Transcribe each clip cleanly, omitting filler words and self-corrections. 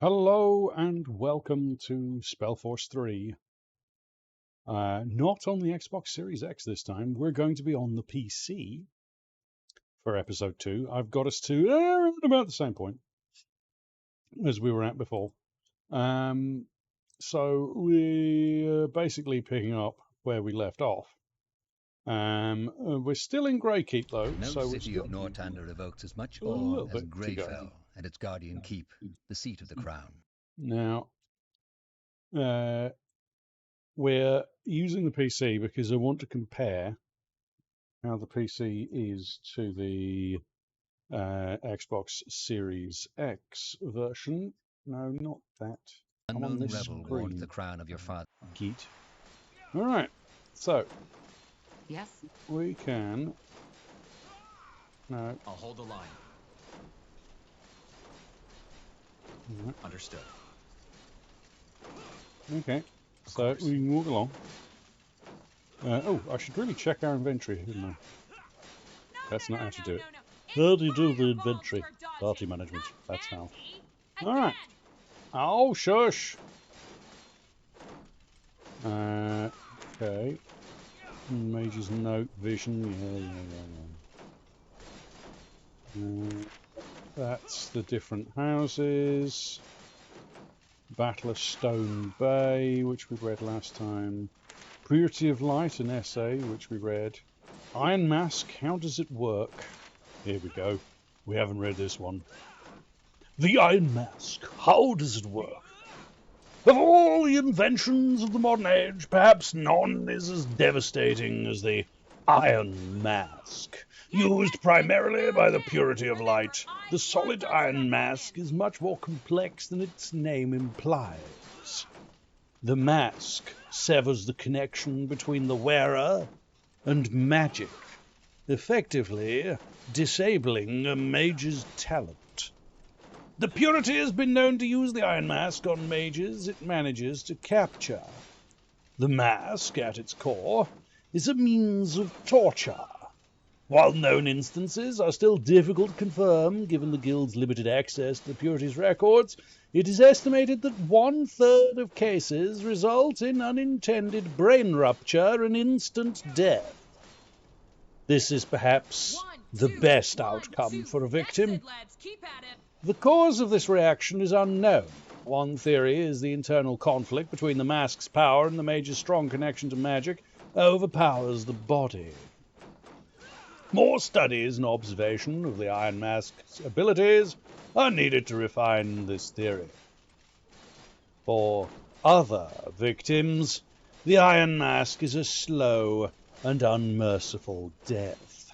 Hello and welcome to Spellforce 3. Not on the Xbox Series X this time. We're going to be on the PC for episode 2. I've got us to about the same point as we were at before. So we're basically picking up where we left off. We're still in Greykeep though. No so city of Northander evokes as much a awe little as bit to go. Greyfell and its guardian keep, the seat of the crown. Now, we're using the PC because I want to compare how the PC is to the Xbox Series X version. No, not that. I'm on Unknown this rebel warned the screen. crown of your father. Geet. All right. So. Yes. We can. No. I'll hold the line. Right. Understood. Okay. So we can walk along. Oh, I should really check our inventory, shouldn't I? That's not how to do it. How do you do the inventory? Party management. That's how. Alright. Oh, shush. Okay. Mage's note, vision. Yeah. That's the different houses. Battle of Stone Bay, which we read last time. Purity of Light, an essay, which we read. Iron Mask, how does it work? Here we go. We haven't read this one. The Iron Mask, how does it work? Of all the inventions of the modern age, perhaps none is as devastating as the Iron Mask. Used primarily by the Purity of Light, the solid Iron Mask is much more complex than its name implies. The mask severs the connection between the wearer and magic, effectively disabling a mage's talent. The Purity has been known to use the Iron Mask on mages it manages to capture. The mask, at its core, is a means of torture. While known instances are still difficult to confirm, given the Guild's limited access to the Purity's records, it is estimated that 1/3 of cases result in unintended brain rupture and instant death. This is perhaps the best outcome for a victim. The cause of this reaction is unknown. One theory is the internal conflict between the mask's power and the mage's strong connection to magic overpowers the body. More studies and observation of the Iron Mask's abilities are needed to refine this theory. For other victims, the Iron Mask is a slow and unmerciful death.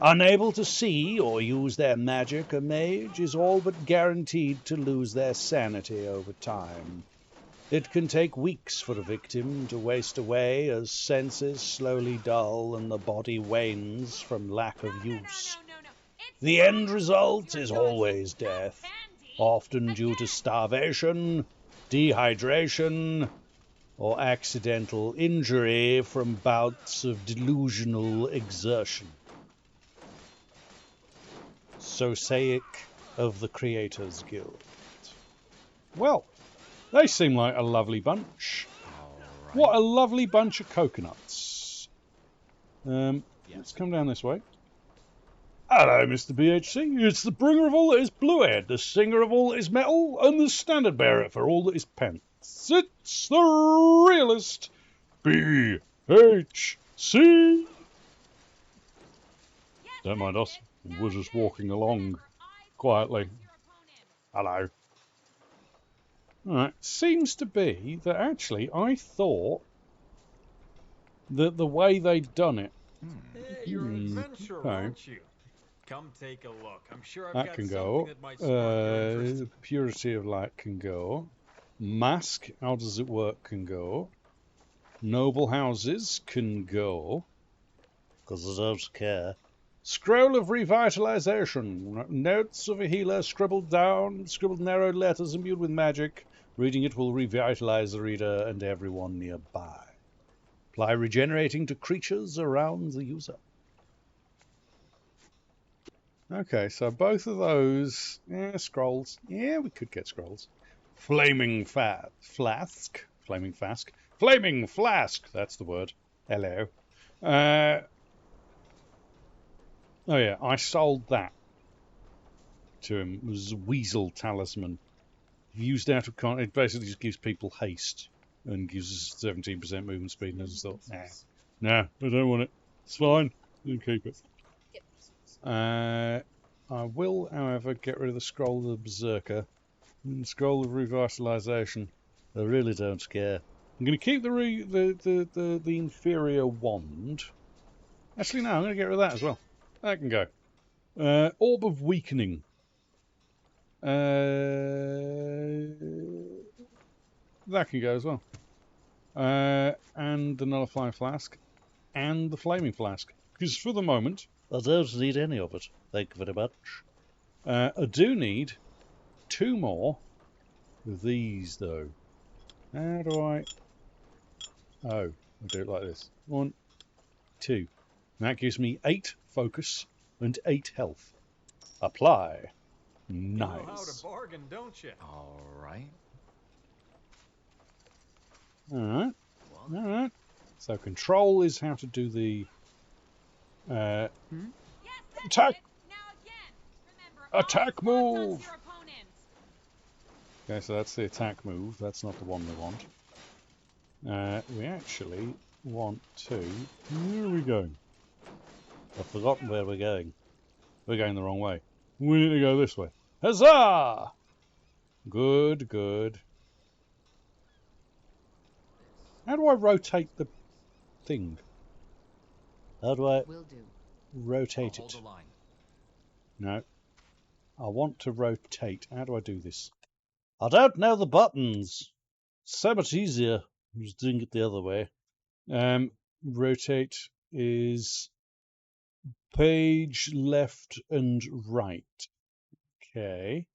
Unable to see or use their magic, a mage is all but guaranteed to lose their sanity over time. It can take weeks for a victim to waste away as senses slowly dull and the body wanes from lack of use. The end result is always death, often due to starvation, dehydration, or accidental injury from bouts of delusional exertion. Sosaic of the Creators Guild. Well, they seem like a lovely bunch. Right. What a lovely bunch of coconuts. Let's come down this way. Hello, Mr. BHC. It's the bringer of all that is Bluehead, the singer of all that is metal, and the standard bearer for all that is pence. It's the realist BHC. Don't mind us. We're just walking along quietly. Hello. Alright, seems to be that actually I thought that the way they'd done it. Hey, you're an adventurer, aren't you? Come take a look. I'm sure I've That got can something go. that might spark your interest. Purity of Light can go. Mask, how does it work, can go. Noble Houses can go. Because I don't care. Scroll of Revitalization. Notes of a healer scribbled narrow letters imbued with magic. Reading it will revitalize the reader and everyone nearby. Apply regenerating to creatures around the user. Okay, so both of those, scrolls. Yeah, we could get scrolls. Flaming flask. Flaming flask. Flaming flask. That's the word. Hello. Oh yeah, I sold that to him. It was a weasel talisman. Used out of context, it basically just gives people haste and gives us 17% movement speed. And I just thought, nah, I don't want it. It's fine. You can keep it. I will, however, get rid of the scroll of the berserker and the scroll of revitalization. I really don't care. I'm going to keep the inferior wand. Actually, no, I'm going to get rid of that as well. That can go. Orb of weakening. That can go as well. And the nullifying flask. And the flaming flask. Because for the moment, I don't need any of it. Thank you very much. I do need 2 more of these, though. How do I... Oh, I'll do it like this. 1, 2. And that gives me 8 focus and 8 health. Apply. Nice. You know how to bargain, don't you? All right. Alright. Alright. So control is how to do the... Yes, attack! Now again. Remember, Attack always move! focus your opponents. Okay, so that's the attack move. That's not the one we want. We actually want to... Where are we going? I've forgotten where we're going. We're going the wrong way. We need to go this way. Huzzah! Good, good. How do I rotate the thing? How do I Will do. rotate Hold it? the line. No. I want to rotate. How do I do this? I don't know the buttons. So much easier just doing it the other way. Rotate is page left and right. Okay.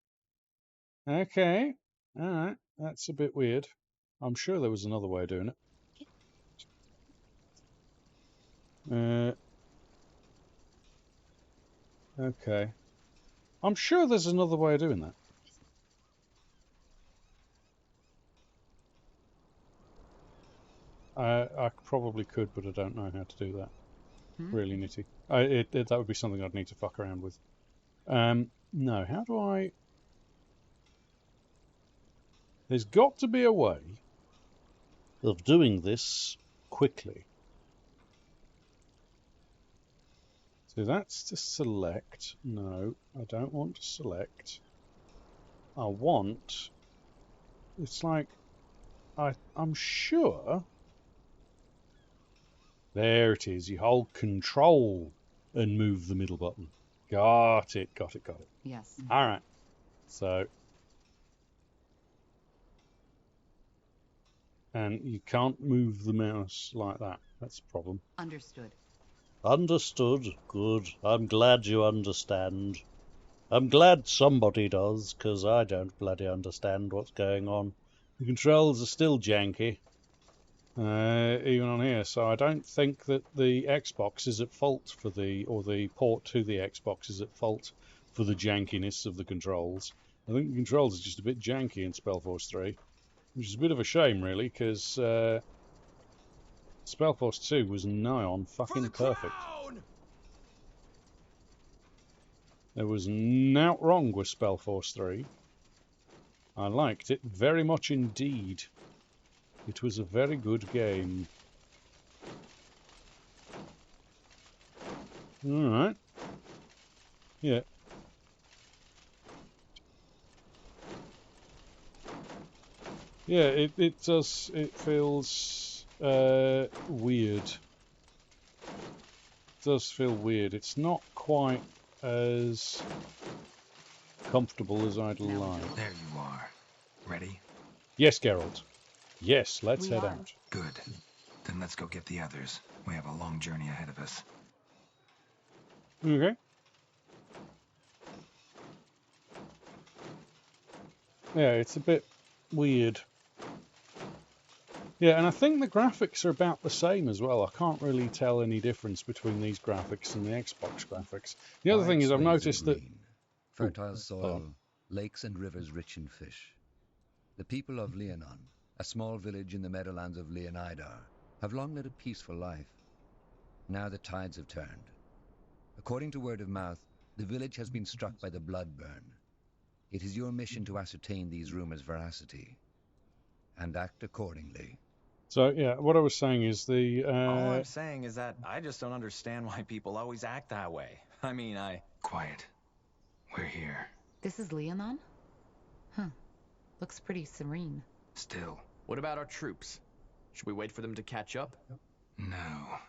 Okay. Alright. That's a bit weird. I'm sure there was another way of doing it. Okay. I'm sure there's another way of doing that. I probably could, but I don't know how to do that. Really nitty. That would be something I'd need to fuck around with. No, how do I... There's got to be a way of doing this quickly. So that's to select. No, I don't want to select. I want... It's like... I'm sure... There it is. You hold control and move the middle button. Got it, got it, got it. Yes. Alright. So... And you can't move the mouse like that. That's the problem. Understood. Understood. Good. I'm glad you understand. I'm glad somebody does, because I don't bloody understand what's going on. The controls are still janky, even on here, so I don't think that the Xbox is at fault for or the port to the Xbox is at fault for the jankiness of the controls. I think the controls are just a bit janky in Spellforce 3, which is a bit of a shame, really, because Spellforce 2 was nigh on fucking perfect. There was naught wrong with Spellforce 3. I liked it very much indeed. It was a very good game. Alright. Yeah. Yeah, it does, it feels weird. It does feel weird. It's not quite as comfortable as I'd like. There you are. Ready? Yes, Geralt. Yes, let's head are. out. Good. Then let's go get the others. We have a long journey ahead of us. Okay. Yeah, it's a bit weird. Yeah, and I think the graphics are about the same as well. I can't really tell any difference between these graphics and the Xbox graphics. The other thing is I've Wide swathes of noticed that... green, fertile soil, lakes and rivers rich in fish. The people of Leonon, a small village in the meadowlands of Leonidar, have long led a peaceful life. Now the tides have turned. According to word of mouth, the village has been struck by the blood burn. It is your mission to ascertain these rumors' veracity and act accordingly. So, yeah, what I was saying is All I'm saying is that I just don't understand why people always act that way. I mean, Quiet. We're here. This is Leonon? Huh. Looks pretty serene. Still. What about our troops? Should we wait for them to catch up? No.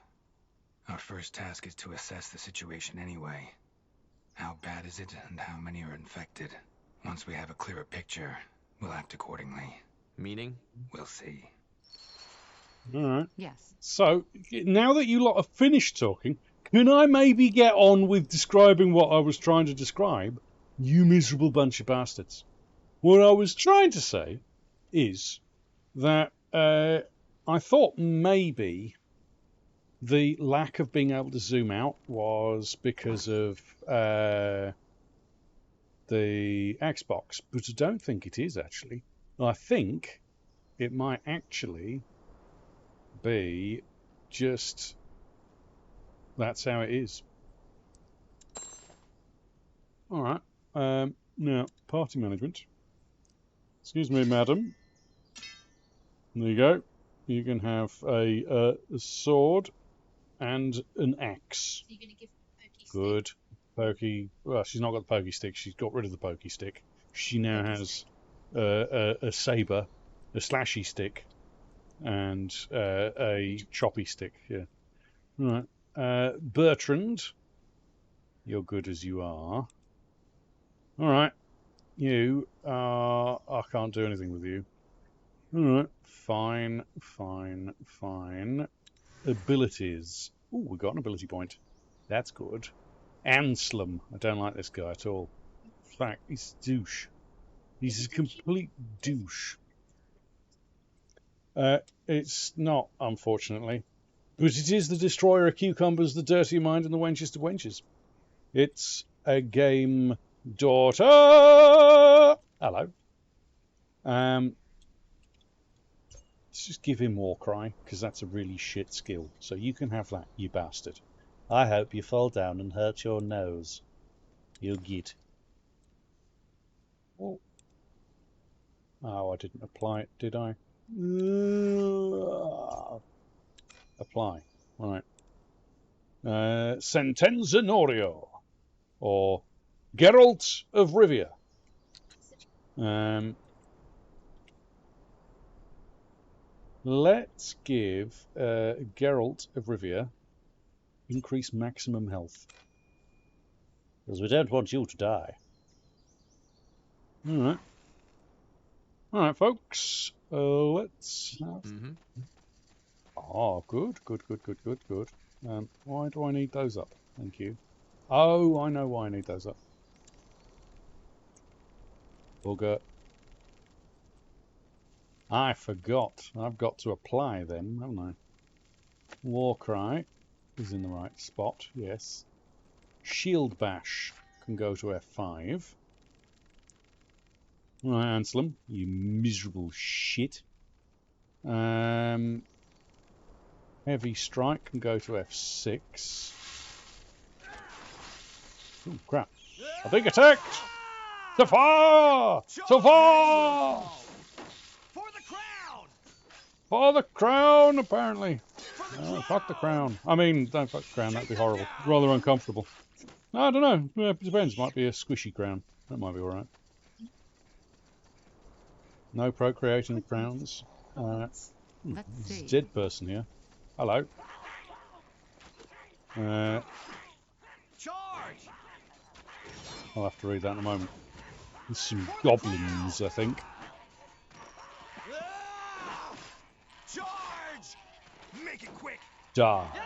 Our first task is to assess the situation anyway. How bad is it, and how many are infected? Once we have a clearer picture, we'll act accordingly. Meaning? We'll see. Alright. Yes. So, now that you lot have finished talking, can I maybe get on with describing what I was trying to describe? You miserable bunch of bastards. What I was trying to say is that I thought maybe the lack of being able to zoom out was because of the Xbox, but I don't think it is actually. I think it might actually be just that's how it is. All right. Now, party management. Excuse me, madam. There you go. You can have a sword and an axe. So you're going to give Pokey Good. Pokey. Well, she's not got the pokey stick. She's got rid of the pokey stick. She now has a saber, a slashy stick, and a choppy stick. Yeah. Right. Bertrand, you're good as you are. All right. You are. I can't do anything with you. All right. Fine. Fine. Fine. Abilities. Oh, we got an ability point. That's good. Anselm. I don't like this guy at all. In fact, he's a douche. He's a complete douche. It's not, unfortunately. But it is the destroyer of cucumbers, the dirty mind, and the wenches to wenches. It's a game daughter. Hello. Let's just give him Warcry, because that's a really shit skill. So you can have that, you bastard. I hope you fall down and hurt your nose. You git. Oh, I didn't apply it, did I? Apply. Right. Sentenza Norio. Or Geralt of Rivia. Let's give Geralt of Rivia increased maximum health. Because we don't want you to die. Alright. Alright, folks. Let's have... Oh, good. Why do I need those up? Thank you. Oh, I know why I need those up. Bugger. I forgot. I've got to apply them, haven't I? Warcry is in the right spot, yes. Shield Bash can go to F5. Right, Anselm, you miserable shit. Heavy Strike can go to F6. Oh, crap. I'm being attacked! So far! So far! For the crown! For the crown, apparently. Oh, fuck the crown. I mean, don't fuck the crown, that'd be horrible. Rather uncomfortable. I don't know. It depends. Might be a squishy crown. That might be alright. No procreating crowns. Let's There's see. a dead person here. Hello. Charge! I'll have to read that in a moment. There's some goblins, I think. Charge! Make it quick! Die.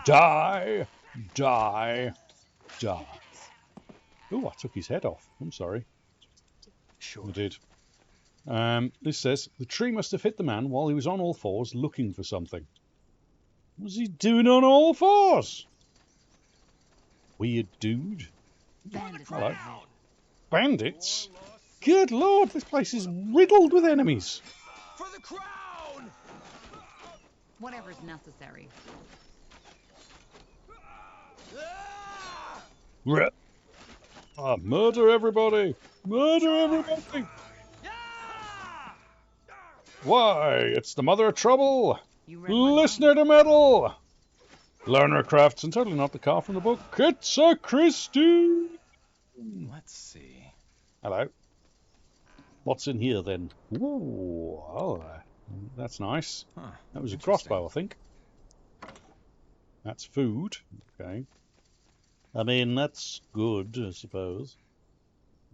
Die. Die. Die. Oh, I took his head off. I'm sorry. Sure. I did. This says, the tree must have hit the man while he was on all fours looking for something. What was he doing on all fours? Weird dude. Bandits. Hello. Bandits? Good lord, this place is riddled with enemies. For the crown! Whatever's necessary. Murder everybody! Murder everybody! Why, it's the mother of trouble! You read my mind. Listener to metal! Learner crafts, and totally not the car from the book. It's a Christie! Let's see. Hello. What's in here then? Ooh, oh, that's nice. Huh, That was a interesting. crossbow, I think. That's food. Okay. I mean, that's good, I suppose.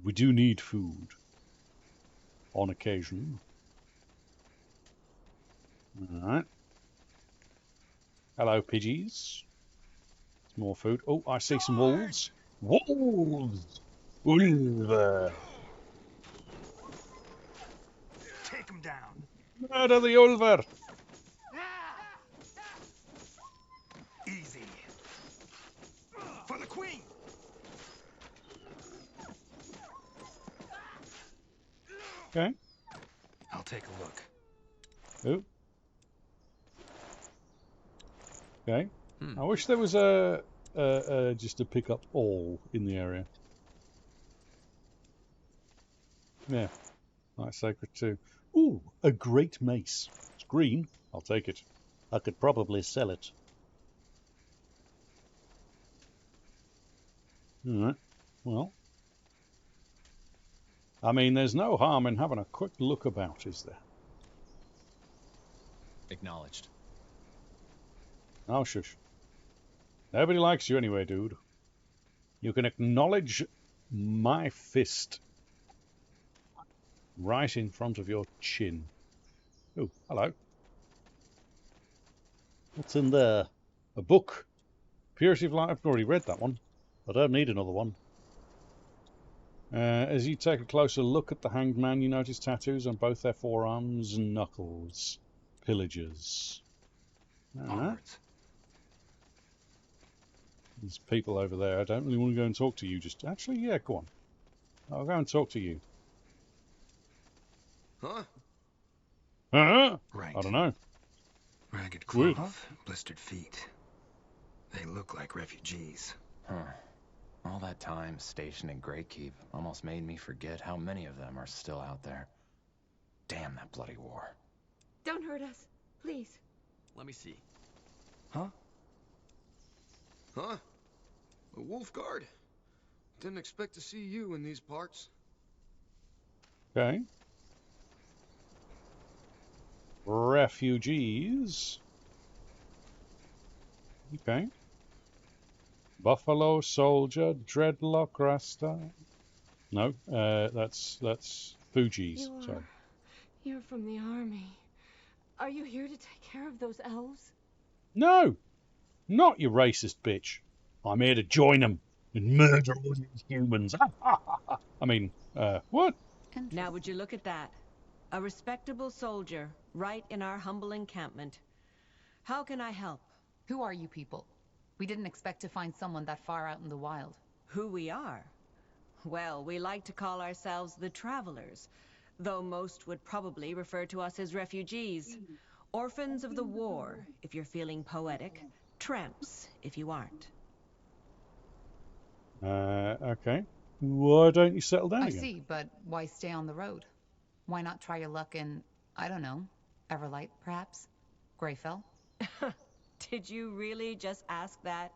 We do need food. On occasion. Alright. Hello, pidgeys. More food. Oh, I see some wolves. Wolves! Ulver! Take him down. Murder the Ulver! Easy. For the queen. Okay. I'll take a look. Oh. Okay. Hmm. I wish there was just a pick up all in the area. Yeah. Nice sacred too. Ooh, a great mace. It's green. I'll take it. I could probably sell it. Alright. Well. I mean, there's no harm in having a quick look about, is there? Acknowledged. Oh, shush. Nobody likes you anyway, dude. You can acknowledge my fist right in front of your chin. Oh, hello. What's in there? A book. Purity of Light. I've already read that one. I don't need another one. As you take a closer look at the hanged man, you notice tattoos on both their forearms and knuckles. Pillagers. Onwards. There's people over there. I don't really want to go and talk to you. Just actually, yeah, go on. I'll go and talk to you. Huh? Huh? Right. I don't know. Ragged Weird. cloth, blistered feet. They look like refugees. Huh. All that time stationed in Greykeep almost made me forget how many of them are still out there. Damn that bloody war. Don't hurt us, please. Let me see. Huh? Huh? A wolf guard? Didn't expect to see you in these parts. Okay. Refugees. Okay. Buffalo Soldier, Dreadlock Rasta. No, that's Fugees. Sorry. You're from the army. Are you here to take care of those elves? No, not you racist bitch. I'm here to join them and murder all these humans. I mean, what? Now would you look at that? A respectable soldier, right in our humble encampment. How can I help? Who are you people? We didn't expect to find someone that far out in the wild. Who we are? Well, we like to call ourselves the Travelers, though most would probably refer to us as refugees. Orphans of the war, if you're feeling poetic. Tramps, if you aren't. Okay. Why don't you settle down I again? see, but why stay on the road? Why not try your luck in, I don't know, Everlight, perhaps? Greyfell? Did you really just ask that?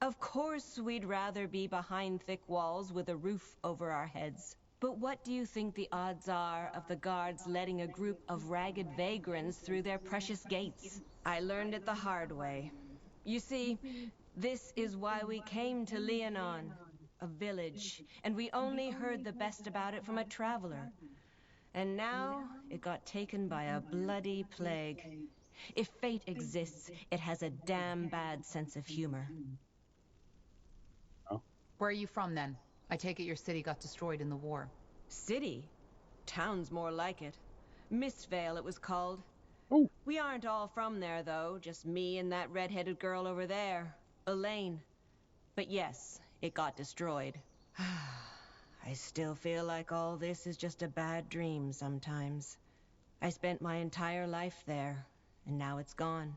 Of course we'd rather be behind thick walls with a roof over our heads. But what do you think the odds are of the guards letting a group of ragged vagrants through their precious gates? I learned it the hard way. You see, this is why we came to Leonon, a village, and we only heard the best about it from a traveler. And now it got taken by a bloody plague. If fate exists, it has a damn bad sense of humor. Where are you from, then? I take it your city got destroyed in the war. City? Town's more like it. Mistvale, it was called. Oh. We aren't all from there, though. Just me and that red-headed girl over there, Elaine. But yes, it got destroyed. I still feel like all this is just a bad dream sometimes. I spent my entire life there, and now it's gone.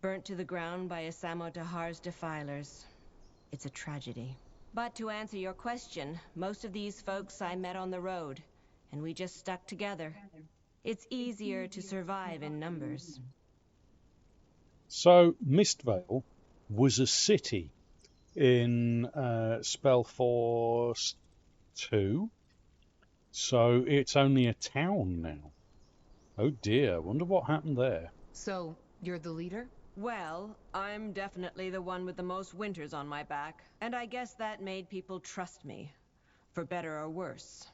Burnt to the ground by Asamo Dahar's defilers. It's a tragedy. But to answer your question, most of these folks I met on the road, and we just stuck together. It's easier to survive in numbers. So, Mistvale was a city in Spellforce 2. So, it's only a town now. Oh dear, wonder what happened there. So, you're the leader? Well, I'm definitely the one with the most winters on my back, and I guess that made people trust me, for better or worse.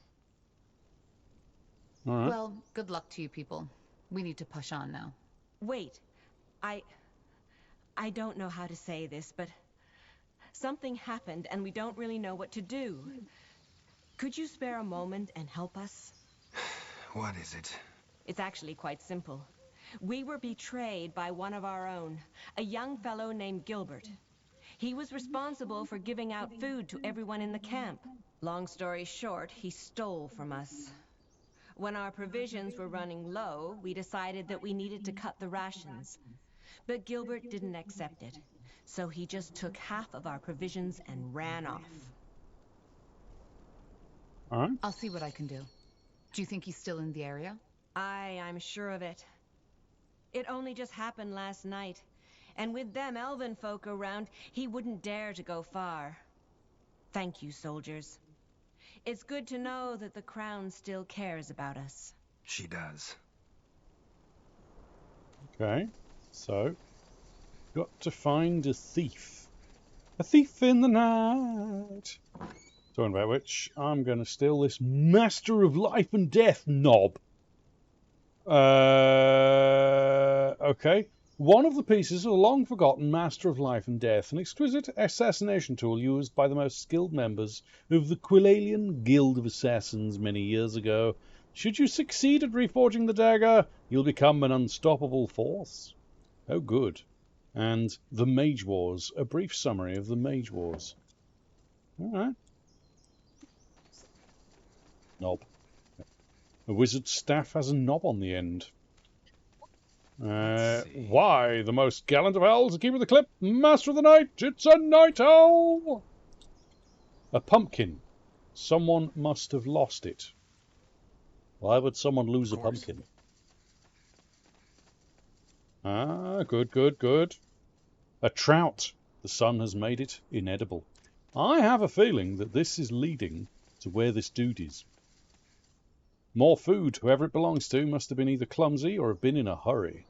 All right. Well, good luck to you people. We need to push on now. Wait, I don't know how to say this, but something happened and we don't really know what to do. Could you spare a moment and help us? What is it? It's actually quite simple. We were betrayed by one of our own, a young fellow named Gilbert. He was responsible for giving out food to everyone in the camp. Long story short, he stole from us. When our provisions were running low, we decided that we needed to cut the rations. But Gilbert didn't accept it, so he just took half of our provisions and ran off. All right. I'll see what I can do. Do you think he's still in the area? I'm sure of it. It only just happened last night, and with them elven folk around, he wouldn't dare to go far. Thank you, soldiers. It's good to know that the Crown still cares about us. She does. Okay, so got to find a thief. A thief in the night. Talking about which, I'm going to steal this Master of Life and Death knob. Okay. One of the pieces of a long-forgotten Master of Life and Death, an exquisite assassination tool used by the most skilled members of the Quilalian Guild of Assassins many years ago. Should you succeed at reforging the dagger, you'll become an unstoppable force. Oh, good. And the Mage Wars, a brief summary of the Mage Wars. All right. Knob. A wizard's staff has a knob on the end. Why, the most gallant of owls, the keeper of the clip, master of the night, it's a night owl! A pumpkin. Someone must have lost it. Why would someone lose a pumpkin? Ah, good, good, good. A trout. The sun has made it inedible. I have a feeling that this is leading to where this dude is. More food. Whoever it belongs to must have been either clumsy or have been in a hurry.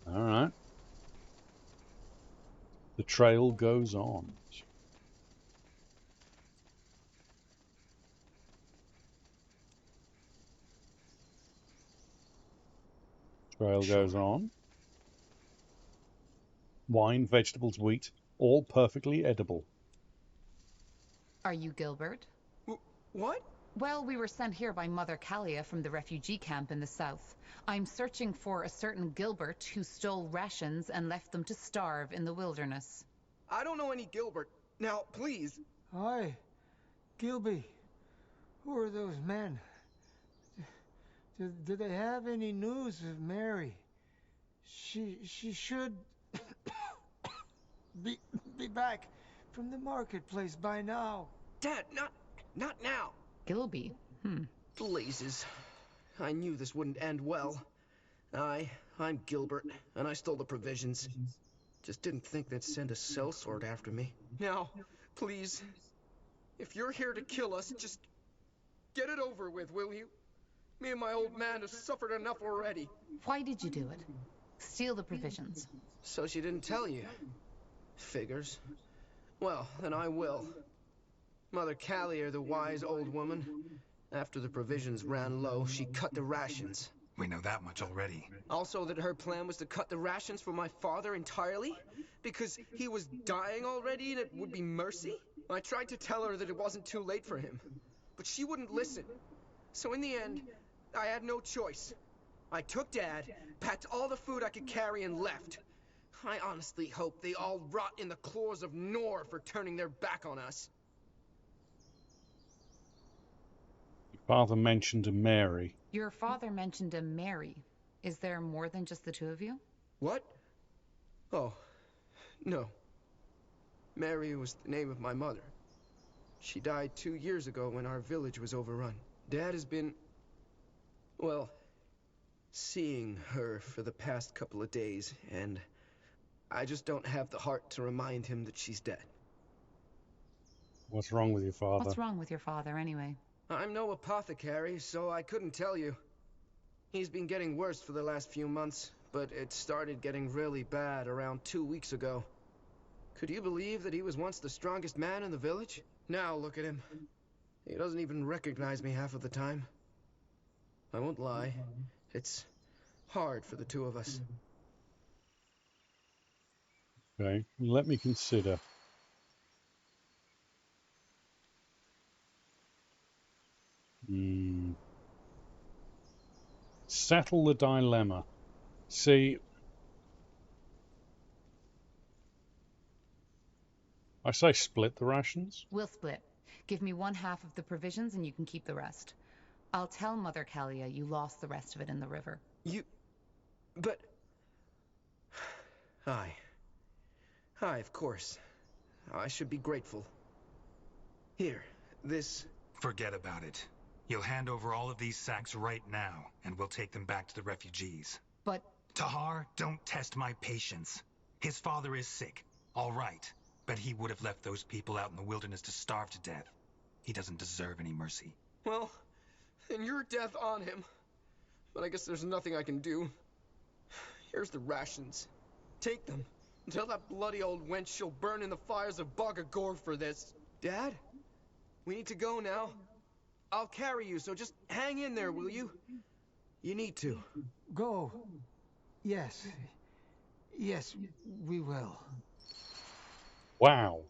All right. The trail goes on. Trail goes on. Wine, vegetables, wheat, all perfectly edible. Are you Gilbert? What? Well, we were sent here by Mother Kalia from the refugee camp in the south. I'm searching for a certain Gilbert who stole rations and left them to starve in the wilderness. I don't know any Gilbert. Now, please. Hi, Gilby. Who are those men? Do they have any news of Mary? She should be back from the marketplace by now. Dad, not now. Gilby? Blazes. I knew this wouldn't end well. I'm Gilbert, and I stole the provisions. Just didn't think they'd send a sellsword after me. Now, please, if you're here to kill us, just get it over with, will you? Me and my old man have suffered enough already. Why did you do it? Steal the provisions. So she didn't tell you. Figures. Well, then I will. Mother Kalia, the wise old woman, after the provisions ran low, she cut the rations. We know that much already. Also that her plan was to cut the rations for my father entirely? Because he was dying already and it would be mercy? I tried to tell her that it wasn't too late for him, but she wouldn't listen. So in the end, I had no choice. I took Dad, packed all the food I could carry and left. I honestly hope they all rot in the claws of Nor for turning their back on us. Father mentioned a Mary. Your father mentioned a Mary. Is there more than just the two of you? What? Oh, no. Mary was the name of my mother. She died 2 years ago when our village was overrun. Dad has been, well, seeing her for the past couple of days, and I just don't have the heart to remind him that she's dead. What's wrong with your father? What's wrong with your father, anyway? I'm no apothecary, so I couldn't tell you. He's been getting worse for the last few months, but it started getting really bad around 2 weeks ago. Could you believe that he was once the strongest man in the village? Now look at him. He doesn't even recognize me half of the time. I won't lie. It's hard for the two of us. Okay, let me consider. Settle the dilemma. See, I say split the rations. We'll split. Give me 1/2 of the provisions and you can keep the rest. I'll tell Mother Kalia you lost the rest of it in the river. But... Aye, of course. I should be grateful. Here, this... Forget about it. You'll hand over all of these sacks right now, and we'll take them back to the refugees. But... Tahar, don't test my patience. His father is sick, all right. But he would have left those people out in the wilderness to starve to death. He doesn't deserve any mercy. Well, then your death on him. But I guess there's nothing I can do. Here's the rations. Take them. Tell that bloody old wench she'll burn in the fires of Bogagor for this. Dad? We need to go now. I'll carry you, so just hang in there, will you? You need to. Go. Yes. Yes, we will. Wow.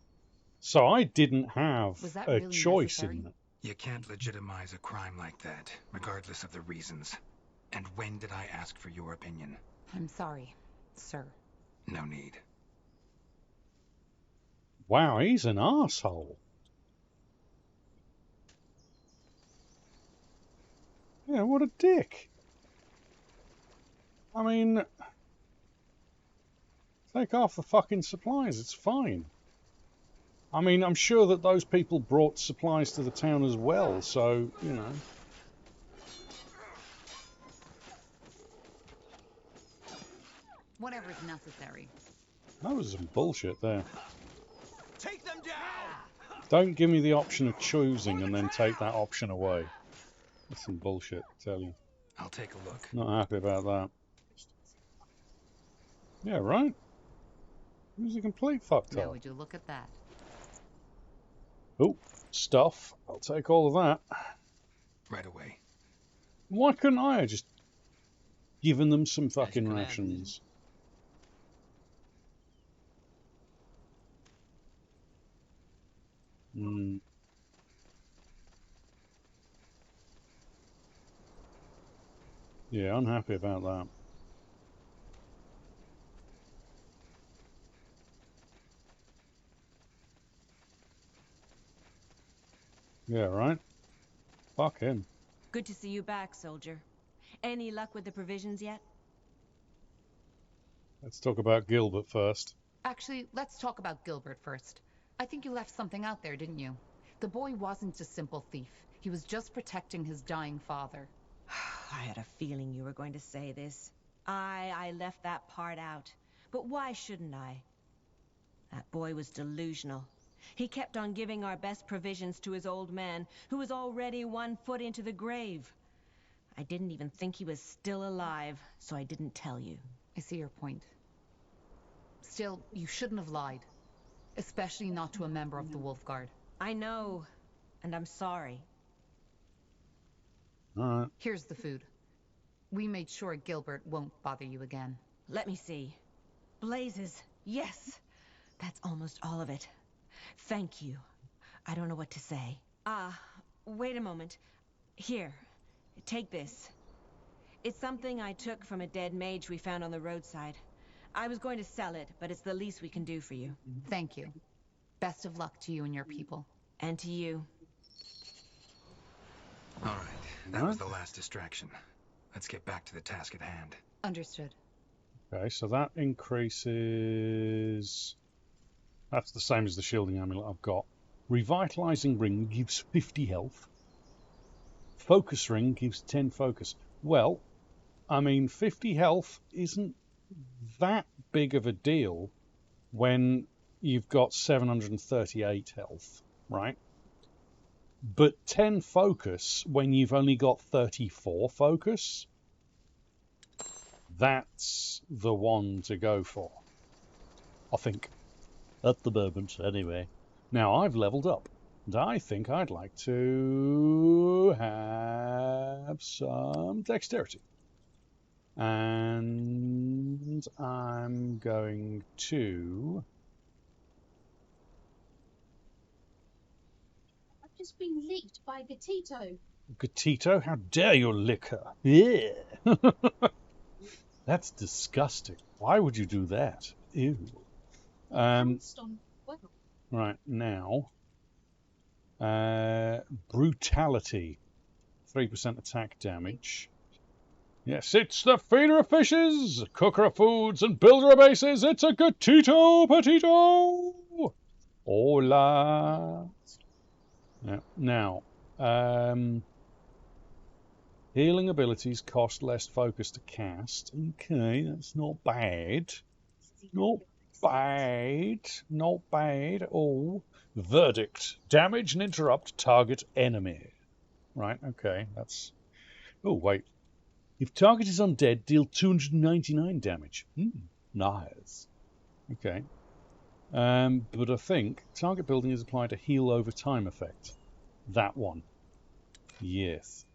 So I didn't have Was that a really choice necessary? in that. You can't legitimize a crime like that, regardless of the reasons. And when did I ask for your opinion? I'm sorry, sir. No need. Wow, he's an arsehole. Yeah, what a dick. I mean, take off the fucking supplies, it's fine. I mean, I'm sure that those people brought supplies to the town as well, so, you know. Whatever's necessary. That was some bullshit there. Take them down! Don't give me the option of choosing and then take that option away. That's some bullshit, I tell you. I'll take a look. Not happy about that. Yeah, right? He was a complete fucktard. Yeah, would you look at that? Oh, stuff. I'll take all of that. Right away. Why couldn't I have just given them some fucking rations? Yeah, unhappy about that. Yeah, right? Fuck him. Good to see you back, soldier. Any luck with the provisions yet? Let's talk about Gilbert first. Actually, let's talk about Gilbert first. I think you left something out there, didn't you? The boy wasn't a simple thief. He was just protecting his dying father. I had a feeling you were going to say this. I left that part out. But why shouldn't I? That boy was delusional. He kept on giving our best provisions to his old man, who was already 1 foot into the grave. I didn't even think he was still alive, so I didn't tell you. I see your point. Still, you shouldn't have lied. Especially not to a member of the Wolf Guard. I know, and I'm sorry. Alright. Here's the food. We made sure Gilbert won't bother you again. Let me see. Blazes, yes! That's almost all of it. Thank you. I don't know what to say. Wait a moment. Here, take this. It's something I took from a dead mage we found on the roadside. I was going to sell it, but it's the least we can do for you. Thank you. Best of luck to you and your people. And to you. All right. That was the last distraction. Let's get back to the task at hand. Understood. Okay, so that increases... That's the same as the shielding amulet I've got. Revitalizing ring gives 50 health. Focus ring gives 10 focus. Well, I mean, 50 health isn't that big of a deal when you've got 738 health, right? But 10 focus when you've only got 34 focus, that's the one to go for, I think. At the moment, anyway. Now, I've leveled up, and I think I'd like to have some dexterity. And I'm going to... I've just been licked by Gatito. Gatito? How dare you lick her? Yeah. That's disgusting. Why would you do that? Ew. Right, now, brutality, 3% attack damage. Yes, it's the feeder of fishes, cooker of foods, and builder of bases. It's a Gatito Petito. Hola. Yeah, now, healing abilities cost less focus to cast. Okay, that's not bad. Not bad. Not bad at all. Verdict. Damage and interrupt target enemy. Right, okay, that's... Oh, wait. If target is undead, deal 299 damage. Nice. Okay. But I think target building is applied a heal over time effect. That one. Yes.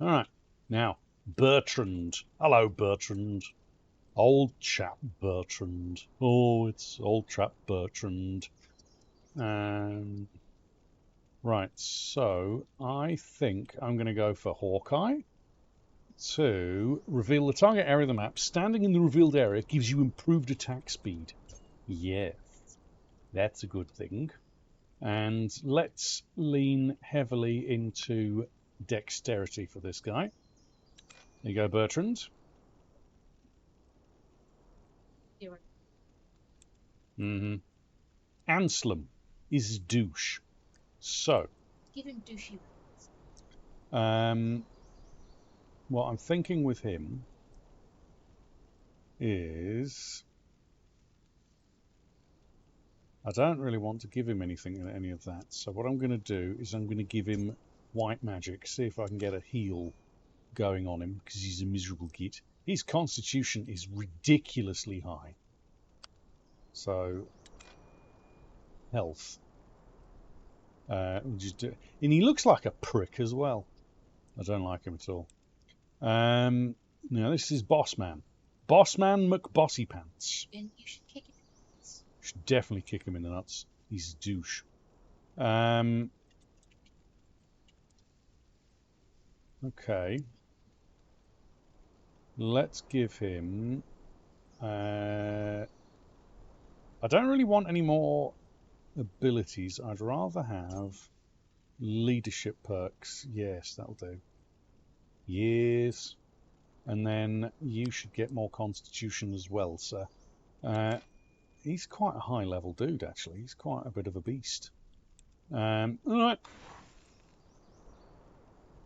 Alright. Now, Bertrand. Hello, Bertrand. Old chap Bertrand. Oh, it's old chap Bertrand. Right, so I think I'm going to go for Hawkeye to reveal the target area of the map. Standing in the revealed area gives you improved attack speed. Yes, that's a good thing. And let's lean heavily into dexterity for this guy. There you go, Bertrand. 0. Anselm is douche. So, Give him douchey. what I'm thinking with him is I don't really want to give him anything in any of that. So what I'm going to do is I'm going to give him white magic, see if I can get a heal going on him, because he's a miserable git. His constitution is ridiculously high. So, health. We'll just do, and he looks like a prick as well. I don't like him at all. Now this is Bossman. Bossman McBossypants. Then you should kick him. Should definitely kick him in the nuts. He's a douche. Okay. Let's give him... I don't really want any more abilities. I'd rather have leadership perks. Yes, that'll do. Yes. And then you should get more constitution as well, sir. He's quite a high level dude, actually. He's quite a bit of a beast. Alright.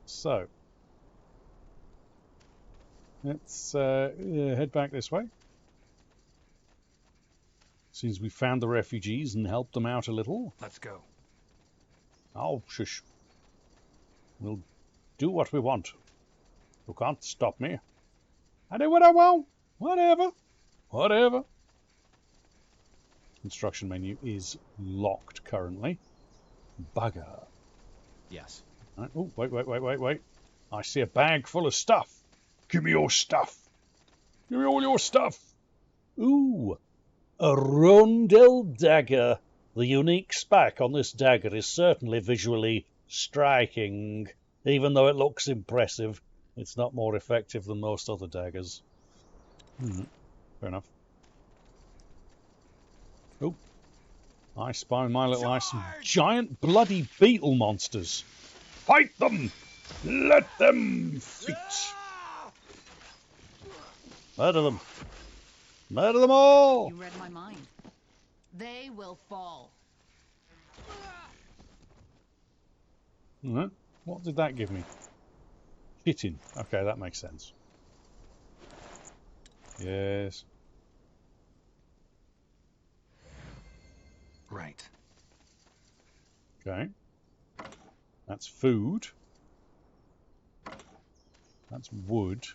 So. Let's head back this way. Since we found the refugees and helped them out a little. Let's go. Oh, shush. We'll do what we want. You can't stop me. I do what I want. Whatever. Whatever. Construction menu is locked currently. Bugger. Yes. Right. Oh, wait. I see a bag full of stuff. Give me your stuff. Give me all your stuff. Ooh. A Rondel dagger. The unique spec on this dagger is certainly visually striking. Even though it looks impressive, it's not more effective than most other daggers. Fair enough. Oh. I spy my little eye some giant bloody beetle monsters. Fight them! Let them feast. Murder them. Murder them all. You read my mind. They will fall. Alright. What did that give me? Shitting. Okay, that makes sense. Yes. Right. Okay. That's food. That's wood.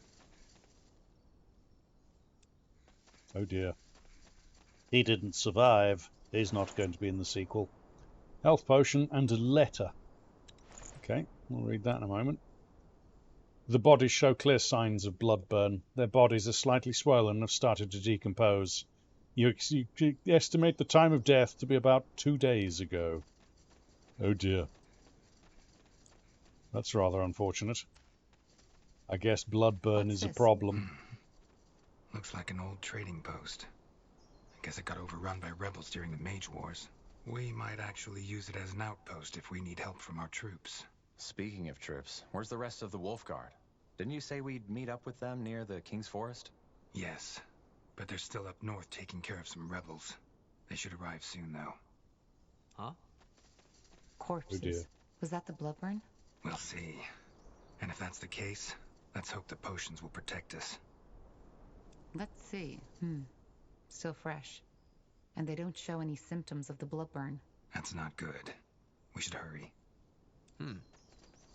Oh dear. He didn't survive. He's not going to be in the sequel. Health potion and a letter. Okay, we'll read that in a moment. The bodies show clear signs of blood burn. Their bodies are slightly swollen and have started to decompose. You estimate the time of death to be about 2 days ago. Oh dear. That's rather unfortunate. I guess blood burn is a problem. Looks like an old trading post. I guess it got overrun by rebels during the Mage Wars. We might actually use it as an outpost if we need help from our troops. Speaking of troops, where's the rest of the Wolf Guard? Didn't you say we'd meet up with them near the King's Forest? Yes, but they're still up north taking care of some rebels. They should arrive soon, though. Huh? Corpses. Oh dear. Was that the blood burn? We'll see. And if that's the case, let's hope the potions will protect us. Let's see. Still fresh. And they don't show any symptoms of the blood burn. That's not good. We should hurry.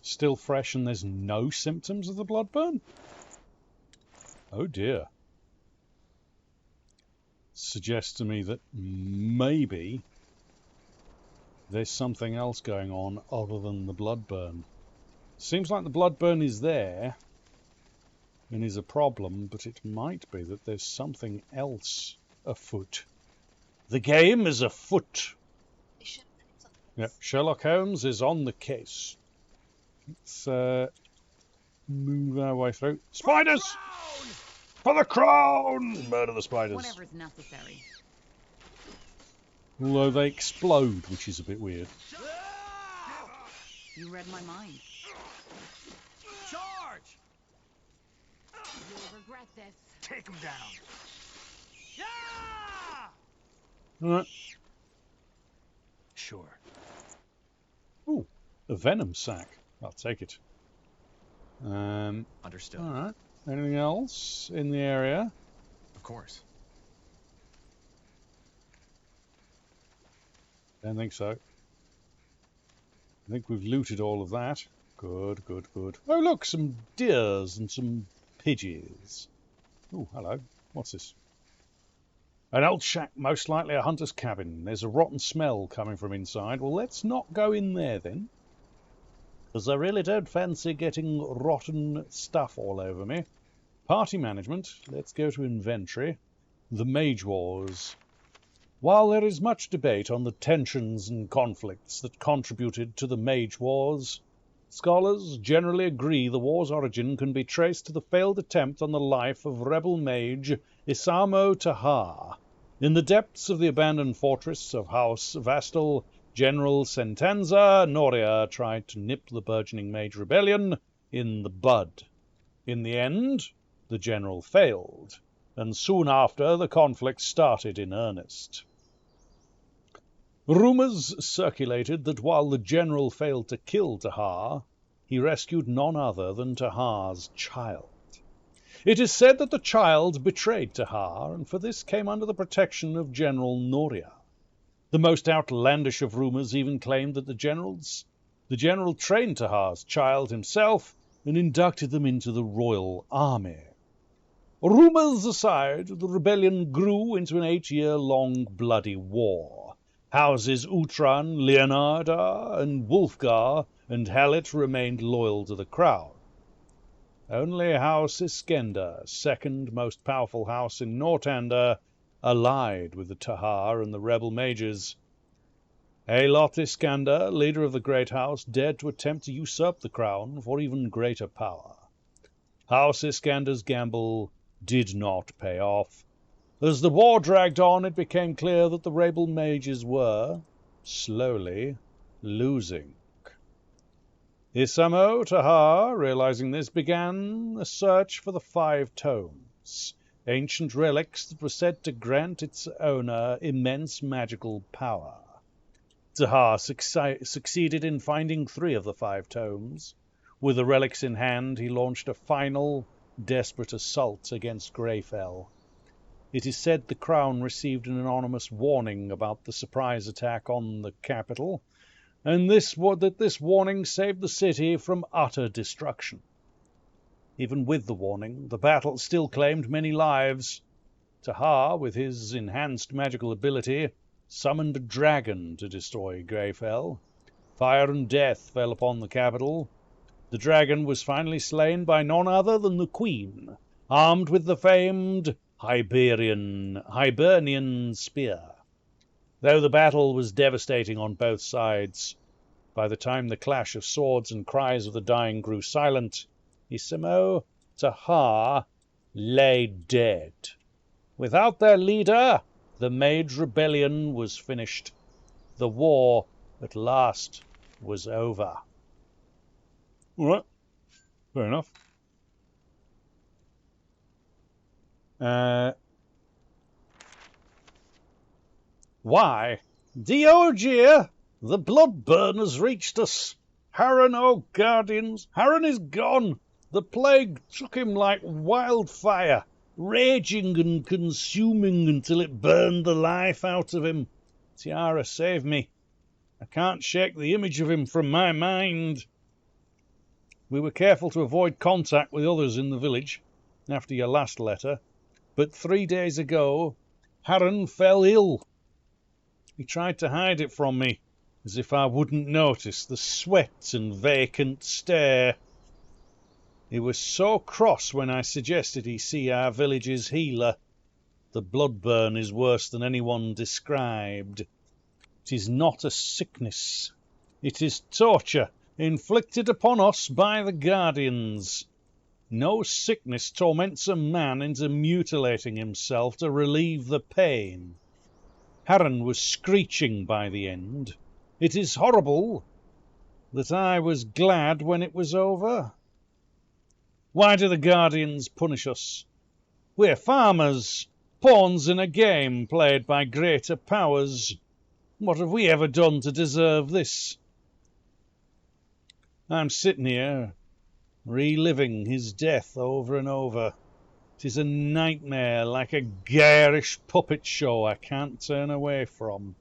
Still fresh and there's no symptoms of the blood burn? Oh dear. Suggests to me that maybe there's something else going on other than the blood burn. Seems like the blood burn is there and is a problem, but it might be that there's something else afoot. The game is afoot. Yep, Sherlock Holmes is on the case. Let's move our way through. Spiders! For the crown! Murder the spiders. Whatever's necessary. Although they explode, which is a bit weird. You read my mind. Charge! You'll regret this. Take him down. Alright. Sure. Ooh, a venom sac. I'll take it. Understood. Alright. Anything else in the area? Of course. Don't think so. I think we've looted all of that. Good, good, good. Oh, look, some deers and some pidgeys. Oh, hello. What's this? An old shack, most likely a hunter's cabin. There's a rotten smell coming from inside. Well, let's not go in there then, because I really don't fancy getting rotten stuff all over me. Party management. Let's go to inventory. The Mage Wars. While there is much debate on the tensions and conflicts that contributed to the Mage Wars, scholars generally agree the war's origin can be traced to the failed attempt on the life of rebel mage Isamo Tahar. In the depths of the abandoned fortress of House Vastal, General Sentenza Noria tried to nip the burgeoning mage rebellion in the bud. In the end, the general failed, and soon after the conflict started in earnest. Rumours circulated that while the general failed to kill Tahar, he rescued none other than Tahar's child. It is said that the child betrayed Tahar, and for this came under the protection of General Noria. The most outlandish of rumours even claimed that the general trained Tahar's child himself and inducted them into the royal army. Rumours aside, the rebellion grew into an 8-year-long bloody war. Houses Utran, Leonarda, and Wulfgar and Hallet remained loyal to the crown. Only House Iskender, second most powerful house in Northander, allied with the Tahar and the rebel mages. Aelot Iskander, leader of the great house, dared to attempt to usurp the crown for even greater power. House Iskander's gamble did not pay off. As the war dragged on, it became clear that the rebel mages were, slowly, losing. Isamo Tahar, realizing this, began a search for the 5 tomes, ancient relics that were said to grant its owner immense magical power. Tahar succeeded in finding 3 of the 5 tomes. With the relics in hand, he launched a final, desperate assault against Greyfell. It is said the Crown received an anonymous warning about the surprise attack on the capital, and this warning saved the city from utter destruction. Even with the warning, the battle still claimed many lives. Tahar, with his enhanced magical ability, summoned a dragon to destroy Greyfell. Fire and death fell upon the capital. The dragon was finally slain by none other than the Queen, armed with the famed Hibernian spear. Though the battle was devastating on both sides, by the time the clash of swords and cries of the dying grew silent, Isamo Tahar lay dead. Without their leader, the Mage Rebellion was finished. The war, at last, was over. All right. Fair enough. Why? Diogear, the Bloodburn has reached us. Harren, oh guardians, Harren is gone. The plague took him like wildfire, raging and consuming until it burned the life out of him. Tiara, save me. I can't shake the image of him from my mind. We were careful to avoid contact with others in the village after your last letter, but 3 days ago, Harren fell ill. He tried to hide it from me, as if I wouldn't notice the sweat and vacant stare. He was so cross when I suggested he see our village's healer. The bloodburn is worse than anyone described. It is not a sickness. It is torture inflicted upon us by the Guardians. No sickness torments a man into mutilating himself to relieve the pain. Harren was screeching by the end. It is horrible that I was glad when it was over. Why do the Guardians punish us? We're farmers, pawns in a game played by greater powers. What have we ever done to deserve this? I'm sitting here, reliving his death over and over. It is a nightmare, like a garish puppet show I can't turn away from.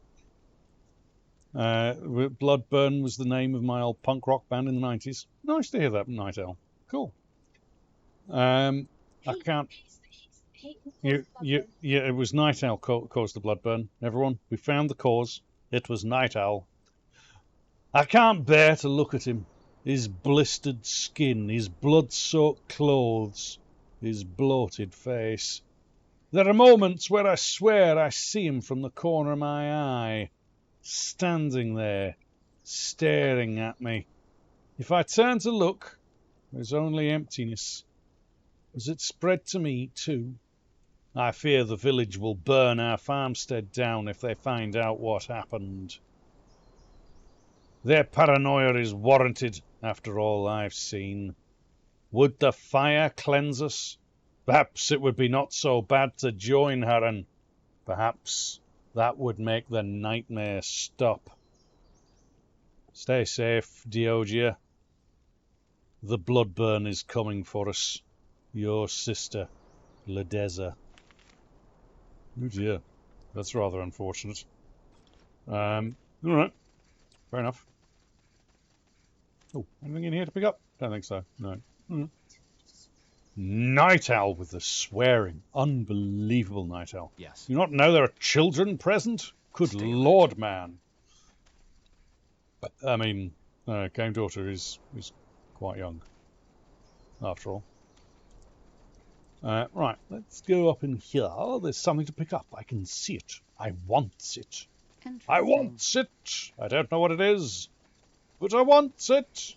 Bloodburn was the name of my old punk rock band in the 90s. Nice to hear that, Night Owl. Cool. I can't... It was Night Owl caused the bloodburn. Everyone, we found the cause. It was Night Owl. I can't bear to look at him. His blistered skin, his blood-soaked clothes, his bloated face. There are moments where I swear I see him from the corner of my eye, standing there, staring at me. If I turn to look, there's only emptiness. Has it spread to me, too? I fear the village will burn our farmstead down if they find out what happened. Their paranoia is warranted after all I've seen. Would the fire cleanse us? Perhaps it would be not so bad to join Harren. Perhaps that would make the nightmare stop. Stay safe, Diogear. The bloodburn is coming for us. Your sister, Ledeza. Oh dear, that's rather unfortunate. All right, fair enough. Oh, anything in here to pick up? Don't think so. No. Night Owl with the swearing. Unbelievable, Night Owl. Yes. You not know there are children present? Good Lord, man. I mean, Game Daughter is quite young, after all. Right, let's go up in here. There's something to pick up. I can see it. I want it. I want it. I don't know what it is, but I want it.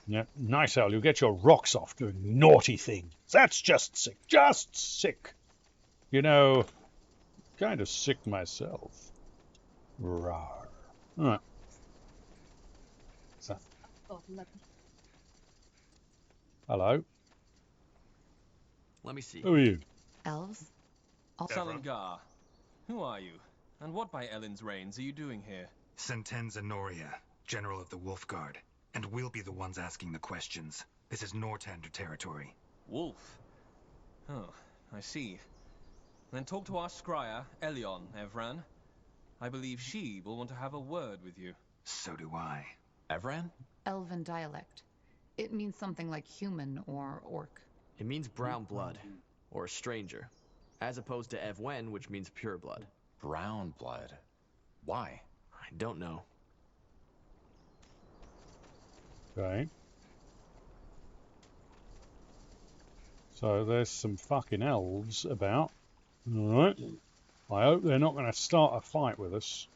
Yeah, Night Owl, you get your rocks off doing naughty things. That's just sick. Just sick. You know, kind of sick myself. Rawr. All right. God, lovely. Hello. Let me see. Who are you? Elves? Salangar. Who are you? And what by Ellen's reigns are you doing here? Sentenza Noria, General of the Wolf Guard. And we'll be the ones asking the questions. This is Nortander territory. Wolf? Oh, I see. Then talk to our scryer, Elion, Evran. I believe she will want to have a word with you. So do I. Evran? Elven dialect. It means something like human or orc. It means brown blood, or stranger, as opposed to Evwen, which means pure blood. Brown blood. Why? I don't know. Okay. So there's some fucking elves about. Alright. I hope they're not going to start a fight with us.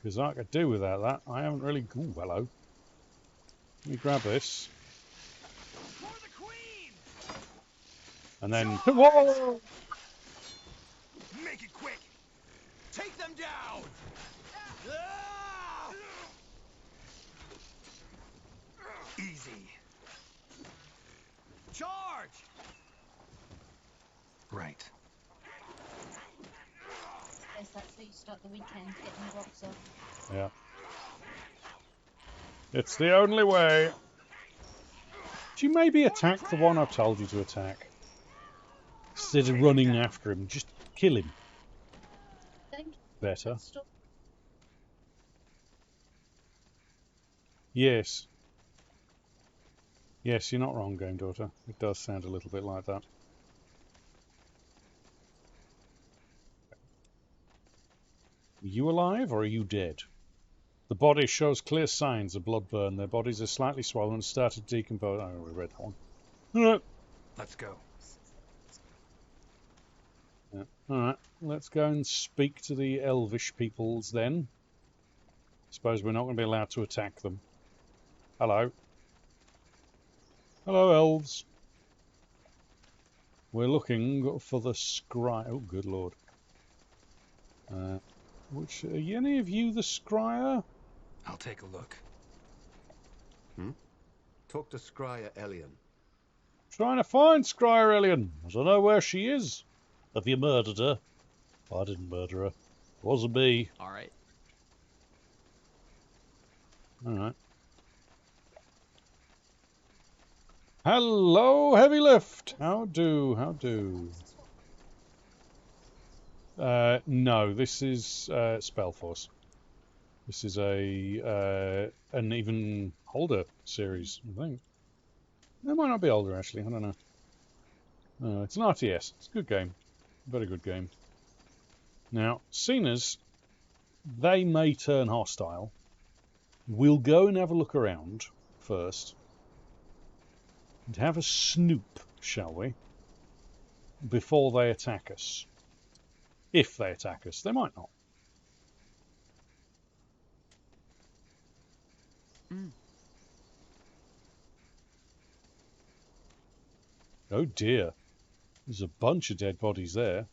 Because I could do without that. I haven't really... Ooh, hello. Let me grab this. For the Queen! And then... Whoa! Make it quick! Take them down! Ah! Easy. Charge! Right. Guess that's how you start the weekend, getting the rocks off. Yeah. It's the only way. Do you maybe attack the one I've told you to attack? Instead of running after him, just kill him. Better. Yes. Yes, you're not wrong, Game Daughter. It does sound a little bit like that. Are you alive or are you dead? The body shows clear signs of blood burn. Their bodies are slightly swollen and started to decompose. Oh, we read that one. Alright. Let's go. Yeah. Alright, let's go and speak to the elvish peoples then. Suppose we're not going to be allowed to attack them. Hello. Hello, elves. We're looking for the scry... Oh, good lord. Which, are any of you the scryer? I'll take a look. Talk to Scryer Elion. Trying to find Scryer Elion. I don't know where she is. Have you murdered her? I didn't murder her. It wasn't me. Alright. Alright. Hello, Heavy Lift. How do? No, this is Spellforce. This is an even older series, I think. It might not be older, actually. I don't know. No, it's an RTS. It's a good game. Very good game. Now, seeing as they may turn hostile, we'll go and have a look around first. And have a snoop, shall we? Before they attack us. If they attack us. They might not. Oh dear. There's a bunch of dead bodies there.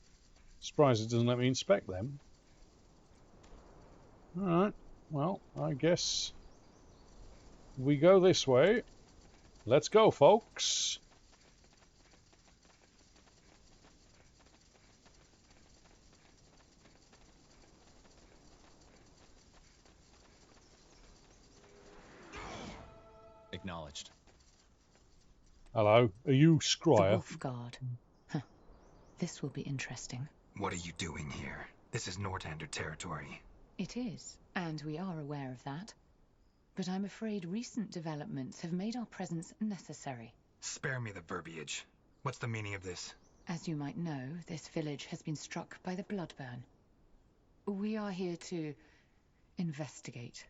Surprised it doesn't let me inspect them. Alright. Well, I guess we go this way. Let's go, folks. Acknowledged. Hello, are you Scryer? The Wolf Guard. Huh. This will be interesting. What are you doing here? This is Nortander territory. It is, and we are aware of that. But I'm afraid recent developments have made our presence necessary. Spare me the verbiage. What's the meaning of this? As you might know, this village has been struck by the bloodburn. We are here to investigate.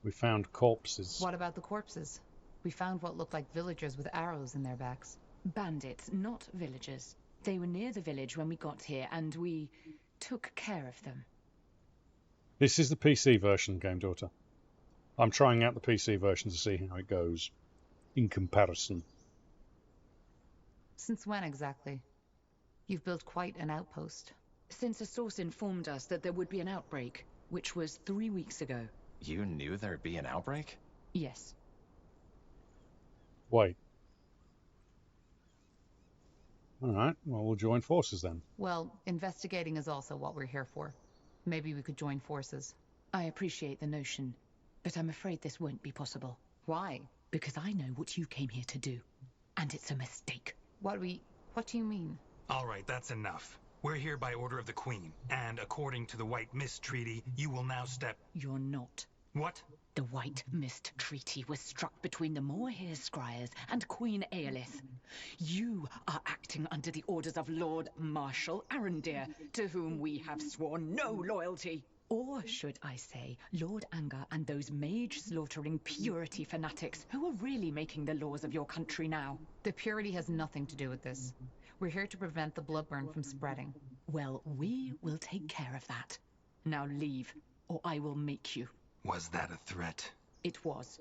We found corpses. What about the corpses? We found what looked like villagers with arrows in their backs. Bandits, not villagers. They were near the village when we got here, and we took care of them. This is the PC version, Game Daughter. I'm trying out the PC version to see how it goes in comparison. Since when exactly? You've built quite an outpost. Since a source informed us that there would be an outbreak, which was 3 weeks ago. You knew there'd be an outbreak? Yes. Wait. Alright, well, we'll join forces then. Well, investigating is also what we're here for. Maybe we could join forces. I appreciate the notion, but I'm afraid this won't be possible. Why? Because I know what you came here to do, and it's a mistake. What do you mean? All right, that's enough. We're here by order of the Queen, and according to the White Mist Treaty, you will now step... You're not. What? The White Mist Treaty was struck between the Moorhere Scryers and Queen Aelith. You are acting under the orders of Lord Marshal Arendir, to whom we have sworn no loyalty. Or should I say, Lord Anger and those mage-slaughtering purity fanatics who are really making the laws of your country now. The purity has nothing to do with this. We're here to prevent the bloodburn from spreading. Well, we will take care of that. Now leave, or I will make you. Was that a threat? It was.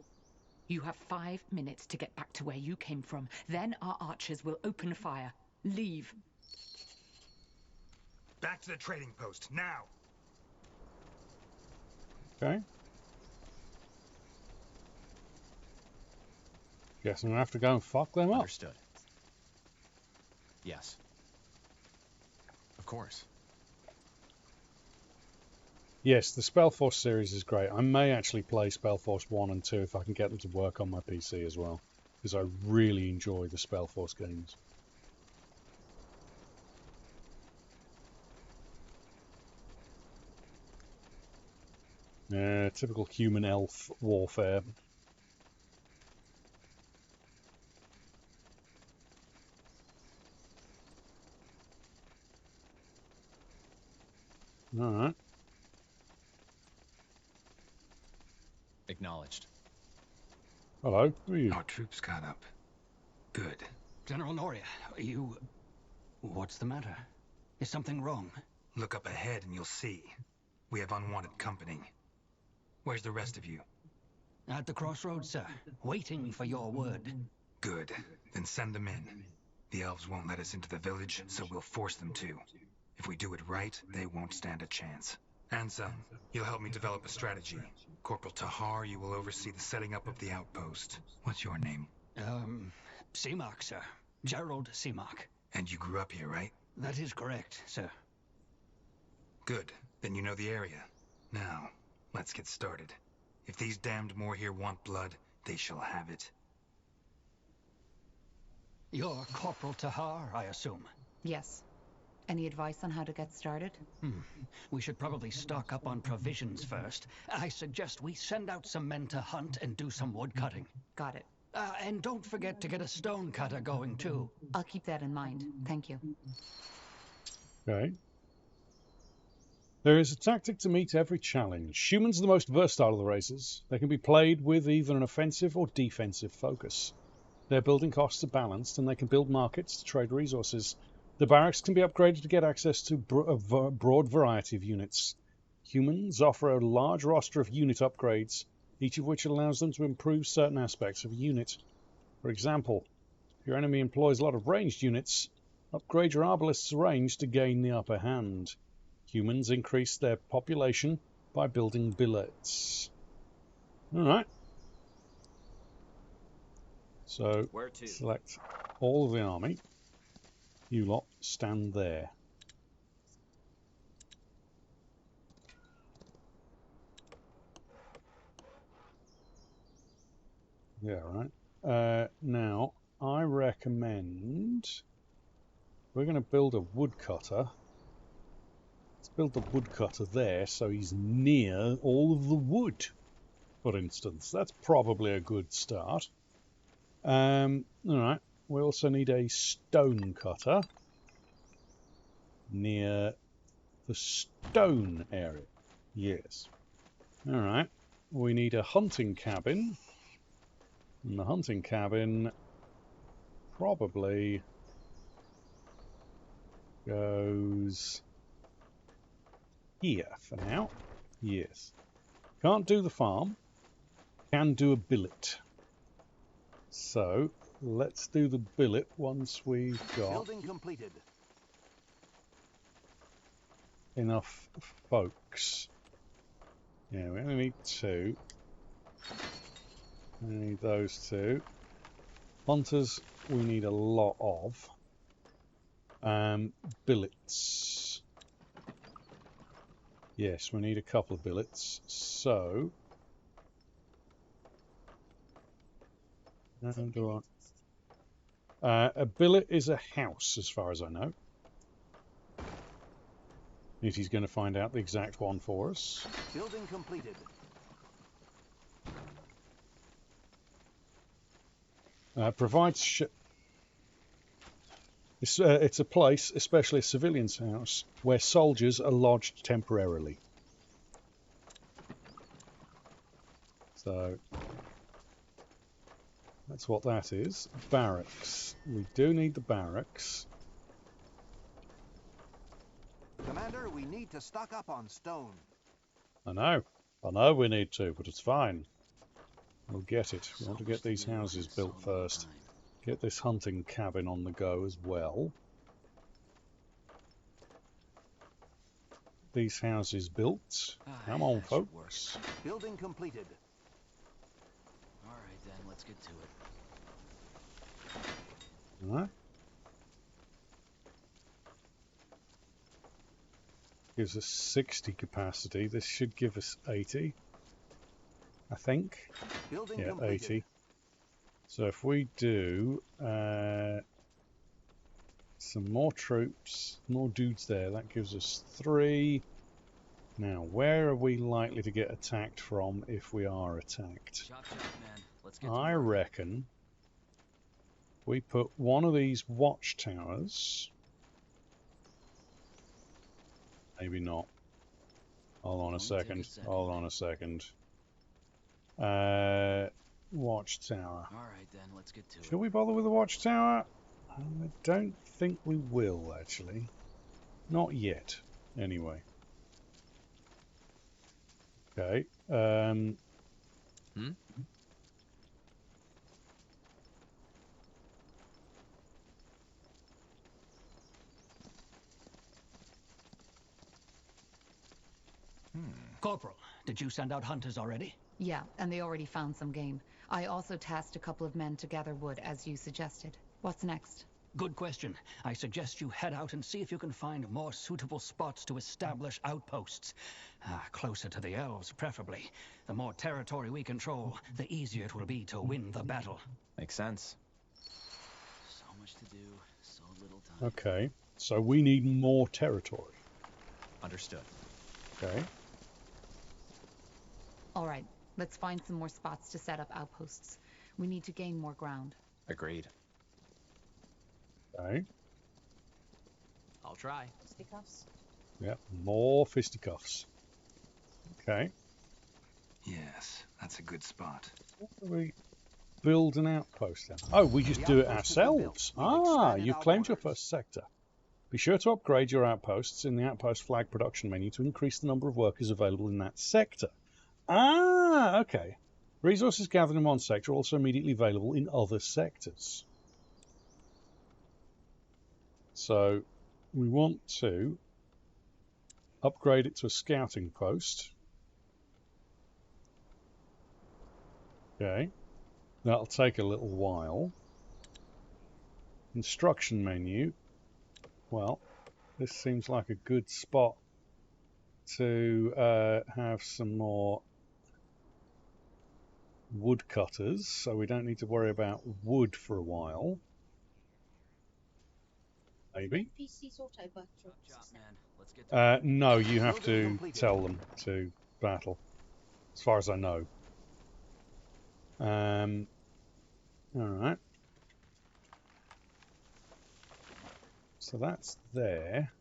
You have 5 minutes to get back to where you came from. Then our archers will open fire. Leave. Back to the trading post, now! Okay. Guess I'm gonna have to go and fuck them up. Understood. Yes. Of course. Yes, the Spellforce series is great. I may actually play Spellforce 1 and 2 if I can get them to work on my PC as well, because I really enjoy the Spellforce games. Yeah, typical human-elf warfare. Alright. Acknowledged. Hello, who are you? Our troops caught up. Good. General Noria, you... What's the matter? Is something wrong? Look up ahead and you'll see. We have unwanted company. Where's the rest of you? At the crossroads, sir. Waiting for your word. Good. Then send them in. The elves won't let us into the village, so we'll force them to. If we do it right, they won't stand a chance. Ansem, you'll help me develop a strategy. Corporal Tahar, you will oversee the setting up of the outpost. What's your name? Seamark, sir. Gerald Seamark. And you grew up here, right? That is correct, sir. Good. Then you know the area. Now, let's get started. If these damned more here want blood, they shall have it. You're Corporal Tahar, I assume? Yes. Any advice on how to get started? We should probably stock up on provisions first. I suggest we send out some men to hunt and do some wood cutting. Got it. And don't forget to get a stone cutter going, too. I'll keep that in mind. Thank you. Okay. There is a tactic to meet every challenge. Humans are the most versatile of the races. They can be played with either an offensive or defensive focus. Their building costs are balanced, and they can build markets to trade resources. The barracks can be upgraded to get access to a broad variety of units. Humans offer a large roster of unit upgrades, each of which allows them to improve certain aspects of a unit. For example, if your enemy employs a lot of ranged units, upgrade your arbalist's range to gain the upper hand. Humans increase their population by building billets. Alright. So, select all of the army. You lot stand there. Yeah, right. Now, I recommend we're going to build a woodcutter. Let's build the woodcutter there so he's near all of the wood, for instance. That's probably a good start. Alright. We also need a stone cutter near the stone area. Yes. Alright. We need a hunting cabin. And the hunting cabin probably goes here for now. Yes. Can't do the farm. Can do a billet. So let's do the billet once we've got Building completed. Enough folks Yeah, we only need 2. We need those 2. Hunters, we need a lot of. Billets. Yes, we need a couple of billets. So, how do I? A billet is a house, as far as I know. Nitty's going to find out the exact one for us. Building completed. Provides it's a place, especially a civilian's house, where soldiers are lodged temporarily. So that's what that is. Barracks. We do need the barracks. Commander, we need to stock up on stone. I know we need to, but it's fine. We'll get it. We want to get these houses built first. Get this hunting cabin on the go as well. These houses built. Come on, folks. Building completed. Alright then, let's get to it. Alright. Gives us 60 capacity. This should give us 80. I think. Building yeah, completed. 80. So if we do some more troops, more dudes there, that gives us 3. Now, where are we likely to get attacked from if we are attacked? Chop, chop, man. Let's get I reckon we put one of these watchtowers. Maybe not. Hold on a second. Hold on a second. Watchtower. Alright then, let's get to it. Shall we bother with the watchtower? I don't think we will, actually. Not yet, anyway. Okay. Corporal, did you send out hunters already? Yeah, and they already found some game. I also tasked a couple of men to gather wood, as you suggested. What's next? Good question. I suggest you head out and see if you can find more suitable spots to establish outposts. Closer to the elves, preferably. The more territory we control, the easier it will be to win the battle. Makes sense. So much to do, so little time. Okay, so we need more territory. Understood. Okay. All right, let's find some more spots to set up outposts. We need to gain more ground. Agreed. Okay. I'll try. Fisticuffs. Yep, more fisticuffs. Okay. Yes, that's a good spot. We build an outpost then. Oh, we just do it ourselves. Ah, you've claimed your first sector. Be sure to upgrade your outposts in the outpost flag production menu to increase the number of workers available in that sector. Ah, okay. Resources gathered in one sector are also immediately available in other sectors. So we want to upgrade it to a scouting post. Okay. That'll take a little while. Instruction menu. Well, this seems like a good spot to have some more woodcutters, so we don't need to worry about wood for a while. Maybe. NPCs auto birth No, you have to tell them to battle, as far as I know. Alright. So that's there.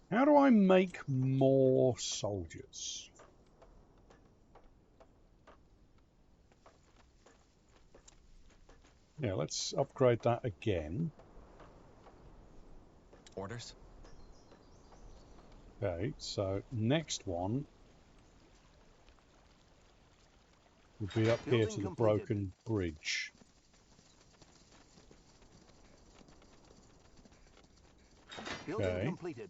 How do I make more soldiers? Yeah, let's upgrade that again. Orders? Okay, so next one will be up here to the broken bridge. Building completed.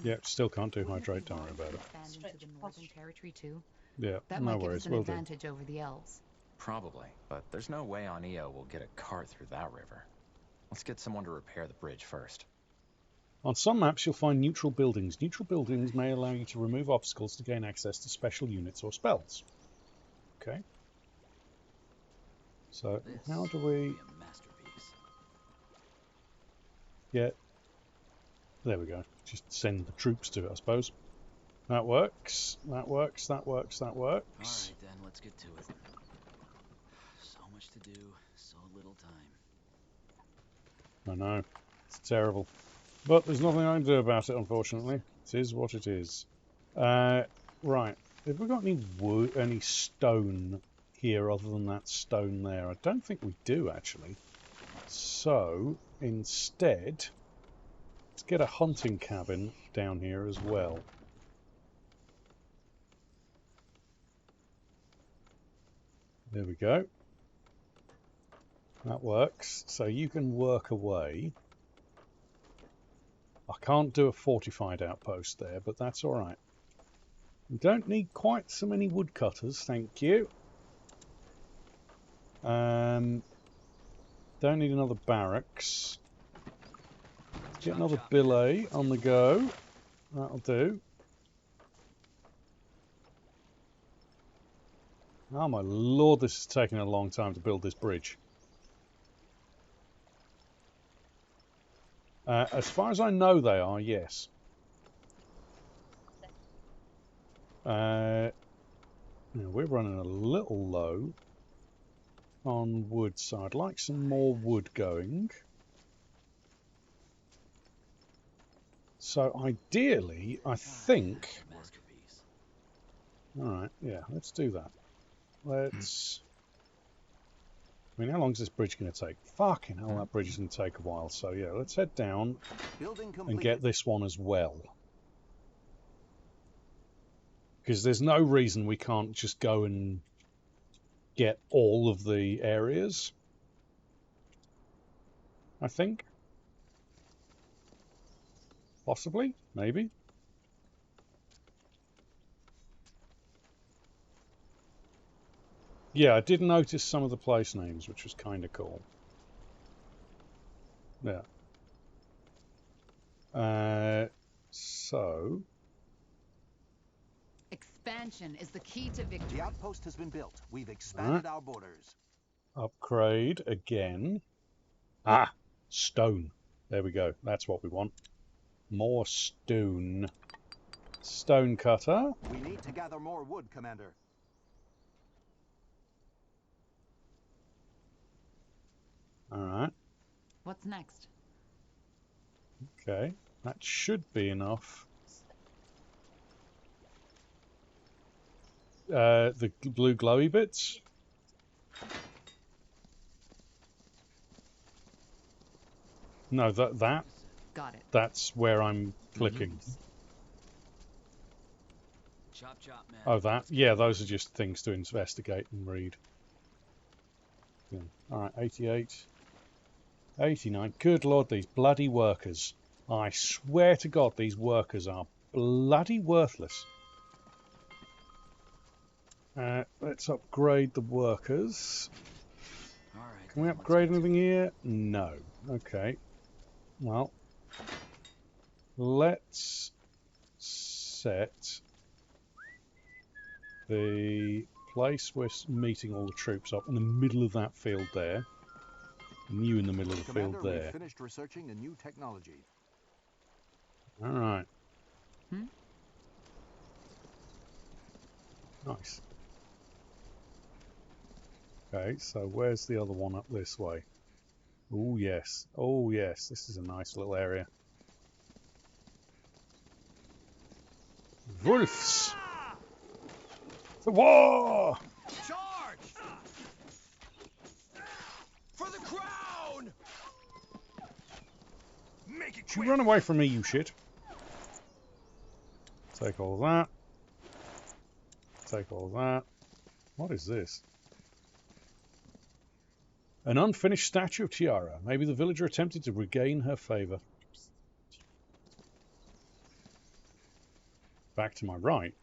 Yep, still can't do hydrate, don't worry about it. Expand into the Northern Territory too. Yeah, That no might give worries, us an we'll do. advantage over the elves. Probably, but there's no way on Io we'll get a cart through that river. Let's get someone to repair the bridge first. On some maps, you'll find neutral buildings. Neutral buildings may allow you to remove obstacles to gain access to special units or spells. Okay. So, how do we get... There we go. Just send the troops to it, I suppose. That works. That works. That works. That works. Alright then, let's get to it. So much to do, so little time. I know. It's terrible. But there's nothing I can do about it, unfortunately. It is what it is. Right. Have we got any wood, any stone here other than that stone there? I don't think we do, actually. So, instead, let's get a hunting cabin down here as well. There we go. That works. So you can work away. I can't do a fortified outpost there, but that's all right. We don't need quite so many woodcutters, thank you. Don't need another barracks. Get another billet on the go. That'll do. Oh my lord, this is taking a long time to build this bridge. As far as I know they are, yes. Now we're running a little low on wood, so I'd like some more wood going. So ideally, I think... Alright, yeah, let's do that. Let's... I mean, how long is this bridge going to take? Fucking hell, that bridge is going to take a while. So yeah, let's head down and get this one as well. Because there's no reason we can't just go and get all of the areas. I think. Possibly, maybe. Yeah, I did notice some of the place names, which was kind of cool. Yeah. So... Expansion is the key to victory. The outpost has been built. We've expanded our borders. Upgrade again. Ah! Stone. There we go. That's what we want. More stone. Stone cutter. We need to gather more wood, Commander. Alright. What's next? Okay. That should be enough. The blue glowy bits. No, that Got it. that's where I'm clicking. Chop, chop, man. Oh, that? Yeah, those are just things to investigate and read. Yeah. Alright, 88. 89. Good lord, these bloody workers. I swear to God, these workers are bloody worthless. Let's upgrade the workers. Can we upgrade anything here? No. Okay. Well, let's set the place we're meeting all the troops up in the middle of that field there. And you in the middle of the field there. We've finished researching a new technology. All right. Nice. Okay, so where's the other one up this way? Oh yes. Oh yes. This is a nice little area. Wolves! The war! Charge! For the crown! Make it You run away from me, you shit. Take all that. Take all that. What is this? An unfinished statue of Tiara. Maybe the villager attempted to regain her favor. back to my right.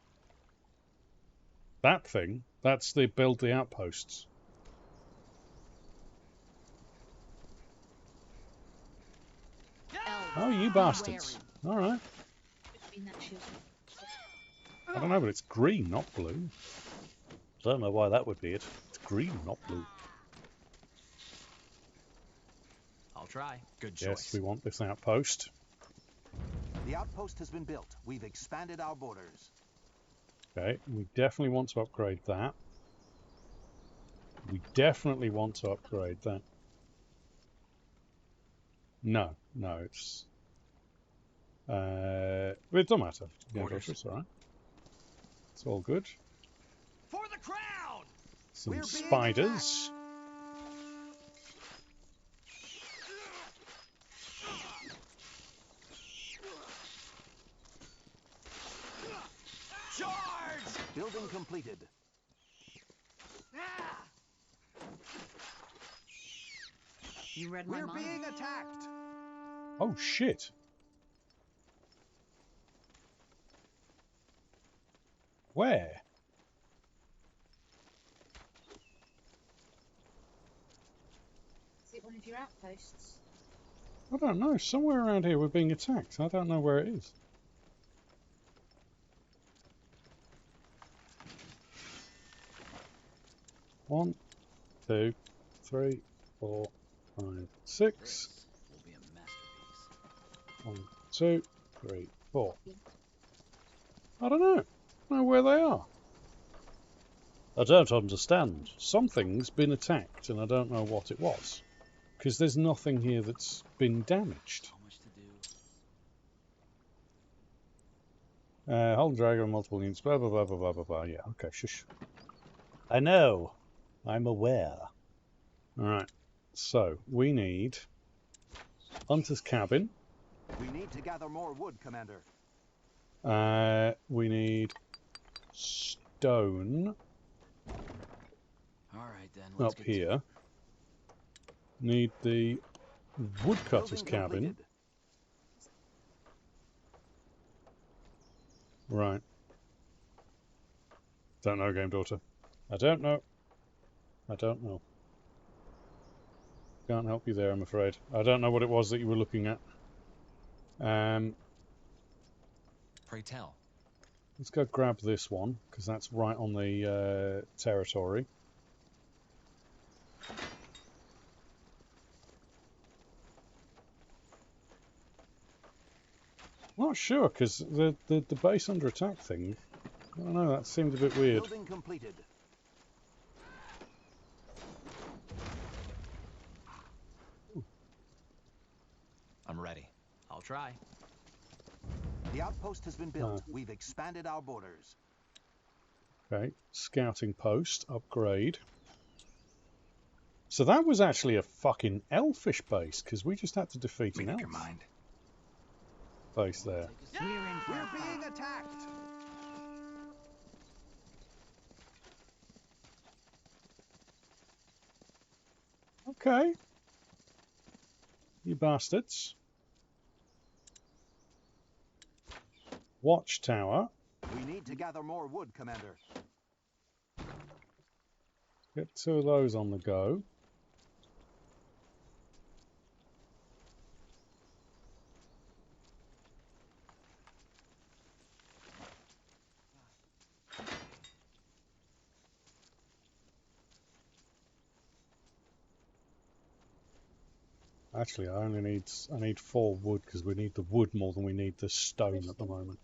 That thing, that's the build the outposts. Oh, you bastards. Alright. I don't know, but it's green, not blue. I don't know why that would be it. It's green, not blue. I'll try. Good choice. Yes, we want this outpost. The outpost has been built. We've expanded our borders. Okay, we definitely want to upgrade that. We definitely want to upgrade that. No, it's... it don't matter. Yeah, it's alright. It's all good. For the crown! Some spiders. Charge! Building completed. You read my mind. We're being attacked. Oh shit. Where? Is it one of your outposts? I don't know. Somewhere around here we're being attacked. I don't know where it is. One, 2, 3, 4, 5, 6. 1, 2, 3, 4. I don't know. I don't know where they are. I don't understand. Something's been attacked and I don't know what it was. Because there's nothing here that's been damaged. Hold dragon, multiple units, blah, blah, blah, blah, blah, blah, blah. Yeah, okay, shush. I know. I'm aware. Alright, so we need Hunter's Cabin. We need to gather more wood, Commander. We need stone. Alright then, let's up here. Need the woodcutter's cabin. Right. Don't know, Game Daughter. I don't know. I don't know. Can't help you there, I'm afraid. I don't know what it was that you were looking at. Pray tell. Let's go grab this one, because that's right on the territory. Not sure, because the base under attack thing, I don't know, that seemed a bit weird. Building completed. I'm ready. I'll try. The outpost has been built. We've expanded our borders. Okay, scouting post, upgrade. So that was actually a fucking elfish base, because we just had to defeat an elf. Your mind. Base there. We're being attacked. Okay. You bastards. Watchtower. We need to gather more wood, Commander. Get 2 of those on the go. Actually, I need 4 wood because we need the wood more than we need the stone at the moment.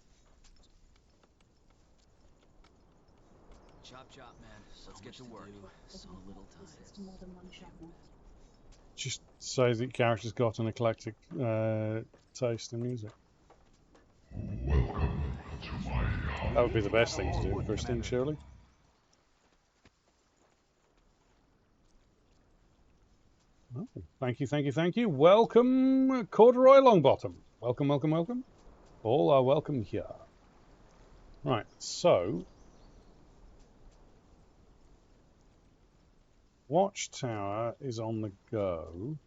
Chop chop, man. Let's get to work. So little time. Just say that your character's got an eclectic taste in music. Welcome to my home. That would be the best thing to do, Christine, surely. Oh, thank you, thank you, thank you. Welcome, Corduroy Longbottom. Welcome, welcome, welcome. All are welcome here. Right, so... Watchtower is on the go.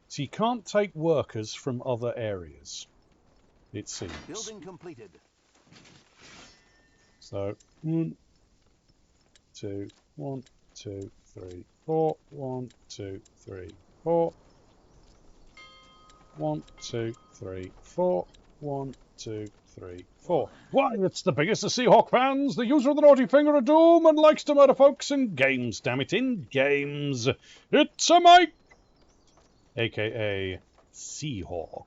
So you can't take workers from other areas, it seems. Building completed. So, 1, 2, 1, 2, 3, 4. 1, 2, 3, 4. 1, 2, 3, 4. 1, 2, 3, 4. Why, it's the biggest of Seahawk fans, the user of the naughty finger of doom, and likes to murder folks in games, damn it, in games. It's a Mike! AKA Seahawk.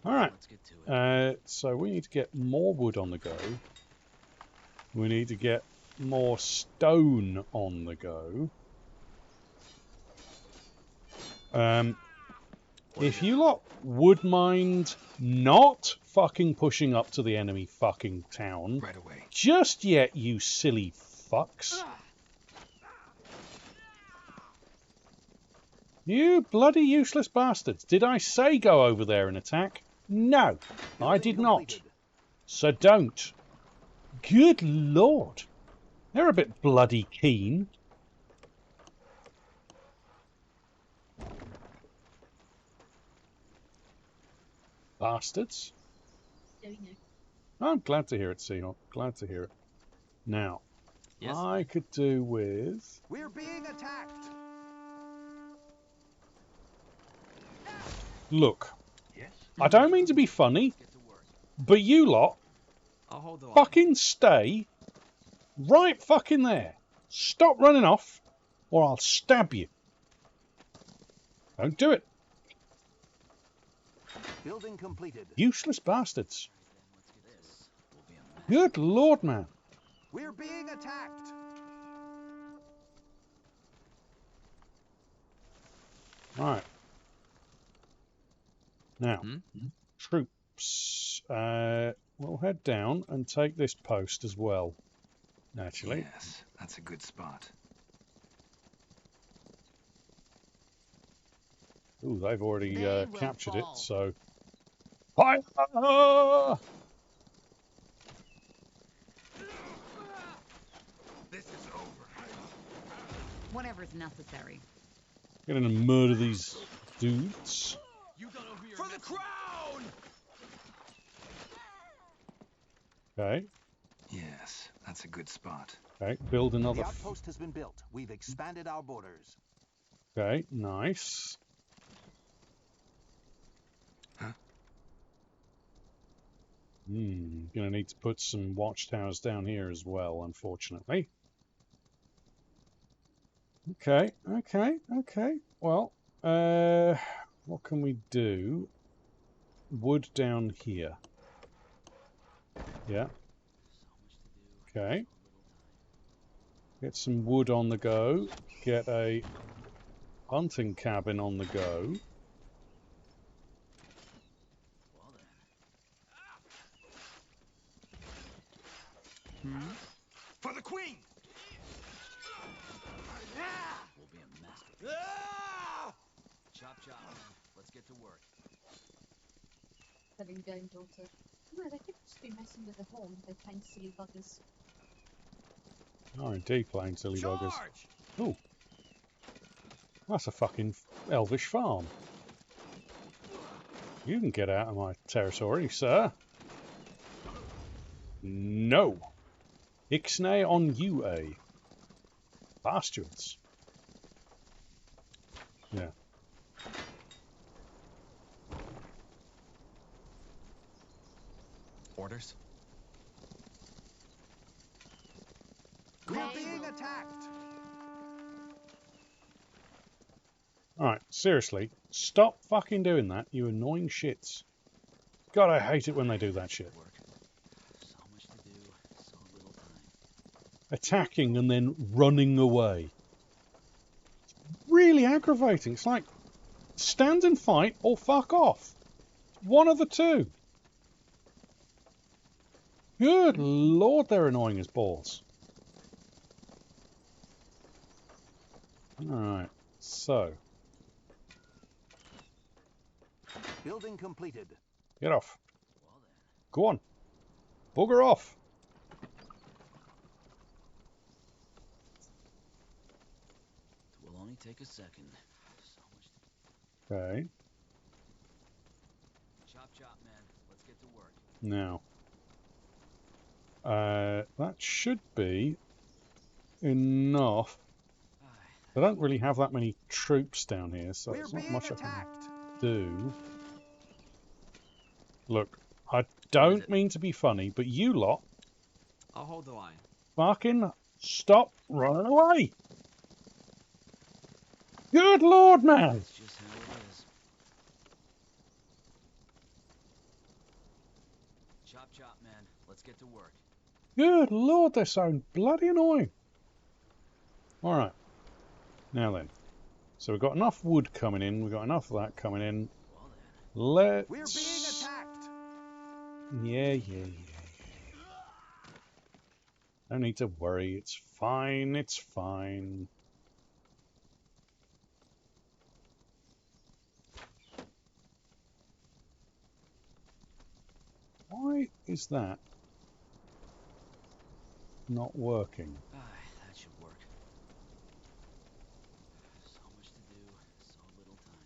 Alright, let's get to it. So we need to get more wood on the go. We need to get more stone on the go. If you lot would mind not fucking pushing up to the enemy fucking town right away. Just yet, you silly fucks. You bloody useless bastards. Did I say go over there and attack? No, I did not. So don't. Good lord. They're a bit bloody keen. Bastards. I'm glad to hear it, Seahawk. Glad to hear it. Now, yes. I could do with... We're being attacked. Look, I don't mean to be funny, but you lot fucking stay right fucking there. Stop running off, or I'll stab you. Don't do it. Building completed. Useless bastards. Good lord, man. We're being attacked. Right. Now, troops. We'll head down and take this post as well. Actually. Yes, that's a good spot. Ooh, they've already captured it, so... Fire! This is over. Whatever's necessary. Get in and murder these dudes. For the crown! Okay. Yes, that's a good spot. Okay, build another... The outpost has been built. We've expanded our borders. Okay, nice. Huh? Gonna need to put some watchtowers down here as well, unfortunately. Okay. Well, what can we do? Wood down here. Yeah. Okay. Get some wood on the go. Get a hunting cabin on the go. For the queen! We'll be a masterpiece. Chop, chop, man. Let's get to work. Having going, daughter. No, they could just be messing with the horn. They're playing silly buggers. Oh, indeed, playing silly buggers. Ooh. That's a fucking elvish farm. You can get out of my territory, sir. No. Ixnay on UA. Bastards. Yeah. Orders? We're being attacked. Alright, seriously, stop fucking doing that, you annoying shits. God, I hate it when they do that shit. So much to do, so little time. Attacking and then running away. It's really aggravating. It's like, stand and fight or fuck off. One of the two. Good lord, they're annoying as balls. Alright, so. Building completed. Get off. Go on. Bugger off. It will only take a second. So much to... Okay. Chop, chop, man. Let's get to work. Now. That should be enough. They don't really have that many troops down here, so there's not much I can do. Look, I don't mean to be funny, but you lot I'll hold the line. fucking stop running away! Good lord, man! That's just how it is. Chop chop, man. Let's get to work. Good lord, they're so bloody annoying. Alright. Now then. So we've got enough wood coming in, we've got enough of that coming in. Let's... We're being attacked! Yeah. No need to worry, it's fine, it's fine. Why is that not working? That should work. So much to do, so little time.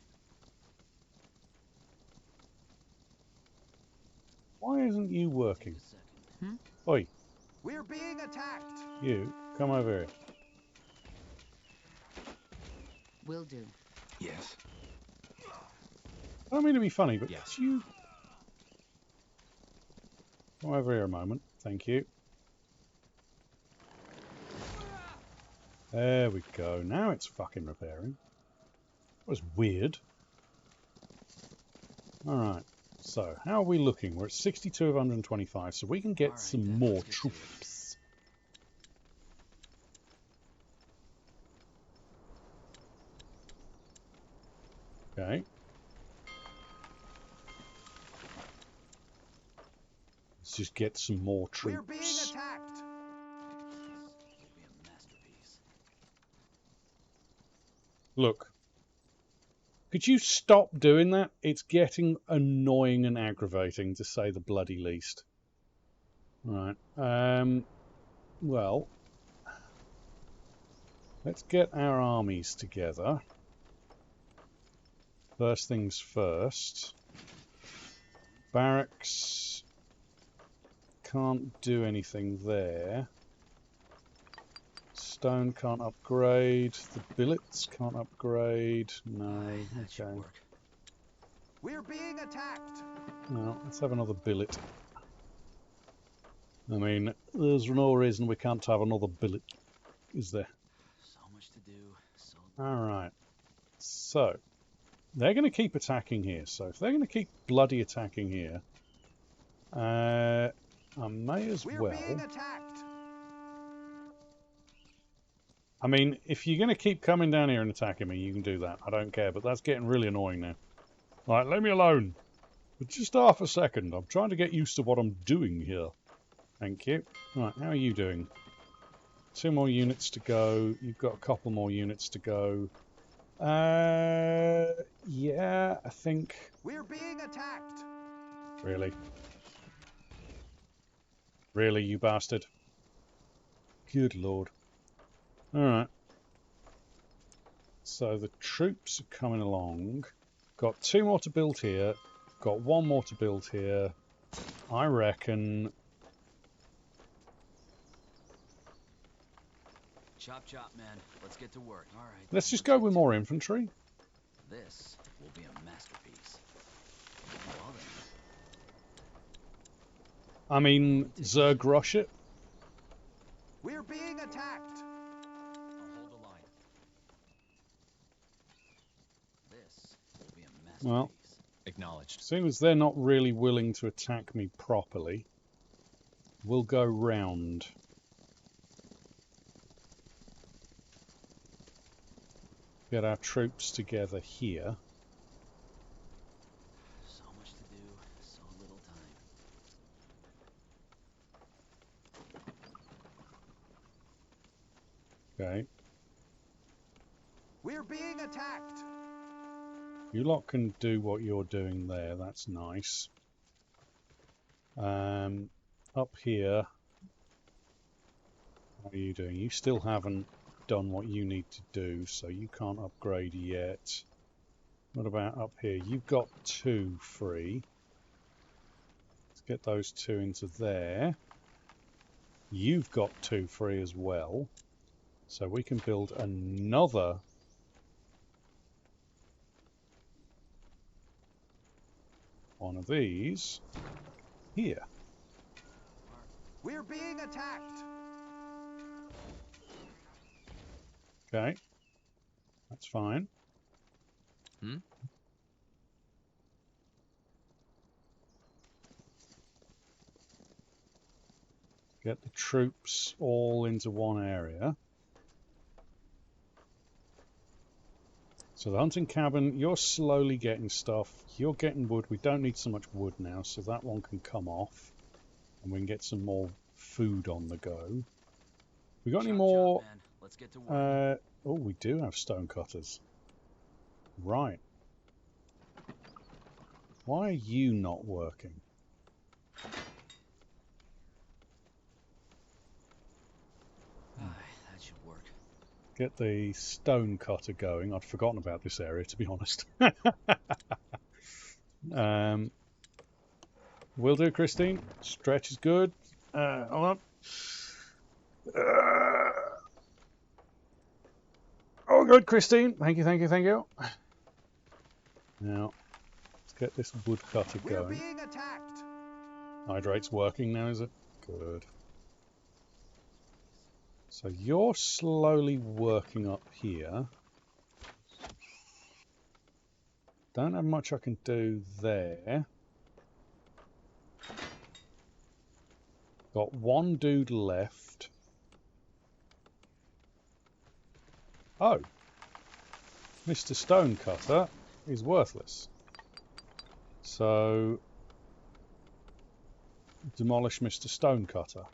Why isn't you working? Oi. We're being attacked. You, come over here. Will do. Yes. I don't mean to be funny, but yes. You... Come over here a moment. Thank you. There we go. Now it's fucking repairing. That was weird. Alright. So, how are we looking? We're at 62 of 125, so we can get some more troops. Okay. Let's just get some more troops. We're being attacked. Will be a masterpiece. Look. Could you stop doing that? It's getting annoying and aggravating, to say the bloody least. Right. Well, let's get our armies together. First things first. Barracks can't do anything there. Stone can't upgrade. The billets can't upgrade. No. Okay. We're being attacked. Well, let's have another billet. I mean, there's no reason we can't have another billet, is there? So much to do. So. All right. So they're going to keep attacking here. So if they're going to keep bloody attacking here, I may as well. We're being attacked. I mean, if you're going to keep coming down here and attacking me, you can do that. I don't care, but that's getting really annoying now. Right, let me alone. For just half a second. I'm trying to get used to what I'm doing here. Thank you. Right, how are you doing? 2 more units to go. You've got a couple more units to go. Yeah, I think... We're being attacked. Really? Really, you bastard? Good lord. Alright. So the troops are coming along. Got 2 more to build here. Got 1 more to build here. I reckon... Chop chop, man. Let's get to work. All right. Let's just go with more infantry. This will be a masterpiece. Well then. I mean, Zerg rush it. We're being attacked. I'll hold the line. This will be a masterpiece. Well, acknowledged. Seeing as they're not really willing to attack me properly, we'll go round. Get our troops together here. So much to do, so little time. Okay. We're being attacked. You lot can do what you're doing there. That's nice. Up here, what are you doing? You still haven't done what you need to do, so you can't upgrade yet. What about up here? You've got 2 free. Let's get those 2 into there. You've got 2 free as well. So we can build another one of these here. We're being attacked. Okay. That's fine. Get the troops all into one area. So the hunting cabin, you're slowly getting stuff. You're getting wood. We don't need so much wood now, so that one can come off. And we can get some more food on the go. We got any more? Let's get to work. Oh, we do have stone cutters. Right. Why are you not working? That should work. Get the stone cutter going. I'd forgotten about this area, to be honest. Will do, Christine. Stretch is good. Hold on. Oh, good, Christine. Thank you, thank you, thank you. Now, let's get this wood cutter going. We're being attacked. Hydrate's working now, is it? Good. So you're slowly working up here. Don't have much I can do there. Got one dude left. Oh. Mr. Stonecutter is worthless. So demolish Mr. Stonecutter.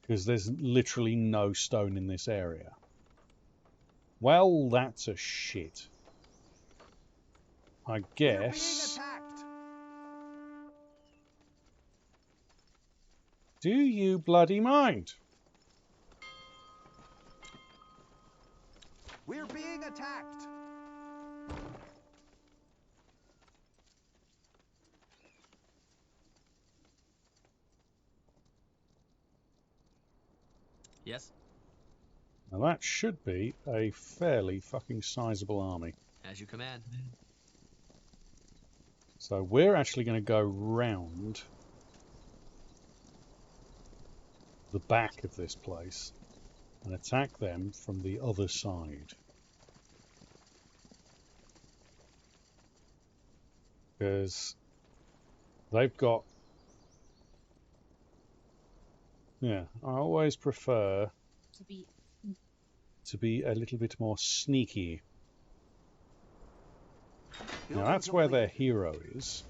Because there's literally no stone in this area. Well, that's a shit. I guess. Do you bloody mind? We're being attacked. Yes? Now that should be a fairly fucking sizable army. As you command. So we're actually going to go round the back of this place and attack them from the other side. Because they've got... Yeah, I always prefer to be a little bit more sneaky. Now that's where their hero is.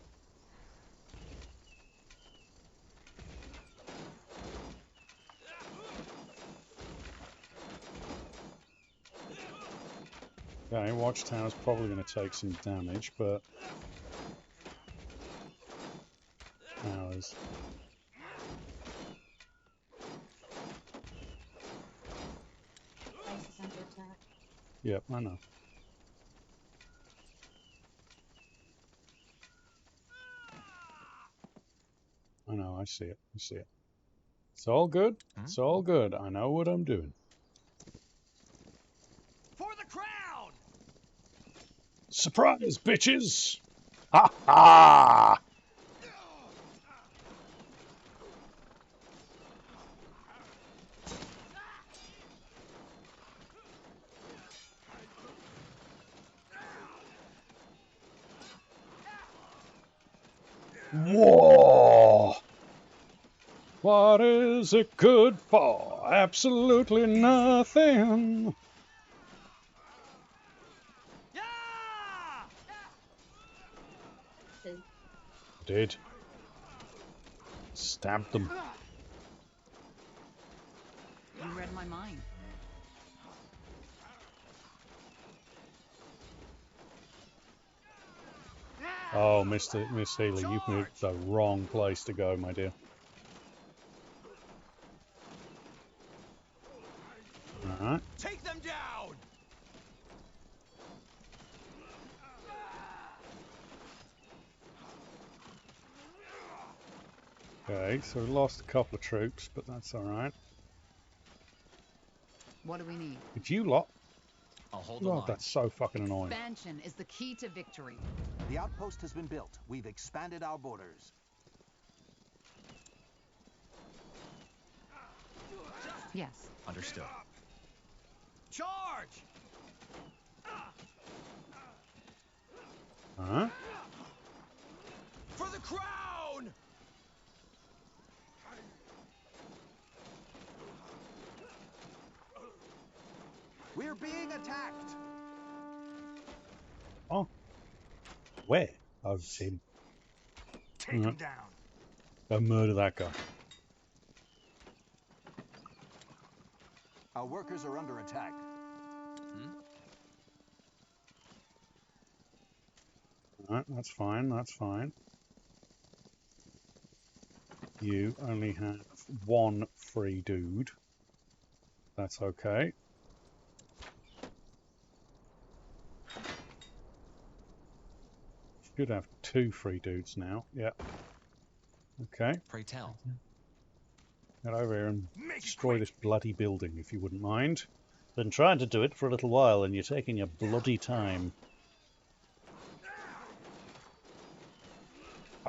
Okay, Watchtower's probably going to take some damage, but ours. Base is under attack. Yep, I know. I know, I see it, I see it. It's all good, it's all good. I know what I'm doing. For the crown! Surprise, bitches! Ha ha! Whoa! What is it good for? Absolutely nothing. Did. Stabbed them. You read my mind. Oh, Miss Healy, you've moved the wrong place to go, my dear. Alright. Take them down! Okay, so we lost a couple of troops, but that's alright. What do we need? Did you lot? I'll hold the God, line. that's so fucking annoying. Expansion is the key to victory. The outpost has been built. We've expanded our borders. Yes. Understood. Charge! Huh? For the crown! We're being attacked. Oh. Where? Oh, it's him. Take him down. Go murder that guy. Our workers are under attack. Alright, that's fine, that's fine. You only have one free dude. That's okay. Should have 2 free dudes now. Yep. Okay. Pray tell. Get over here and destroy this bloody building, if you wouldn't mind. Been trying to do it for a little while, and you're taking your bloody time.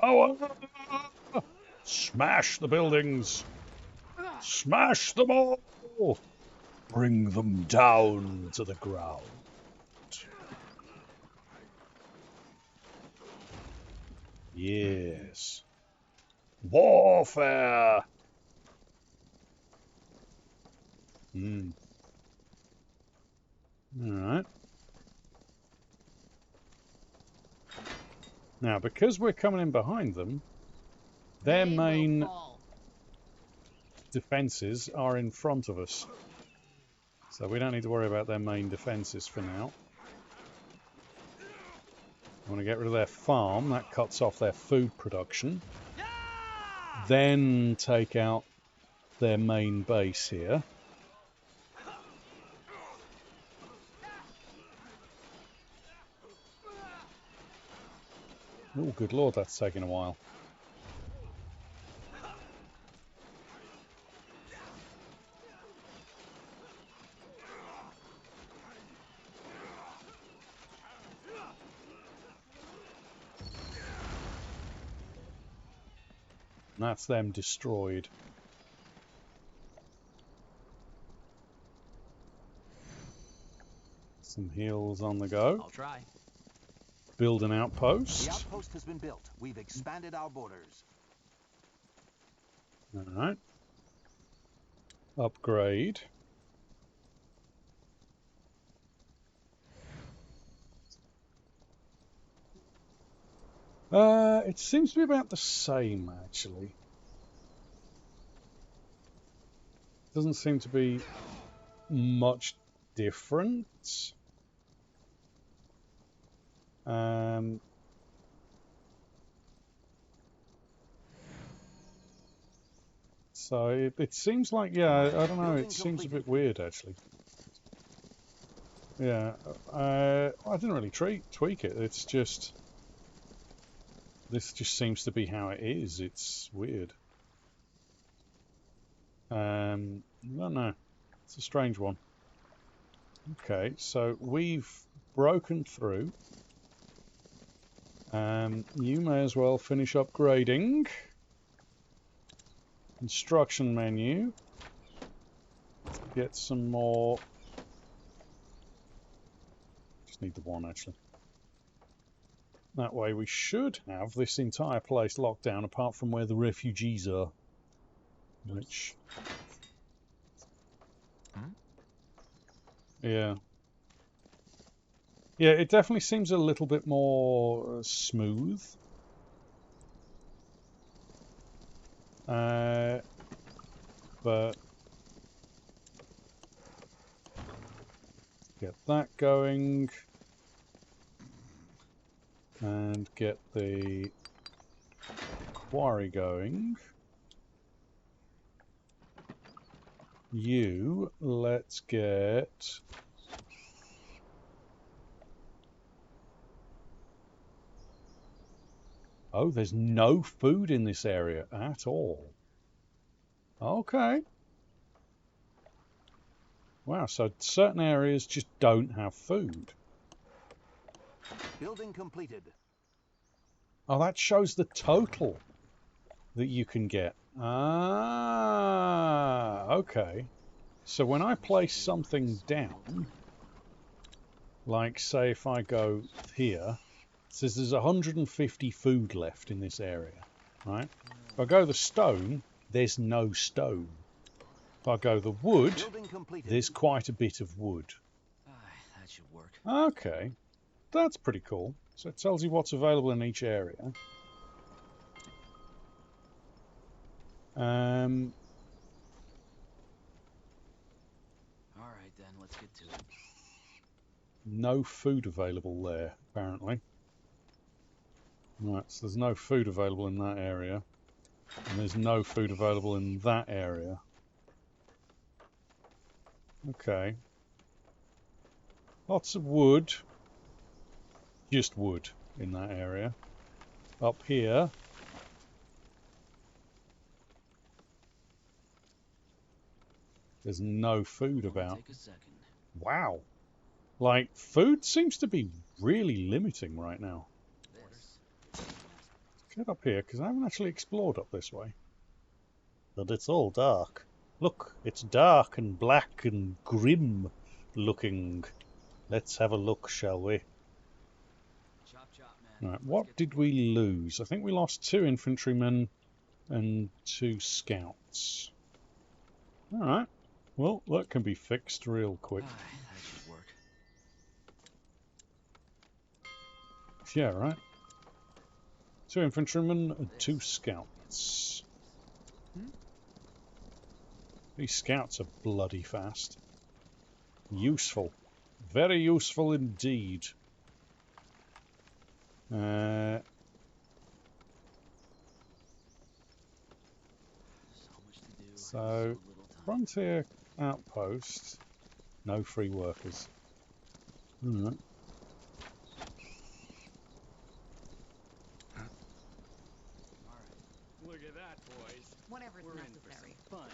Oh! Smash the buildings! Smash them all! Bring them down to the ground. Yes. Warfare! Alright. Now, because we're coming in behind them, their main defences are in front of us. So we don't need to worry about their main defences for now. I want to get rid of their farm. That cuts off their food production. Then take out their main base here. Oh, good lord, that's taking a while. And that's them destroyed. Some heals on the go. I'll try. Build an outpost. The outpost has been built. We've expanded our borders. Alright. Upgrade. It seems to be about the same, actually. Doesn't seem to be much different. So it seems like, yeah, I don't know, it seems a bit weird, actually. Yeah, I didn't really tweak it, it's just... This just seems to be how it is. It's weird. I don't know. It's a strange one. Okay, so we've broken through. You may as well finish upgrading. Construction menu. Get some more. Just need the one, actually. That way we should have this entire place locked down, apart from where the refugees are. Which... Yeah. Yeah, it definitely seems a little bit more smooth. But... Get that going. And get the quarry going. You, let's get... Oh, there's no food in this area at all. Okay. Wow, so certain areas just don't have food. Building completed. Oh, that shows the total that you can get. Ah, okay. So when I place something down, like say if I go here, it says there's 150 food left in this area, right? If I go the stone, there's no stone. If I go the wood, there's quite a bit of wood. That should work. Okay, that's pretty cool. So it tells you what's available in each area. Alright then, let's get to it. No food available there, apparently. Right, so there's no food available in that area. And there's no food available in that area. Okay. Lots of wood. Just wood in that area. Up here. There's no food about. Take a second. Wow. Like, food seems to be really limiting right now. Get up here, because I haven't actually explored up this way. But it's all dark. Look, it's dark and black and grim looking. Let's have a look, shall we? Chop, chop, man. Right, what did we lose? I think we lost 2 infantrymen and 2 scouts. Alright. Well, that can be fixed real quick. That should work. Yeah, right. 2 infantrymen and 2 scouts. These scouts are bloody fast. Useful. Very useful indeed. So, frontier outpost. No free workers. Alright. Look at that, boys. Whatever's We're necessary. in for some fun.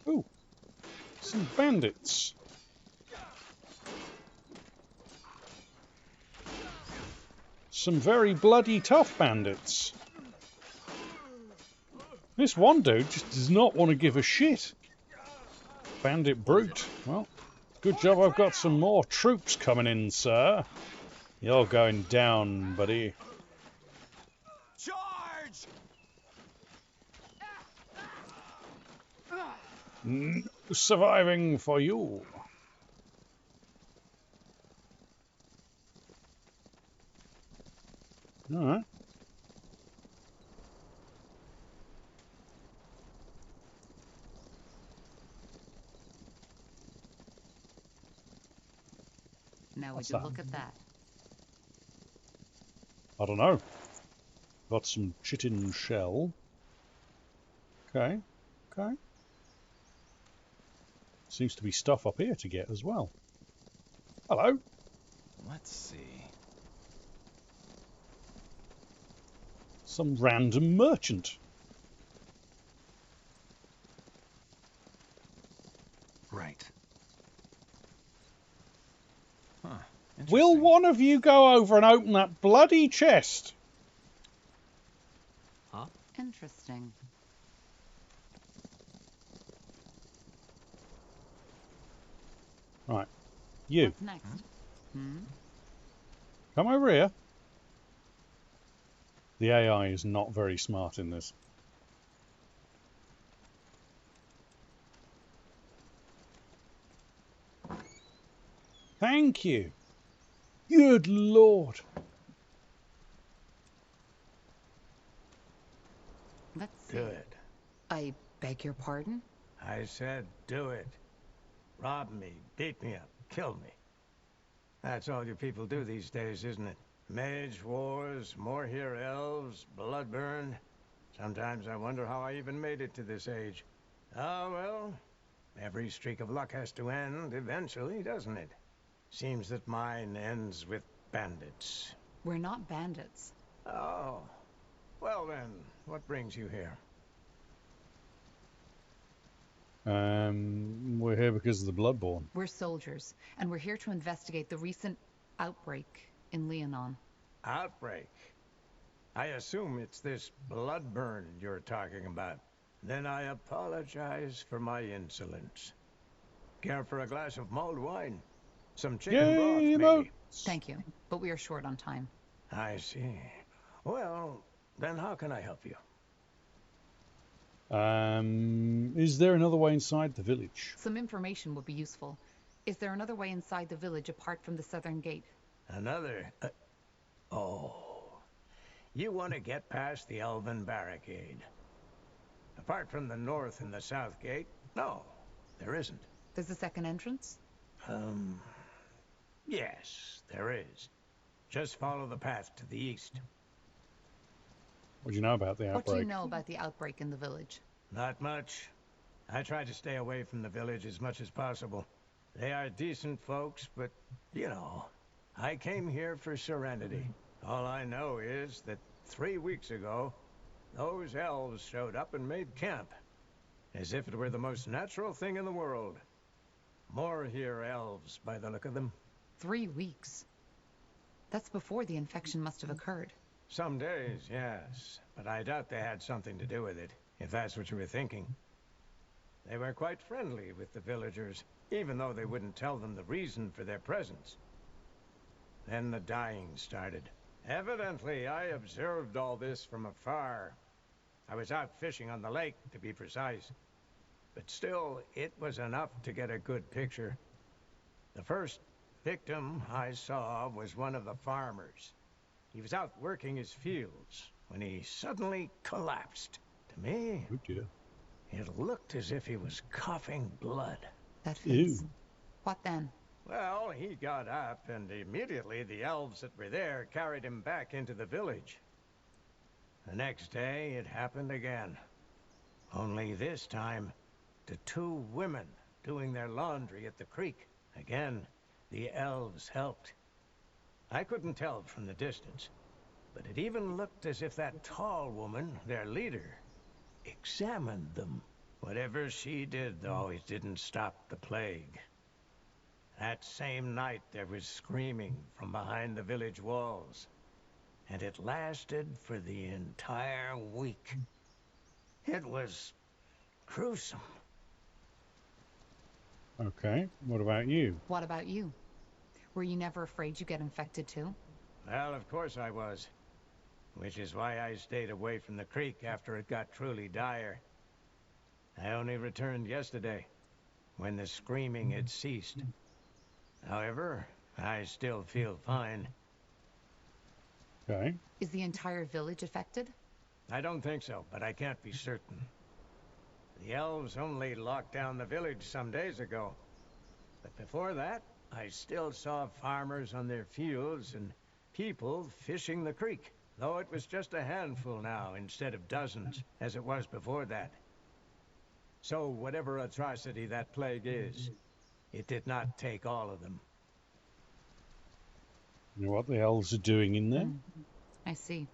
Ooh, some bandits. Some very bloody tough bandits. This one dude just does not want to give a shit. Bandit brute. Well, good job I've got some more troops coming in, sir. You're going down, buddy. Charge! No surviving for you. Alright. Now would What's you that? look at that? I don't know. Got some chitin shell. Okay. Okay. Seems to be stuff up here to get as well. Hello. Let's see. Some random merchant. Right. Huh. Will one of you go over and open that bloody chest? Huh? Interesting. Right. You. What's next? Hmm? Come over here. The AI is not very smart in this. Thank you. Good Lord. Let's see. Do it. I beg your pardon? I said do it. Rob me, beat me up, kill me. That's all you people do these days, isn't it? Mage wars, more here elves, blood burn. Sometimes I wonder how I even made it to this age. Ah, well, every streak of luck has to end eventually, doesn't it? Seems that mine ends with bandits. We're not bandits. Oh, Well then, what brings you here? We're here because of the Bloodborne. We're soldiers, and we're here to investigate the recent outbreak in Leonon. Outbreak? I assume it's this bloodburn you're talking about. Then I apologize for my insolence. Care for a glass of mulled wine? Some chicken broth, maybe? Thank you, but we are short on time. I see. Well, then how can I help you? Is there another way inside the village? Some information would be useful. Is there another way inside the village apart from the southern gate? Another? Oh. You want to get past the Elven barricade. Apart from the north and the south gate, no, there isn't. There's a second entrance? Yes, there is. Just follow the path to the east. What do you know about the outbreak? What do you know about the outbreak in the village? Not much. I try to stay away from the village as much as possible. They are decent folks, but, you know, I came here for serenity. All I know is that 3 weeks ago, those elves showed up and made camp. As if it were the most natural thing in the world. More here elves, by the look of them. 3 weeks? That's before the infection must have occurred. Some days, yes. But I doubt they had something to do with it, if that's what you were thinking. They were quite friendly with the villagers, even though they wouldn't tell them the reason for their presence. Then the dying started. Evidently, I observed all this from afar. I was out fishing on the lake, to be precise. But still, it was enough to get a good picture. The first victim I saw was one of the farmers. He was out working his fields when he suddenly collapsed. To me, oh dear, it looked as if he was coughing blood. That fits. Ew. What then? Well, he got up, and immediately the elves that were there carried him back into the village. The next day, it happened again. Only this time, to 2 women doing their laundry at the creek. Again, the elves helped. I couldn't tell from the distance, but it even looked as if that tall woman, their leader, examined them. Whatever she did, though, it didn't stop the plague. That same night, there was screaming from behind the village walls, and it lasted for the entire week. It was gruesome. Okay, what about you? What about you? Were you never afraid you'd get infected too? Well, of course I was. Which is why I stayed away from the creek after it got truly dire. I only returned yesterday, when the screaming had ceased. However, I still feel fine. Okay. Is the entire village affected? I don't think so, but I can't be certain. The elves only locked down the village some days ago. But before that, I still saw farmers on their fields and people fishing the creek. Though it was just a handful now, instead of dozens, as it was before that. So whatever atrocity that plague is, it did not take all of them. You know what the elves are doing in there? I see.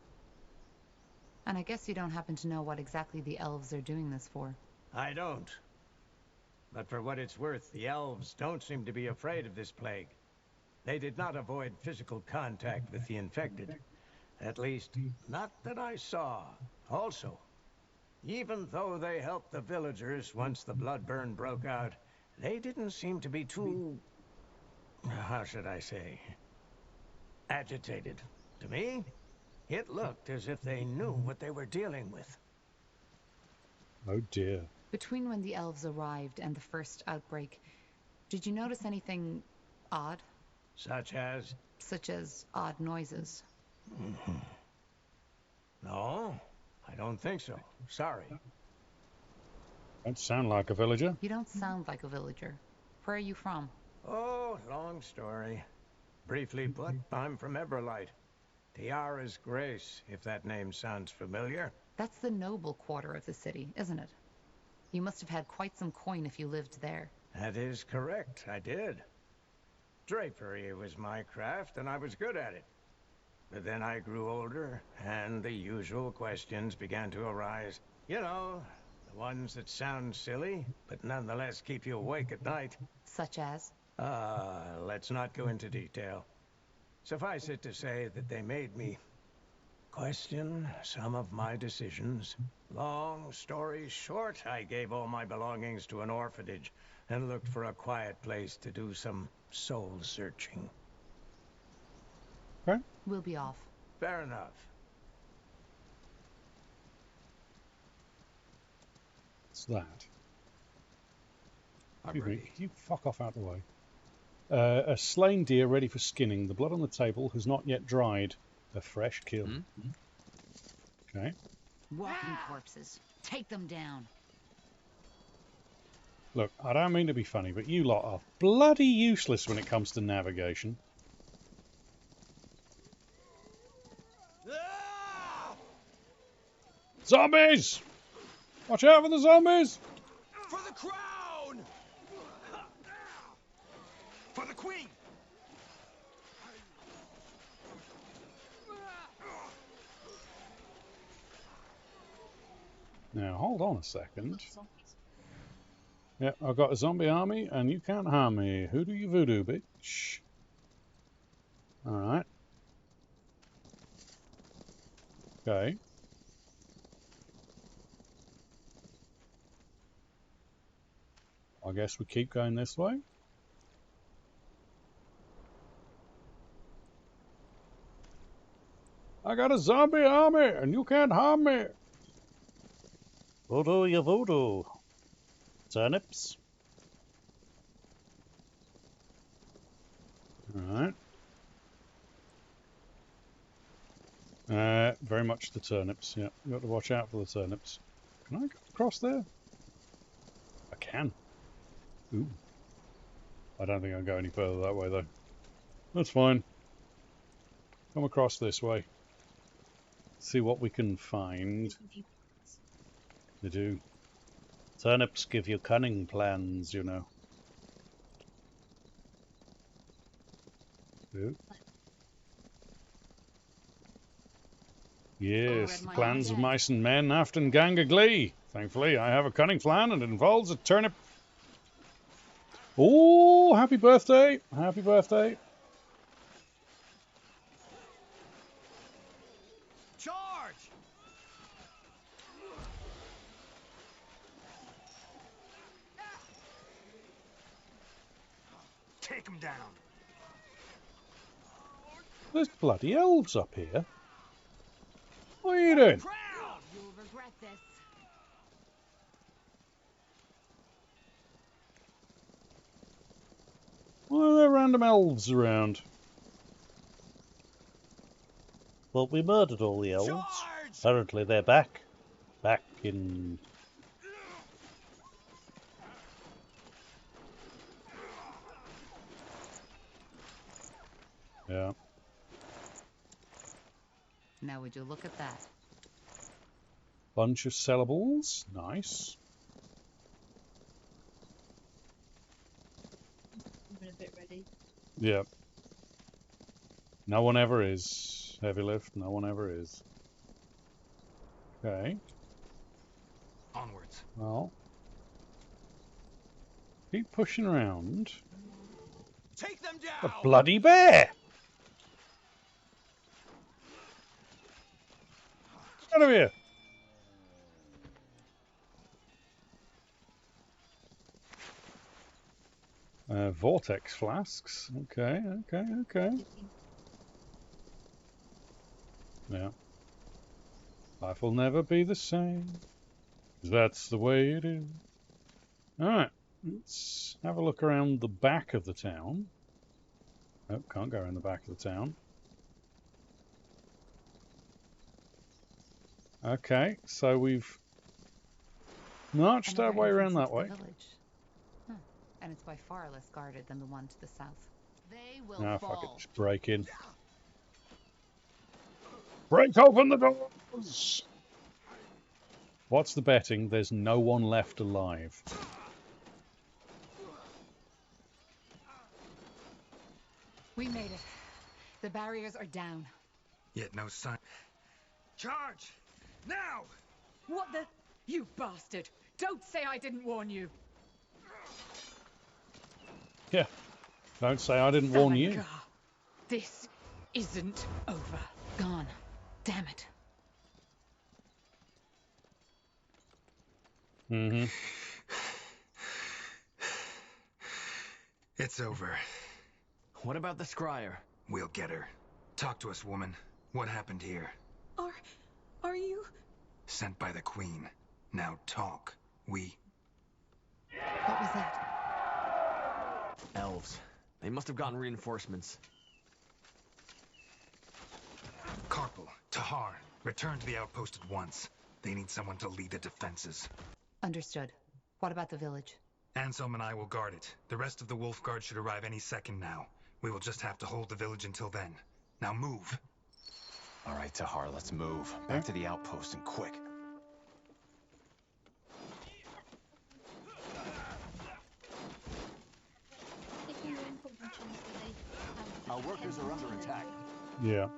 And I guess you don't happen to know what exactly the elves are doing this for. I don't. But for what it's worth, the elves don't seem to be afraid of this plague. They did not avoid physical contact with the infected. At least, not that I saw. Also, even though they helped the villagers once the bloodburn broke out, they didn't seem to be too... how should I say... agitated. To me, it looked as if they knew what they were dealing with. Oh dear. Between when the elves arrived and the first outbreak, did you notice anything odd? Such as? Such as odd noises. No, I don't think so. Sorry. Don't sound like a villager. You don't sound like a villager. Where are you from? Oh, long story. Briefly put, I'm from Everlight. Tiara's Grace, if that name sounds familiar. That's the noble quarter of the city, isn't it? You must have had quite some coin if you lived there. That is correct, I did. Drapery was my craft, and I was good at it. But then I grew older, and the usual questions began to arise. You know, the ones that sound silly, but nonetheless keep you awake at night. Such as? Let's not go into detail. Suffice it to say that they made me question some of my decisions. Long story short, I gave all my belongings to an orphanage and looked for a quiet place to do some soul searching. Okay. We'll be off. Fair enough. What's that? I'm ready. You fuck off out the way. A slain deer ready for skinning. The blood on the table has not yet dried. A fresh kill. Okay. Walking corpses. Take them down. Look, I don't mean to be funny, but you lot are bloody useless when it comes to navigation. Zombies! Watch out for the zombies! For the crown! For the queen! Now, hold on a second. Yep, I've got a zombie army, and you can't harm me. Hoodoo you voodoo, bitch. Alright. Okay. I guess we keep going this way. I got a zombie army, and you can't harm me. Voodoo you voodoo. Turnips. Alright. Very much the turnips, yeah. You've got to watch out for the turnips. Can I go across there? I can. Ooh. I don't think I'll go any further that way, though. That's fine. Come across this way. See what we can find. They do. Turnips give you cunning plans, you know. Ooh. Yes, the plans of mice and men often gang a glee. Thankfully, I have a cunning plan and it involves a turnip. Oh, happy birthday! Happy birthday! Charge! Take him down. There's bloody elves up here. What are you doing? You'll regret this. Why are there random elves around? Well, we murdered all the elves. Apparently they're back. Back in... Yeah. Now would you look at that? Bunch of sellables. Nice. I'm a bit ready. Yeah. No one ever is. Heavy lift, no one ever is. Okay. Onwards. Well. Keep pushing around. Take them A down. bloody bear! Get out of here! Vortex flasks. Okay, okay, okay. Yeah. Life will never be the same. 'Cause that's the way it is. Alright, let's have a look around the back of the town. Oh, can't go around the back of the town. Okay, so we've marched our way around that way. Huh. And it's by far less guarded than the one to the south. They will Ah, fall. fuck it, just break in. Break open the doors! What's the betting? There's no one left alive. We made it. The barriers are down. Yet no sign. Charge! Now! What the? You bastard! Don't say I didn't warn you! Yeah. Don't say I didn't warn you. Sanagar, this isn't over. Gone. Damn it. Mm-hmm. It's over. What about the scryer? We'll get her. Talk to us, woman. What happened here? Are you? Sent by the Queen. Now talk. What was that? Elves. They must have gotten reinforcements. Corporal, Tahar, return to the outpost at once. They need someone to lead the defenses. Understood. What about the village? Anselm and I will guard it. The rest of the Wolf Guard should arrive any second now. We will just have to hold the village until then. Now move. All right, Tahar, let's move. Back to the outpost and quick. Our workers are under attack. Yeah.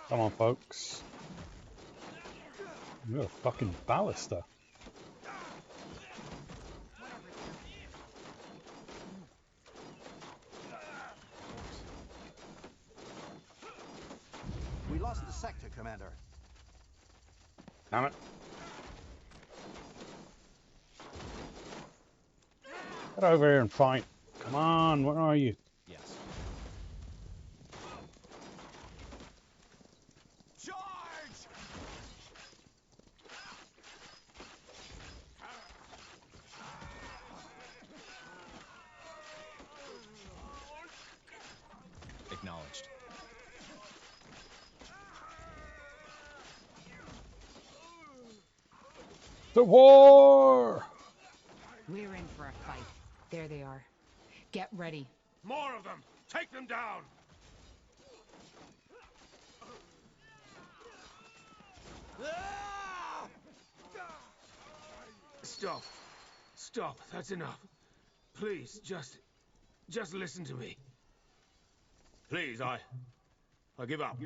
Come on, folks. You're a fucking ballista. We lost the sector, Commander. Damn it. Get over here and fight. Come on, where are you? Yes. Acknowledged. The war! We're in for a fight. There they are. Get ready. More of them! Take them down! Stop. Stop. That's enough. Please, just listen to me. Please, I give up.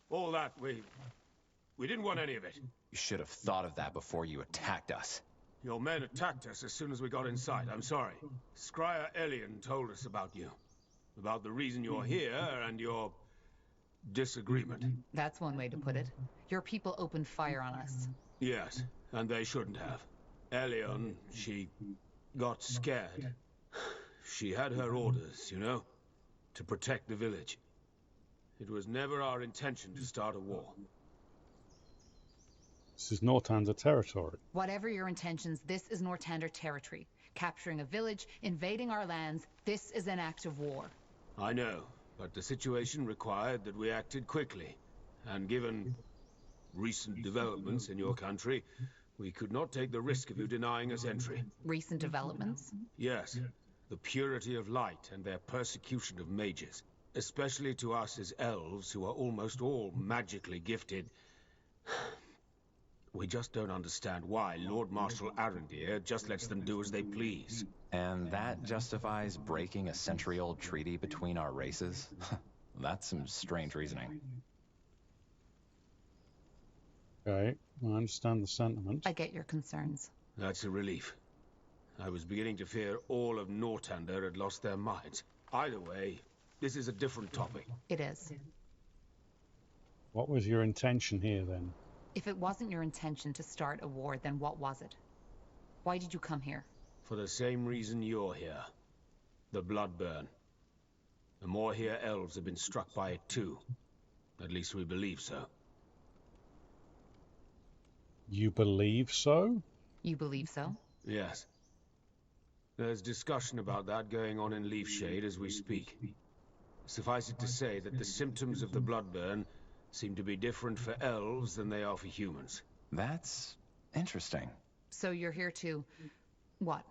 All that, we didn't want any of it. You should have thought of that before you attacked us. Your men attacked us as soon as we got inside. I'm sorry. Scryer Elion told us about you. About the reason you're here and your disagreement. That's one way to put it. Your people opened fire on us. Yes, and they shouldn't have. Elion, she got scared. She had her orders, you know, to protect the village. It was never our intention to start a war. This is Northander territory. Whatever your intentions, this is Northander territory. Capturing a village, invading our lands, this is an act of war. I know, but the situation required that we acted quickly. And given recent developments in your country, we could not take the risk of you denying us entry. Recent developments? Yes. The purity of light and their persecution of mages. Especially to us as elves, who are almost all magically gifted. We just don't understand why Lord Marshal Arendir just lets them do as they please. And that justifies breaking a century-old treaty between our races? That's some strange reasoning. Okay, I understand the sentiment. I get your concerns. That's a relief. I was beginning to fear all of Northander had lost their minds. Either way, this is a different topic. It is. What was your intention here, then? If it wasn't your intention to start a war, then what was it? Why did you come here? For the same reason you're here. The Bloodburn. The Moorhere elves have been struck by it too. At least we believe so. You believe so? You believe so? Yes. There's discussion about that going on in Leafshade as we speak. Suffice it to say that the symptoms of the Bloodburn seem to be different for elves than they are for humans. That's interesting. So you're here to... what?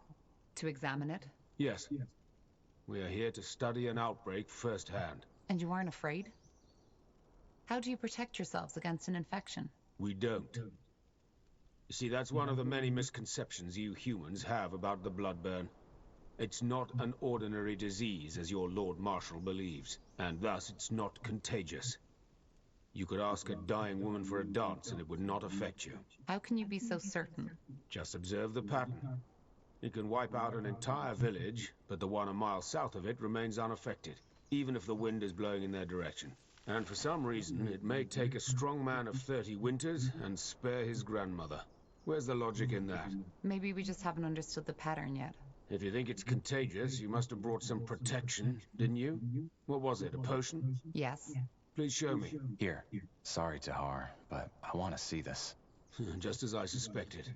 To examine it? Yes. We are here to study an outbreak firsthand. And you aren't afraid? How do you protect yourselves against an infection? We don't. You see, that's one of the many misconceptions you humans have about the bloodburn. It's not an ordinary disease, as your Lord Marshal believes, and thus it's not contagious. You could ask a dying woman for a dance and it would not affect you. How can you be so certain? Just observe the pattern. It can wipe out an entire village, but the one a mile south of it remains unaffected, even if the wind is blowing in their direction. And for some reason, it may take a strong man of 30 winters and spare his grandmother. Where's the logic in that? Maybe we just haven't understood the pattern yet. If you think it's contagious, you must have brought some protection, didn't you? What was it, a potion? Yes. Please show me. Here. Sorry, Tahar, but I want to see this. Just as I suspected.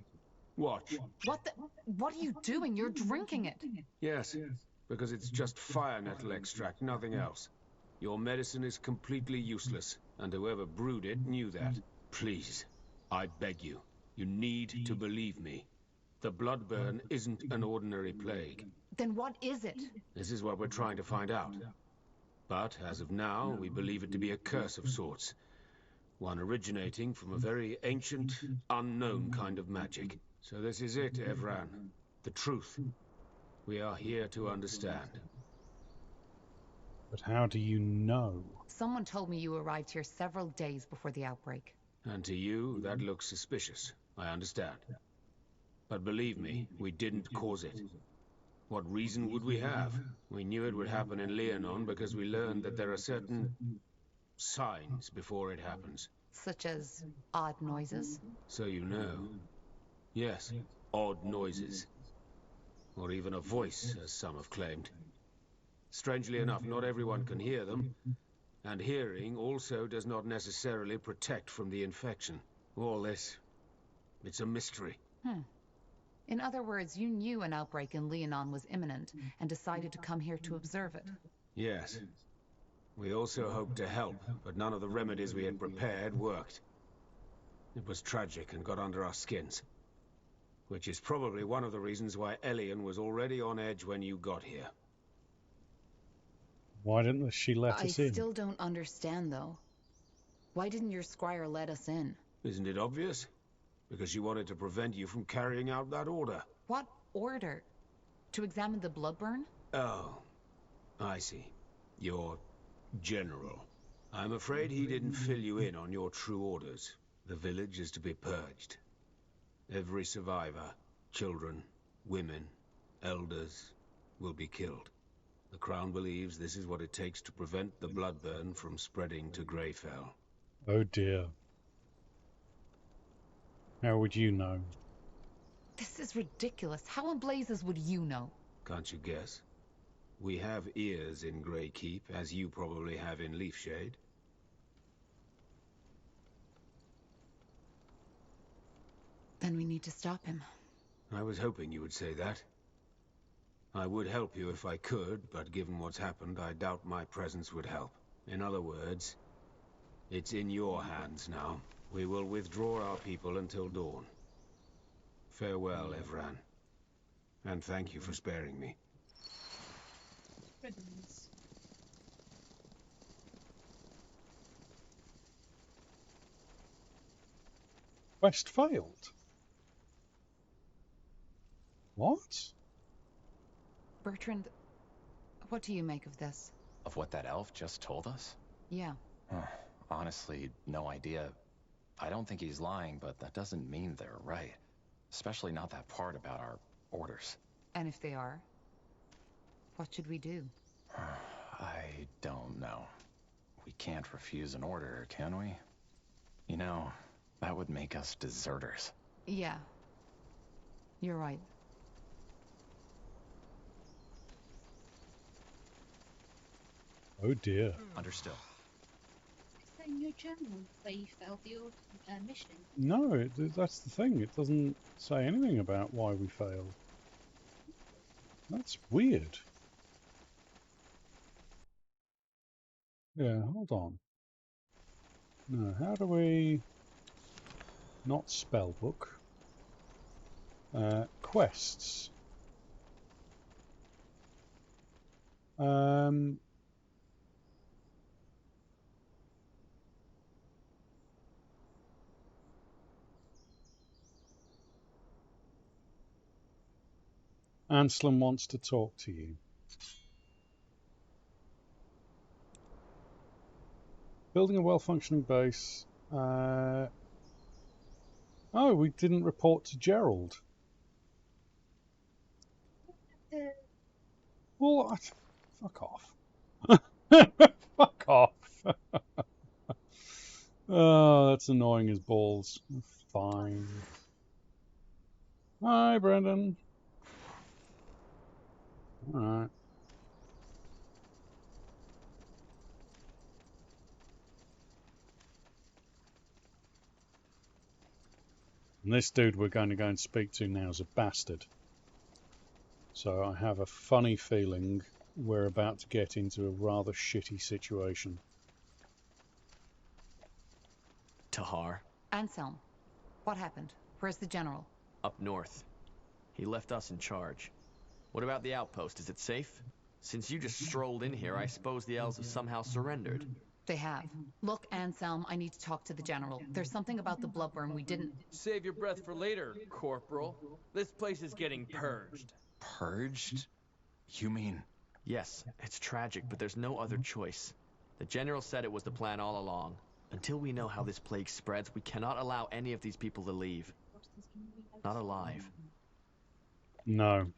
Watch. What are you doing? You're drinking it. Yes, because it's just fire nettle extract, nothing else. Your medicine is completely useless, and whoever brewed it knew that. Please, I beg you, you need to believe me. The bloodburn isn't an ordinary plague. Then what is it? This is what we're trying to find out. But, as of now, we believe it to be a curse of sorts. One originating from a very ancient, unknown kind of magic. So this is it, Evran. The truth. We are here to understand. But how do you know? Someone told me you arrived here several days before the outbreak. And to you, that looks suspicious. I understand. But believe me, we didn't cause it. What reason would we have? We knew it would happen in Leonon because we learned that there are certain signs before it happens. Such as odd noises? So you know. Yes, odd noises. Or even a voice, as some have claimed. Strangely enough, not everyone can hear them. And hearing also does not necessarily protect from the infection. All this, it's a mystery. In other words, you knew an outbreak in Leonon was imminent and decided to come here to observe it. Yes. We also hoped to help, but none of the remedies we had prepared worked. It was tragic and got under our skins. Which is probably one of the reasons why Elion was already on edge when you got here. Why didn't she let us in? I still don't understand, though. Why didn't your scryer let us in? Isn't it obvious? Because she wanted to prevent you from carrying out that order. What order? To examine the bloodburn? Oh, I see. Your general. I'm afraid he didn't fill you in on your true orders. The village is to be purged. Every survivor, children, women, elders, will be killed. The Crown believes this is what it takes to prevent the bloodburn from spreading to Greyfell. Oh dear. How would you know? This is ridiculous. How in blazes would you know? Can't you guess? We have ears in Greykeep, as you probably have in Leafshade. Then we need to stop him. I was hoping you would say that. I would help you if I could, but given what's happened, I doubt my presence would help. In other words, it's in your hands now. We will withdraw our people until dawn. Farewell, Evran. And thank you for sparing me. Quest failed. What? Bertrand, what do you make of this? Of what that elf just told us? Yeah. Honestly, no idea. I don't think he's lying, but that doesn't mean they're right. Especially not that part about our orders. And if they are, what should we do? I don't know. We can't refuse an order, can we? You know, that would make us deserters. Yeah. You're right. Oh dear. Understood. Is that in your journal that you failed the mission? No, that's the thing. It doesn't say anything about why we failed. That's weird. Yeah, hold on. No, how do we... Not spellbook. Quests. Anselm wants to talk to you. Building a well-functioning base. Oh, we didn't report to Gerald. Well, fuck off. Fuck off. Oh, that's annoying as balls. Fine. Hi, Brendan. Alright. And this dude we're going to go and speak to now is a bastard. So I have a funny feeling we're about to get into a rather shitty situation. Tahar. Anselm, what happened? Where's the general? Up north. He left us in charge. What about the outpost? Is it safe? Since you just strolled in here, I suppose the elves have somehow surrendered. They have. Look, Anselm, I need to talk to the general. There's something about the bloodworm we didn't... Save your breath for later, Corporal. This place is getting purged. Purged? You mean... Yes, it's tragic, but there's no other choice. The general said it was the plan all along. Until we know how this plague spreads, we cannot allow any of these people to leave. Not alive. No.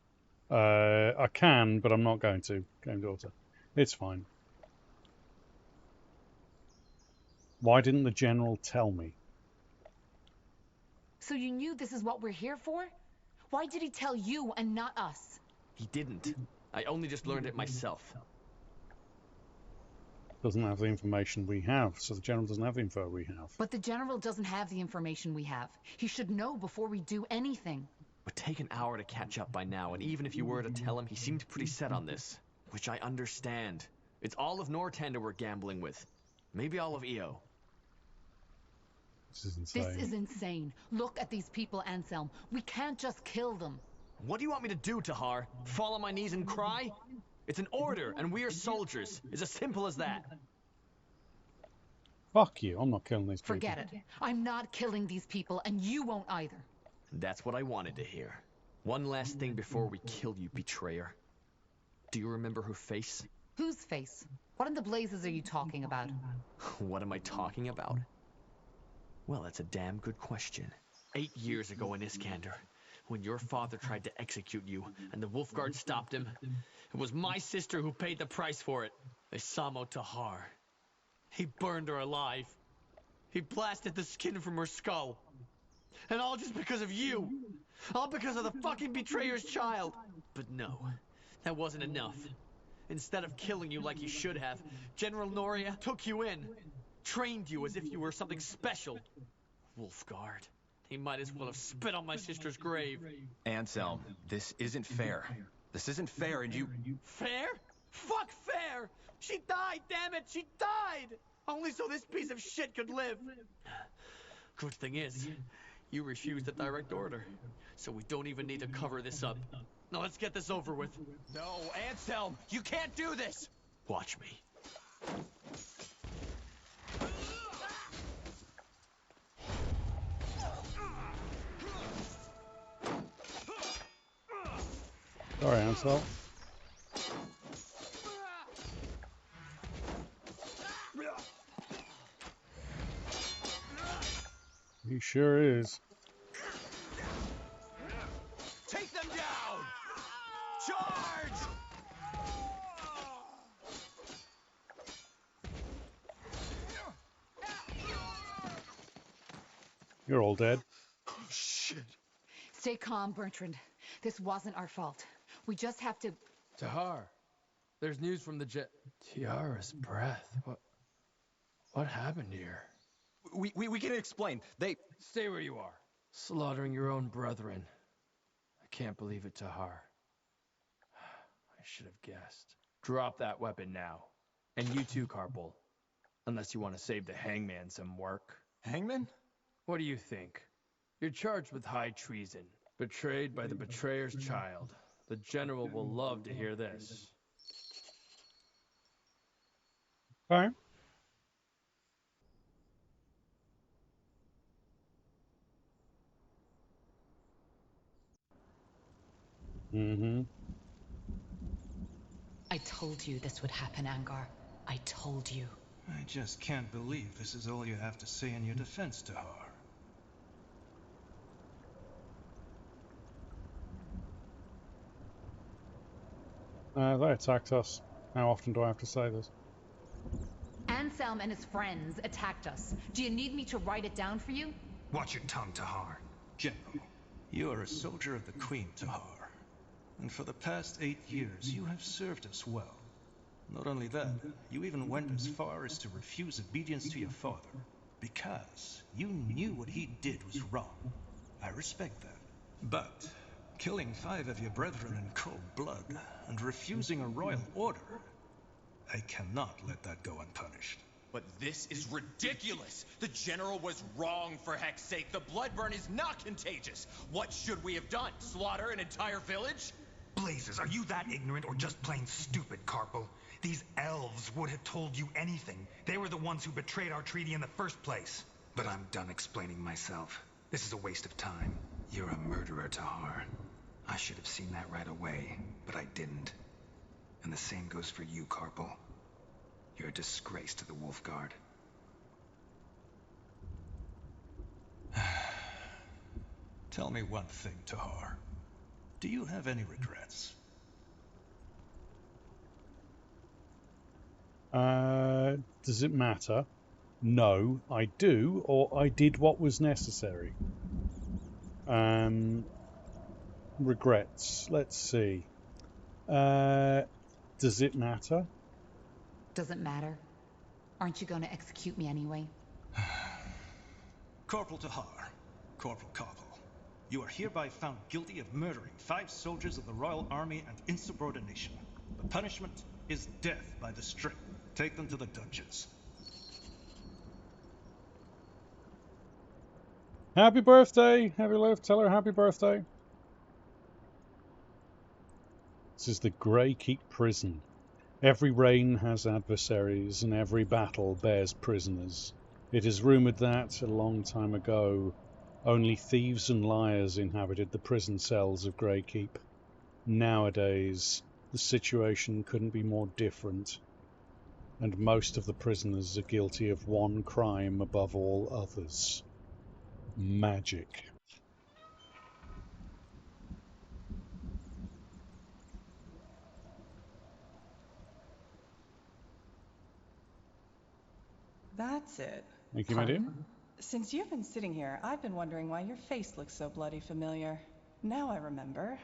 I can, but I'm not going to, Game Daughter. It's fine. Why didn't the general tell me? So you knew this is what we're here for? Why did he tell you and not us? He didn't. I only just learned it myself. Doesn't have the information we have, so the general doesn't have the info we have. But the general doesn't have the information we have. He should know before we do anything. It would take an hour to catch up by now, and even if you were to tell him, he seemed pretty set on this. Which I understand. It's all of Northander we're gambling with. Maybe all of EO. This is insane. This is insane. Look at these people, Anselm. We can't just kill them. What do you want me to do, Tahar? Fall on my knees and cry? It's an order, and we are soldiers. It's as simple as that. Fuck you. I'm not killing these people. Forget it. I'm not killing these people, and you won't either. That's what I wanted to hear. One last thing before we kill you, betrayer. Do you remember her face? Whose face? What in the blazes are you talking about? What am I talking about? Well, that's a damn good question. 8 years ago in Iskander, when your father tried to execute you, and the Wolfguard stopped him, it was my sister who paid the price for it. Isamo Tahar. He burned her alive. He blasted the skin from her skull. And all just because of you. All because of the fucking betrayer's child. But no, that wasn't enough. Instead of killing you like he should have, General Noria took you in. Trained you as if you were something special. Wolfguard. He might as well have spit on my sister's grave. Anselm, this isn't fair. This isn't fair, and you... Fair? Fuck fair! She died, damn it! She died! Only so this piece of shit could live. Good thing is, you refused a direct order. So we don't even need to cover this up. Now let's get this over with. No, Anselm! You can't do this! Watch me. Sorry, Ansel. He sure is. Take them down! Charge! You're all dead. Oh, shit. Stay calm, Bertrand. This wasn't our fault. We just have to... Tahar, there's news from the Tiara's breath. What happened here? We can explain. They... Stay where you are. Slaughtering your own brethren. I can't believe it, Tahar. I should have guessed. Drop that weapon now. And you too, Carpal. Unless you want to save the hangman some work. Hangman? What do you think? You're charged with high treason. Betrayed by the betrayer's child. The general will love to hear this. All right. Mm-hmm. I told you this would happen, Angar. I told you. I just can't believe this is all you have to say in your defense, Tahar. They attacked us. How often do I have to say this? Anselm and his friends attacked us. Do you need me to write it down for you? Watch your tongue, Tahar. General, you are a soldier of the Queen, Tahar. And for the past 8 years, you have served us well. Not only that, you even went as far as to refuse obedience to your father, because you knew what he did was wrong. I respect that. But killing 5 of your brethren in cold blood and refusing a royal order, I cannot let that go unpunished. But this is ridiculous! The general was wrong, for heck's sake. The bloodburn is not contagious. What should we have done? Slaughter an entire village? Blazes, are you that ignorant or just plain stupid, Carpal? These elves would have told you anything. They were the ones who betrayed our treaty in the first place. But I'm done explaining myself. This is a waste of time. You're a murderer, Tahar. I should have seen that right away, but I didn't. And the same goes for you, Carpal. You're a disgrace to the Wolfguard. Tell me one thing, Tahar. Do you have any regrets? Does it matter? No, I do, or I did what was necessary. Regrets. Let's see. Does it matter? Doesn't matter. Aren't you going to execute me anyway? Corporal Tahar, Corporal Carpal, you are hereby found guilty of murdering 5 soldiers of the Royal Army and insubordination. The punishment is death by the string. Take them to the dungeons. Happy birthday! Happy life. Tell her happy birthday. This is the Grey Keep prison. Every reign has adversaries, and every battle bears prisoners. It is rumoured that, a long time ago, only thieves and liars inhabited the prison cells of Grey Keep. Nowadays, the situation couldn't be more different, and most of the prisoners are guilty of one crime above all others: magic. That's it. Thank you, my dear. Since you've been sitting here, I've been wondering why your face looks so bloody familiar. Now I remember.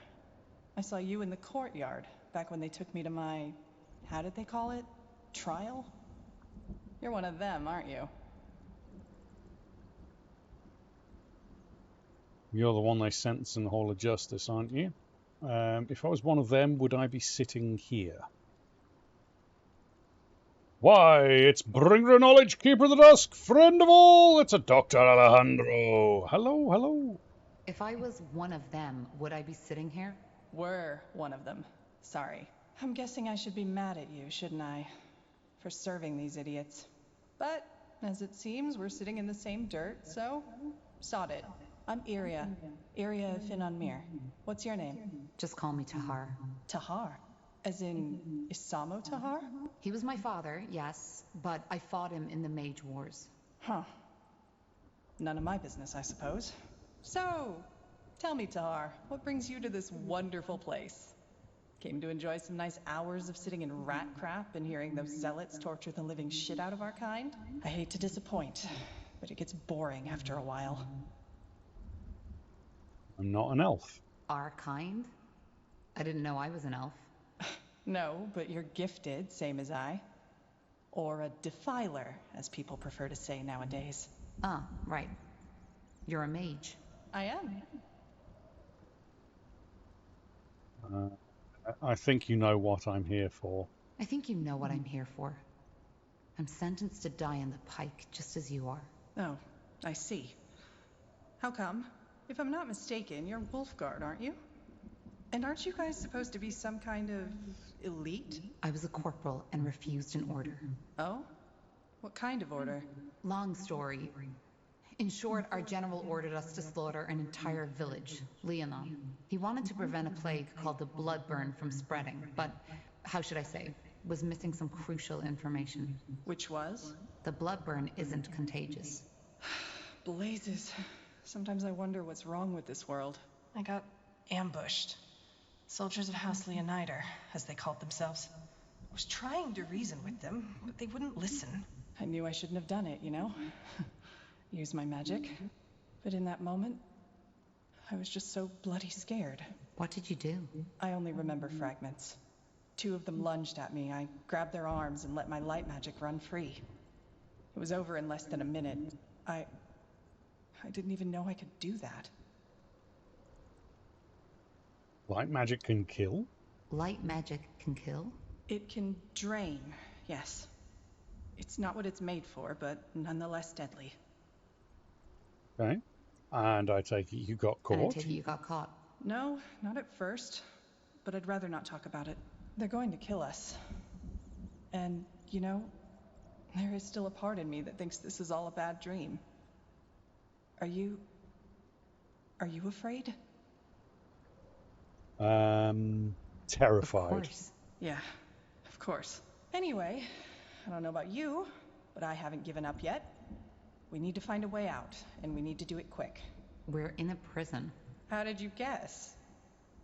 I saw you in the courtyard, back when they took me to my... how did they call it? Trial? You're one of them, aren't you? You're the one they sentenced in the Hall of Justice, aren't you? If I was one of them, would I be sitting here? Why, it's Bringer Knowledge, Keeper of the Dusk, friend of all, it's a Dr. Alejandro. Hello, hello. If I was one of them, would I be sitting here? Were one of them. Sorry. I'm guessing I should be mad at you, shouldn't I? For serving these idiots. But, as it seems, we're sitting in the same dirt, so... sod it. I'm Iria. Iria Finanmir. What's your name? Just call me Tahar. Tahar? As in Isamo Tahar? He was my father, yes, but I fought him in the Mage Wars. Huh. None of my business, I suppose. So, tell me, Tahar, what brings you to this wonderful place? Came to enjoy some nice hours of sitting in rat crap and hearing those zealots torture the living shit out of our kind? I hate to disappoint, but it gets boring after a while. I'm not an elf. Our kind? I didn't know I was an elf. No, but you're gifted, same as I. Or a defiler, as people prefer to say nowadays. Ah, right. You're a mage. I am. I think you know what I'm here for. I think you know what I'm here for. I'm sentenced to die in the pike, just as you are. Oh, I see. How come? If I'm not mistaken, you're Wolfguard, aren't you? And aren't you guys supposed to be some kind of elite? I was a corporal and refused an order. Oh? What kind of order? Long story. In short, our general ordered us to slaughter an entire village, Leonon. He wanted to prevent a plague called the bloodburn from spreading, but, how should I say, was missing some crucial information. Which was? The bloodburn isn't contagious. Blazes. Sometimes I wonder what's wrong with this world. I got ambushed. Soldiers of House Leonider, as they called themselves. I was trying to reason with them, but they wouldn't listen. I knew I shouldn't have done it, you know? Use my magic. But in that moment, I was just so bloody scared. What did you do? I only remember fragments. 2 of them lunged at me. I grabbed their arms and let my light magic run free. It was over in less than a minute. I didn't even know I could do that. Light magic can kill? Light magic can kill? It can drain, yes. It's not what it's made for, but nonetheless deadly. Okay. And I take it you got caught? And I take it you got caught. No, not at first. But I'd rather not talk about it. They're going to kill us. And, you know, there is still a part in me that thinks this is all a bad dream. Are you afraid? Terrified. Of course. Yeah, of course. Anyway, I don't know about you, but I haven't given up yet. We need to find a way out, and we need to do it quick. We're in a prison. How did you guess?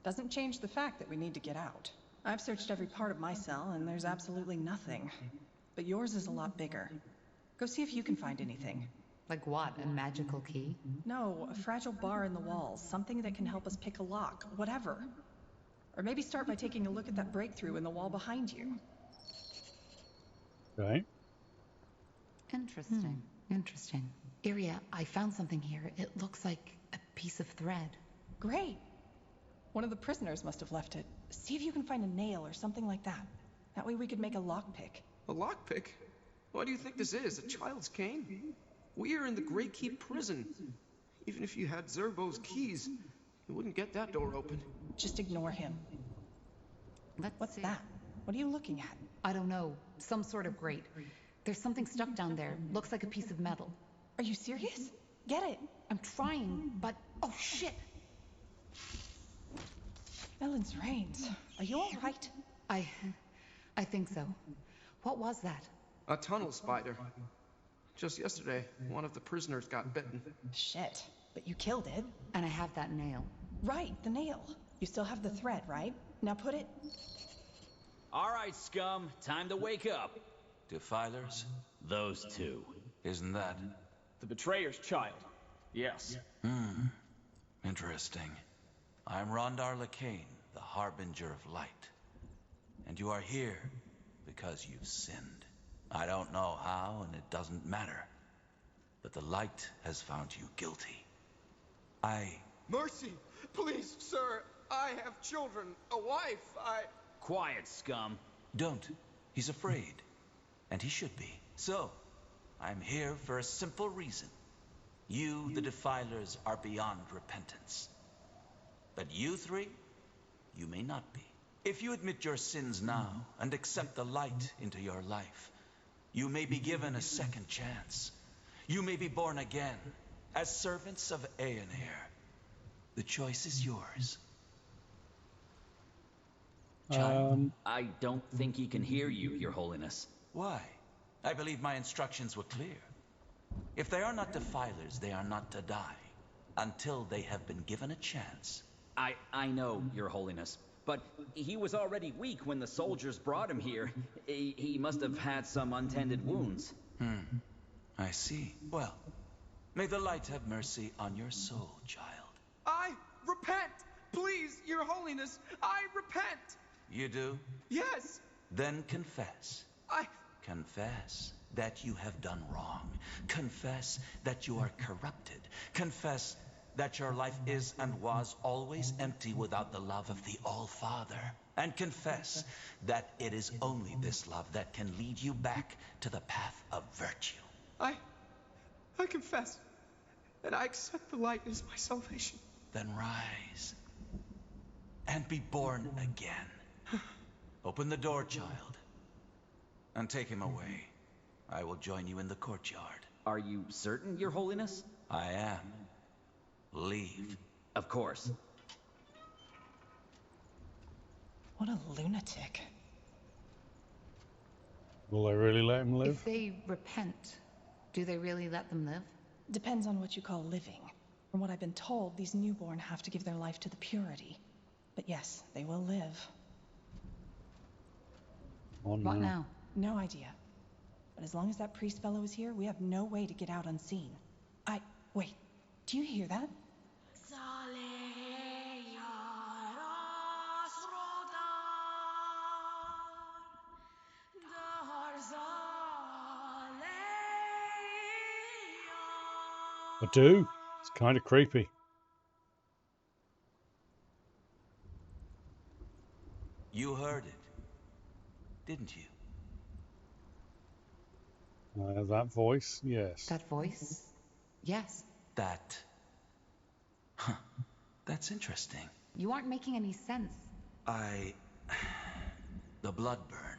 Doesn't change the fact that we need to get out. I've searched every part of my cell, and there's absolutely nothing. But yours is a lot bigger. Go see if you can find anything. Like what? A magical key? No, a fragile bar in the walls. Something that can help us pick a lock. Whatever. Or maybe start by taking a look at that breakthrough in the wall behind you. Right. Interesting. Interesting. Iria, I found something here. It looks like a piece of thread. Great. One of the prisoners must have left it. See if you can find a nail or something like that. That way we could make a lockpick. A lockpick? What do you think this is? A child's cane? We are in the Grey Keep prison. Even if you had Zerbo's keys, you wouldn't get that door open. Just ignore him. What's see. that? What are you looking at? I don't know. Some sort of grate. There's something stuck down there. Looks like a piece of metal. Are you serious? Get it. I'm trying, but... Oh, shit! Ellen's reins. Are you all right? I think so. What was that? A tunnel spider. Just yesterday, one of the prisoners got bitten. Shit. But you killed it. And I have that nail. Right, the nail. You still have the thread, right? Now put it... All right, scum. Time to wake up. Defilers? Those 2. Isn't that? The betrayer's child. Yes. Interesting. I'm Rondar Lacane, the Harbinger of Light. And you are here because you've sinned. I don't know how, and it doesn't matter. But the light has found you guilty. Mercy! Please, sir! I have children, a wife, Quiet, scum. Don't. He's afraid. And he should be. So, I'm here for a simple reason. You, the Defilers, are beyond repentance. But you 3, you may not be. If you admit your sins now and accept the light into your life, you may be given a second chance. You may be born again as servants of Aeonir. The choice is yours. I don't think he can hear you, Your Holiness. Why? I believe my instructions were clear. If they are not Defilers, they are not to die until they have been given a chance. I know, Your Holiness. But he was already weak when the soldiers brought him here. He must have had some untended wounds. I see. Well, may the light have mercy on your soul, child. I repent! Please, Your Holiness, I repent! You do? Yes! Then confess. Confess that you have done wrong. Confess that you are corrupted. Confess that your life is and was always empty without the love of the All-Father. And confess that it is only this love that can lead you back to the path of virtue. I confess, and I accept the light as my salvation. Then rise and be born again. Open the door, child, and take him away. I will join you in the courtyard. Are you certain, Your Holiness? I am. Leave. Of course. What a lunatic. Will they really let him live? If they repent, do they really let them live? Depends on what you call living. From what I've been told, these newborn have to give their life to the purity. But yes, they will live. Oh, no. What now? No idea. But as long as that priest fellow is here, we have no way to get out unseen. Wait, do you hear that? I do. It's kind of creepy. You heard it, didn't you? That voice, yes. That voice? Yes. That... Huh. That's interesting. You aren't making any sense. The blood burn.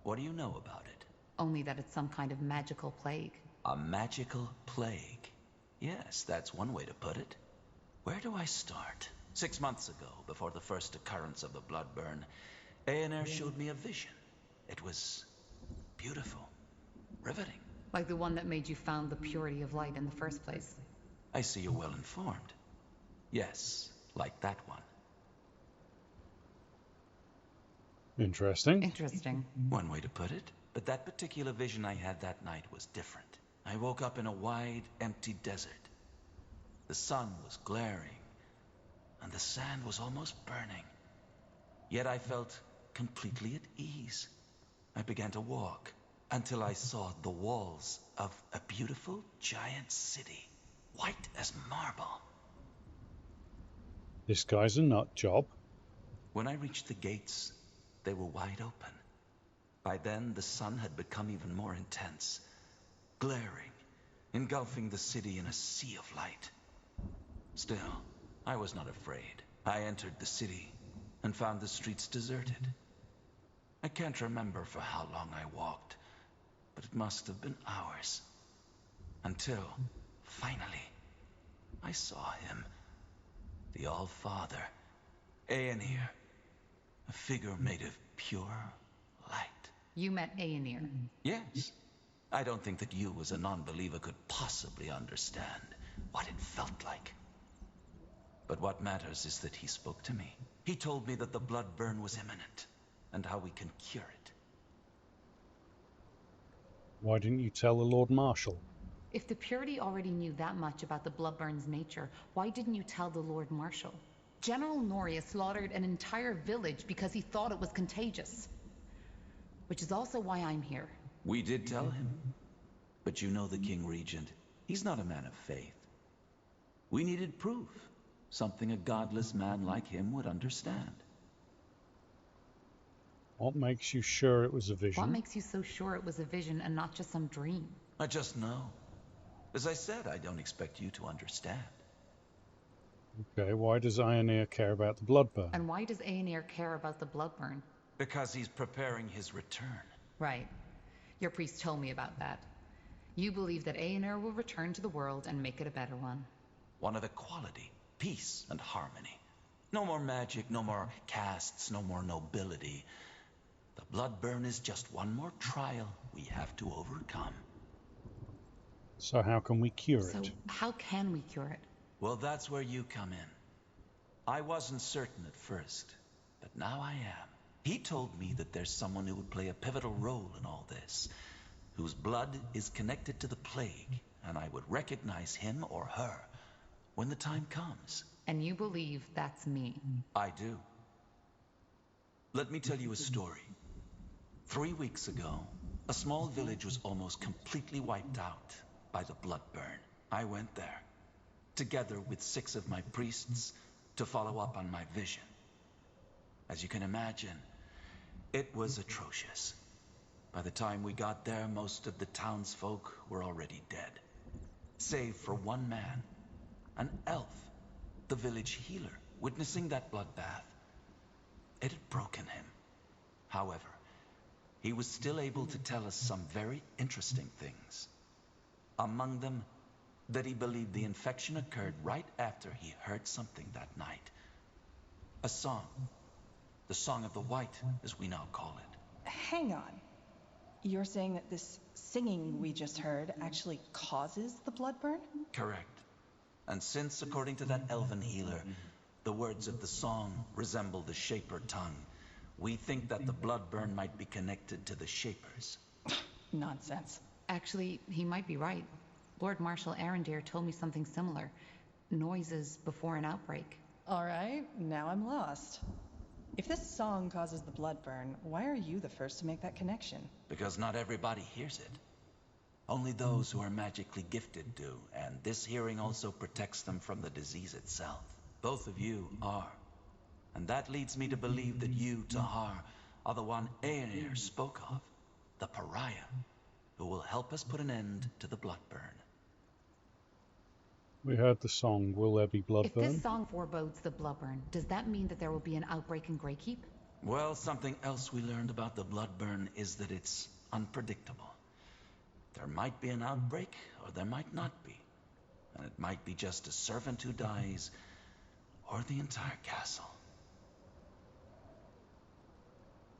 What do you know about it? Only that it's some kind of magical plague. A magical plague. Yes, that's one way to put it. Where do I start? 6 months ago, before the first occurrence of the blood burn, Aener showed me a vision. It was beautiful, riveting. Like the one that made you found the purity of light in the first place. I see you're well informed. Yes, like that one. Interesting. Interesting. One way to put it. But that particular vision I had that night was different. I woke up in a wide, empty desert. The sun was glaring, and the sand was almost burning. Yet I felt completely at ease. I began to walk until I saw the walls of a beautiful giant city, white as marble. This guy's a nut job. When I reached the gates, they were wide open. By then, the sun had become even more intense, glaring, engulfing the city in a sea of light. Still, I was not afraid. I entered the city and found the streets deserted. I can't remember for how long I walked, but it must have been hours. Until, finally, I saw him. The All-Father, Aener, a figure made of pure light. You met Aener? Yes. I don't think that you, as a non-believer, could possibly understand what it felt like. But what matters is that he spoke to me. He told me that the blood burn was imminent, and how we can cure it. Why didn't you tell the Lord Marshal? If the Purity already knew that much about the Bloodburn's nature, why didn't you tell the Lord Marshal? General Noria slaughtered an entire village because he thought it was contagious. Which is also why I'm here. We did tell him. But you know the King Regent. He's not a man of faith. We needed proof. Something a godless man like him would understand. What makes you sure it was a vision? What makes you so sure it was a vision and not just some dream? I just know. As I said, I don't expect you to understand. Okay, why does Aener care about the blood burn? And why does Aener care about the Bloodburn? Because he's preparing his return. Right. Your priest told me about that. You believe that Aener will return to the world and make it a better one. One of equality, peace, and harmony. No more magic, no more castes, no more nobility. The blood burn is just one more trial we have to overcome. So how can we cure it? So how can we cure it? Well, that's where you come in. I wasn't certain at first, but now I am. He told me that there's someone who would play a pivotal role in all this, whose blood is connected to the plague, and I would recognize him or her when the time comes. And you believe that's me? I do. Let me tell you a story. 3 weeks ago, a small village was almost completely wiped out by the blood burn. I went there, together with 6 of my priests, to follow up on my vision. As you can imagine, it was atrocious. By the time we got there, most of the townsfolk were already dead. Save for one man, an elf, the village healer, witnessing that bloodbath. It had broken him. However, he was still able to tell us some very interesting things. Among them, that he believed the infection occurred right after he heard something that night. A song. The Song of the White, as we now call it. Hang on. You're saying that this singing we just heard actually causes the blood burn? Correct. And since, according to that elven healer, the words of the song resemble the Shaper tongue, we think that the blood burn might be connected to the Shapers. Nonsense. Actually, he might be right. Lord Marshal Arendir told me something similar. Noises before an outbreak. All right, now I'm lost. If this song causes the blood burn, why are you the first to make that connection? Because not everybody hears it. Only those who are magically gifted do, and this hearing also protects them from the disease itself. Both of you are. And that leads me to believe that you, Tahar, are the one Aenir spoke of. The pariah, who will help us put an end to the blood burn. We heard the song, Will There Be Blood If Burn? this song forebodes the blood burn, does that mean that there will be an outbreak in Greykeep? Well, something else we learned about the blood burn is that it's unpredictable. There might be an outbreak, or there might not be. And it might be just a servant who dies, or the entire castle.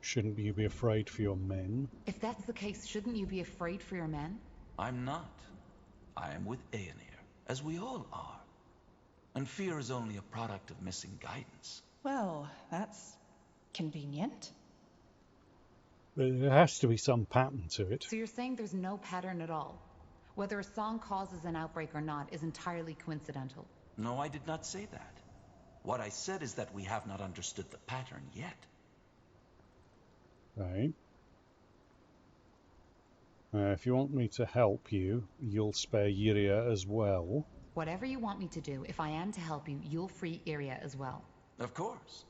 Shouldn't you be afraid for your men? If that's the case, shouldn't you be afraid for your men? I'm not. I am with Aenir, as we all are. And fear is only a product of missing guidance. Well, that's convenient. There has to be some pattern to it. So you're saying there's no pattern at all? Whether a song causes an outbreak or not is entirely coincidental? No, I did not say that. What I said is that we have not understood the pattern yet. Right. If you want me to help you, you'll spare Yiria as well. Whatever you want me to do, if I am to help you, you'll free Iria as well. Of course.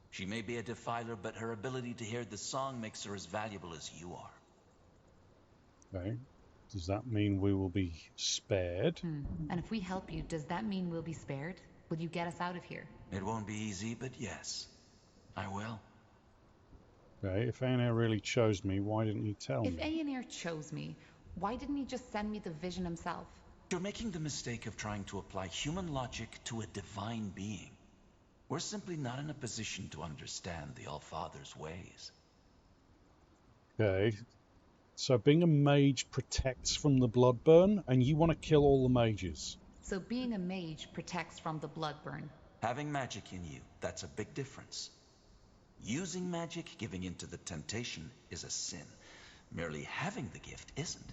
She may be a defiler, but her ability to hear the song makes her as valuable as you are. Okay. Does that mean we will be spared? And if we help you, does that mean we'll be spared? Will you get us out of here? It won't be easy, but yes, I will. Okay, if Aenir really chose me, why didn't he tell me? If Aenir chose me, why didn't he just send me the vision himself? You're making the mistake of trying to apply human logic to a divine being. We're simply not in a position to understand the All-Father's ways. Okay, so being a mage protects from the blood burn, and you want to kill all the mages. So being a mage protects from the blood burn. Having magic in you, that's a big difference. Using magic, giving into the temptation, is a sin. Merely having the gift isn't.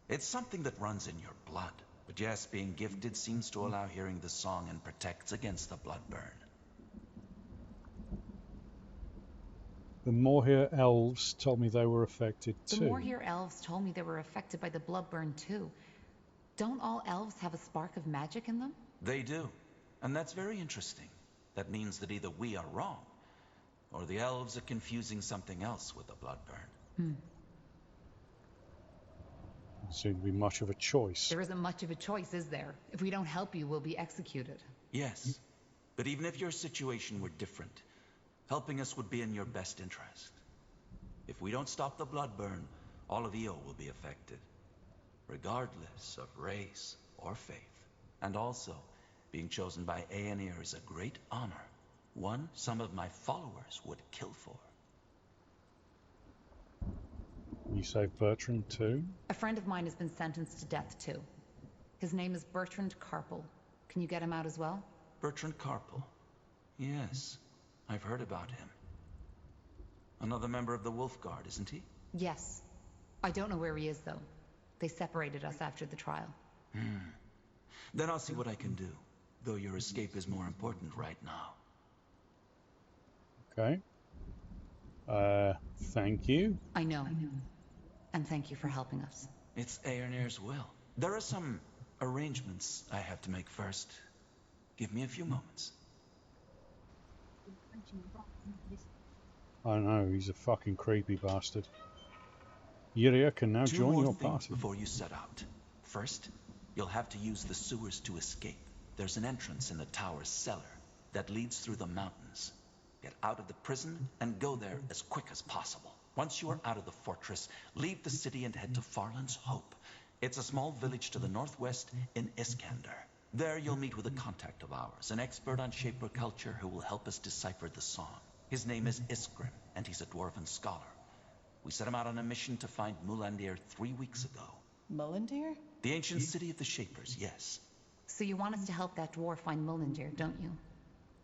It's something that runs in your blood. But yes, being gifted seems to allow hearing the song and protects against the blood burn. The Morhir elves told me they were affected The too. Morhir elves told me they were affected by the blood burn too. Don't all elves have a spark of magic in them? They do. And that's very interesting. That means that either we are wrong, or the elves are confusing something else with the blood burn. Doesn't seem to be much of a choice. There isn't much of a choice, is there? If we don't help you, we'll be executed. Yes, but even if your situation were different, helping us would be in your best interest. If we don't stop the blood burn, all of Io will be affected, regardless of race or faith. And also, being chosen by Aenir is a great honor, one some of my followers would kill for. You saved Bertrand too? A friend of mine has been sentenced to death too. His name is Bertrand Carpel. Can you get him out as well? Bertrand Carpel? Yes, I've heard about him. Another member of the Wolfguard, isn't he? Yes. I don't know where he is though. They separated us after the trial. Then I'll see what I can do, though your escape is more important right now. Okay. Thank you. I know. And thank you for helping us. It's Aenir's will. There are some arrangements I have to make first. Give me a few moments. I know, he's a fucking creepy bastard. Yiria can now Two join more your things party. before you set out. First, you'll have to use the sewers to escape. There's an entrance in the tower's cellar that leads through the mountains. Get out of the prison and go there as quick as possible. Once you are out of the fortress, leave the city and head to Farland's Hope. It's a small village to the northwest in Iskander. There you'll meet with a contact of ours, an expert on Shaper culture who will help us decipher the song. His name is Iskrim, and he's a dwarven scholar. We set him out on a mission to find Mulandir 3 weeks ago. Mulandir? The ancient city of the Shapers, yes. So you want us to help that dwarf find Mulandir, don't you?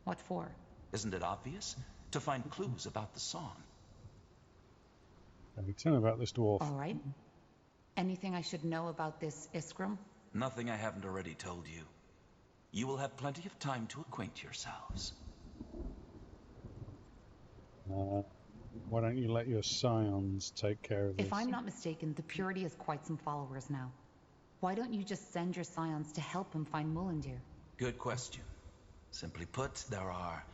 What for? Isn't it obvious? To find clues about the song. Tell me about this dwarf. All right. Anything I should know about this Iskrim? Nothing I haven't already told you. You will have plenty of time to acquaint yourselves. Why don't you let your scions take care of this? If I'm not mistaken, the Purity has quite some followers now. Why don't you just send your scions to help him find Mulandir? Good question. Simply put, there are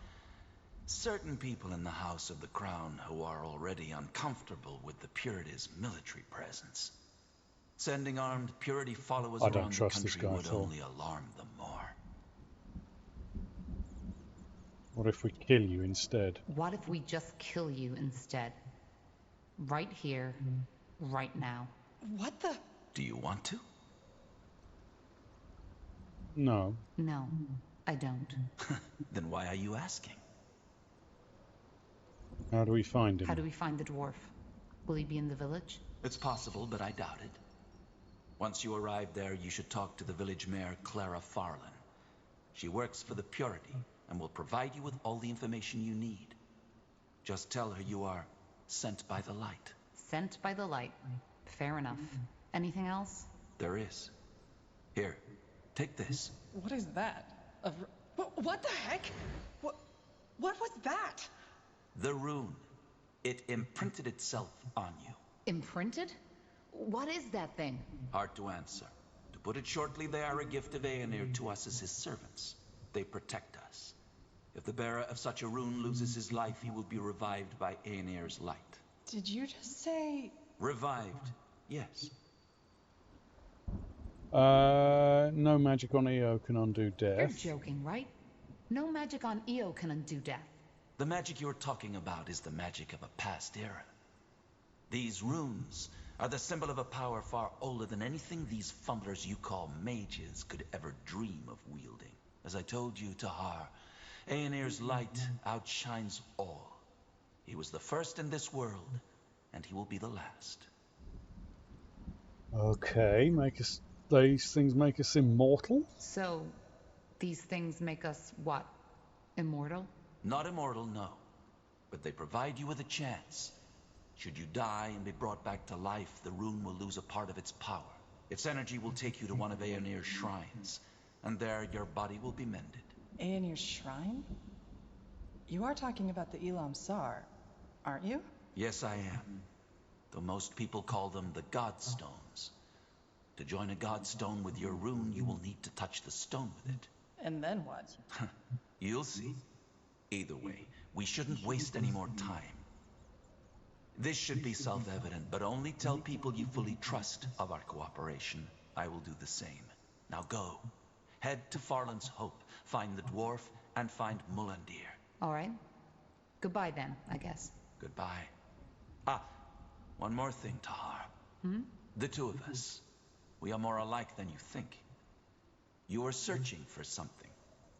certain people in the House of the Crown who are already uncomfortable with the Purity's military presence. Sending armed Purity followers around the country would only alarm them more. What if we kill you instead? What if we just kill you instead? Right here, right now. What the? Do you want to? No. No, I don't. Then why are you asking? How do we find him? How do we find the dwarf? Will he be in the village? It's possible, but I doubt it. Once you arrive there, you should talk to the village mayor, Clara Farlan. She works for the Purity and will provide you with all the information you need. Just tell her you are sent by the light. Sent by the light. Fair enough. Anything else? There is. Here, take this. What is that? What the heck? What was that? The rune. It imprinted itself on you. Imprinted? What is that thing? Hard to answer. To put it shortly, they are a gift of Aenir to us as his servants. They protect us. If the bearer of such a rune loses his life, he will be revived by Aenir's light. Did you just say... Revived, yes. No magic on EO can undo death. You're joking, right? No magic on EO can undo death. The magic you're talking about is the magic of a past era. These runes are the symbol of a power far older than anything these fumblers you call mages could ever dream of wielding. As I told you, Tahar, Aenir's light outshines all. He was the first in this world, and he will be the last. Okay, these things make us immortal? So, these things make us what? Immortal? Not immortal, no. But they provide you with a chance. Should you die and be brought back to life, the rune will lose a part of its power. Its energy will take you to one of Aenir's shrines, and there your body will be mended. Aenir's shrine? You are talking about the Elam Sar, aren't you? Yes, I am. Though most people call them the Godstones. To join a Godstone with your rune, you will need to touch the stone with it. And then what? You'll see. Either way, we shouldn't waste any more time. This should be self-evident, but only tell people you fully trust of our cooperation. I will do the same. Now go. Head to Farland's Hope, find the dwarf, and find Mulandir. All right. Goodbye then, I guess. Goodbye. One more thing, Tahar. The two of us. We are more alike than you think. You are searching for something,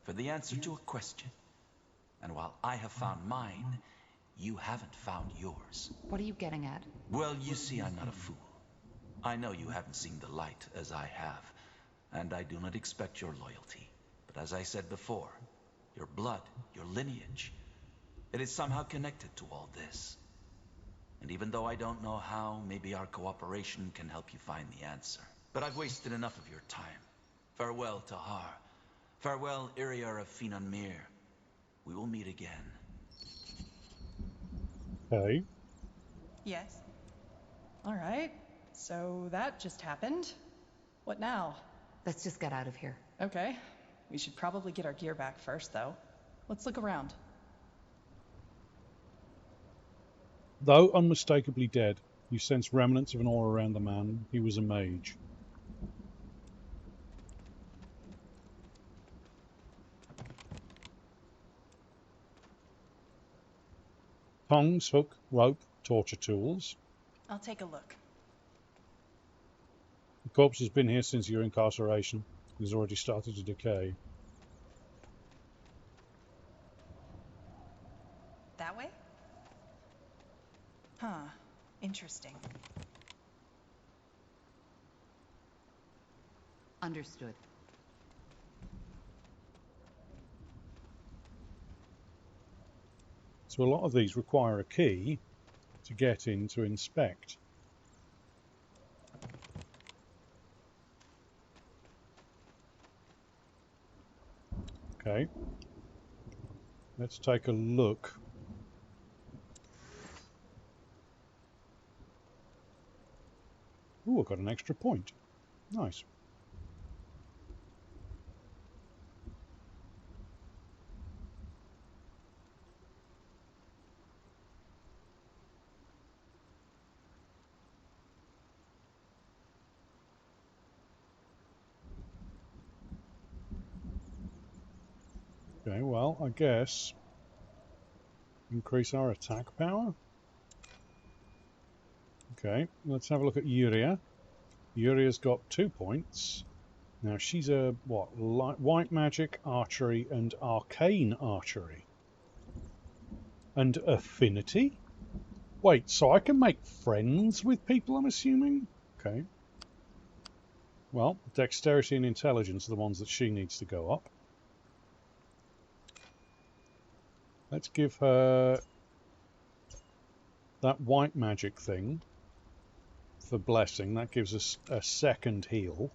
for the answer to a question. And while I have found mine, you haven't found yours. What are you getting at? Well, you see, I'm not a fool. I know you haven't seen the light as I have, and I do not expect your loyalty. But as I said before, your blood, your lineage, it is somehow connected to all this. And even though I don't know how, maybe our cooperation can help you find the answer. But I've wasted enough of your time. Farewell, Tahar. Farewell, Iriar of Finan Mir. We will meet again. Okay. Yes. All right. So that just happened. What now? Let's just get out of here. Okay. We should probably get our gear back first, though. Let's look around. Though unmistakably dead, you sense remnants of an aura around the man. He was a mage. Tongs, hook, rope, torture tools. I'll take a look. corpse has been here since your incarceration. It has already started to decay. That way? Huh. Interesting. Understood. So a lot of these require a key to get in to inspect. Okay. Let's take a look. Ooh, I've got an extra point. Nice. Okay, well, I guess increase our attack power. Okay, let's have a look at Yuria. Yuria's got 2 points. Now she's a what? White magic, archery, and arcane archery. And affinity? Wait, so I can make friends with people, I'm assuming? Okay. Well, dexterity and intelligence are the ones that she needs to go up. Let's give her that white magic thing for blessing. That gives us a second heal.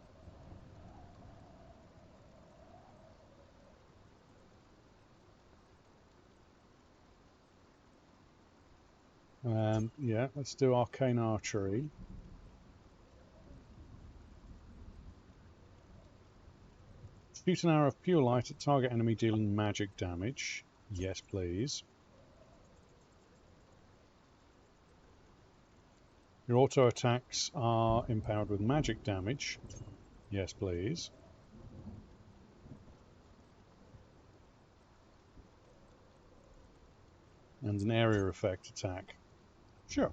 Yeah, let's do arcane archery. Shoot an arrow of pure light at target enemy dealing magic damage. Yes, please. Your auto attacks are empowered with magic damage. Yes, please. And an area effect attack. Sure.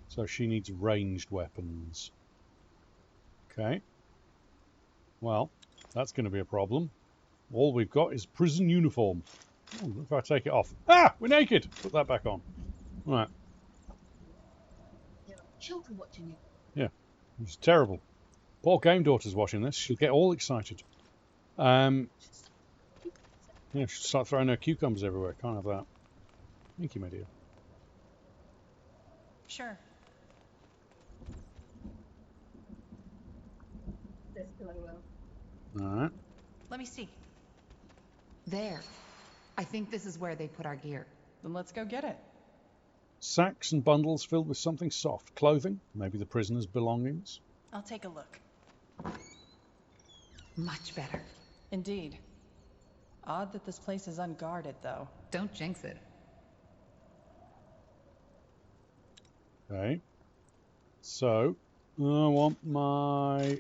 So she needs ranged weapons. Okay. Well, that's going to be a problem. All we've got is prison uniform. Oh, if I take it off. Ah! We're naked! Put that back on. Right. There are children watching you. Yeah. It's terrible. Poor game daughter's watching this. She'll get all excited. Yeah, she'll start throwing her cucumbers everywhere. Can't have that. Thank you, my dear. Sure. That's still I will. Alright. Let me see. There. I think this is where they put our gear. Then let's go get it. Sacks and bundles filled with something soft. Clothing, maybe the prisoner's belongings. I'll take a look. Much better. Indeed. Odd that this place is unguarded, though. Don't jinx it. Okay. So, I want my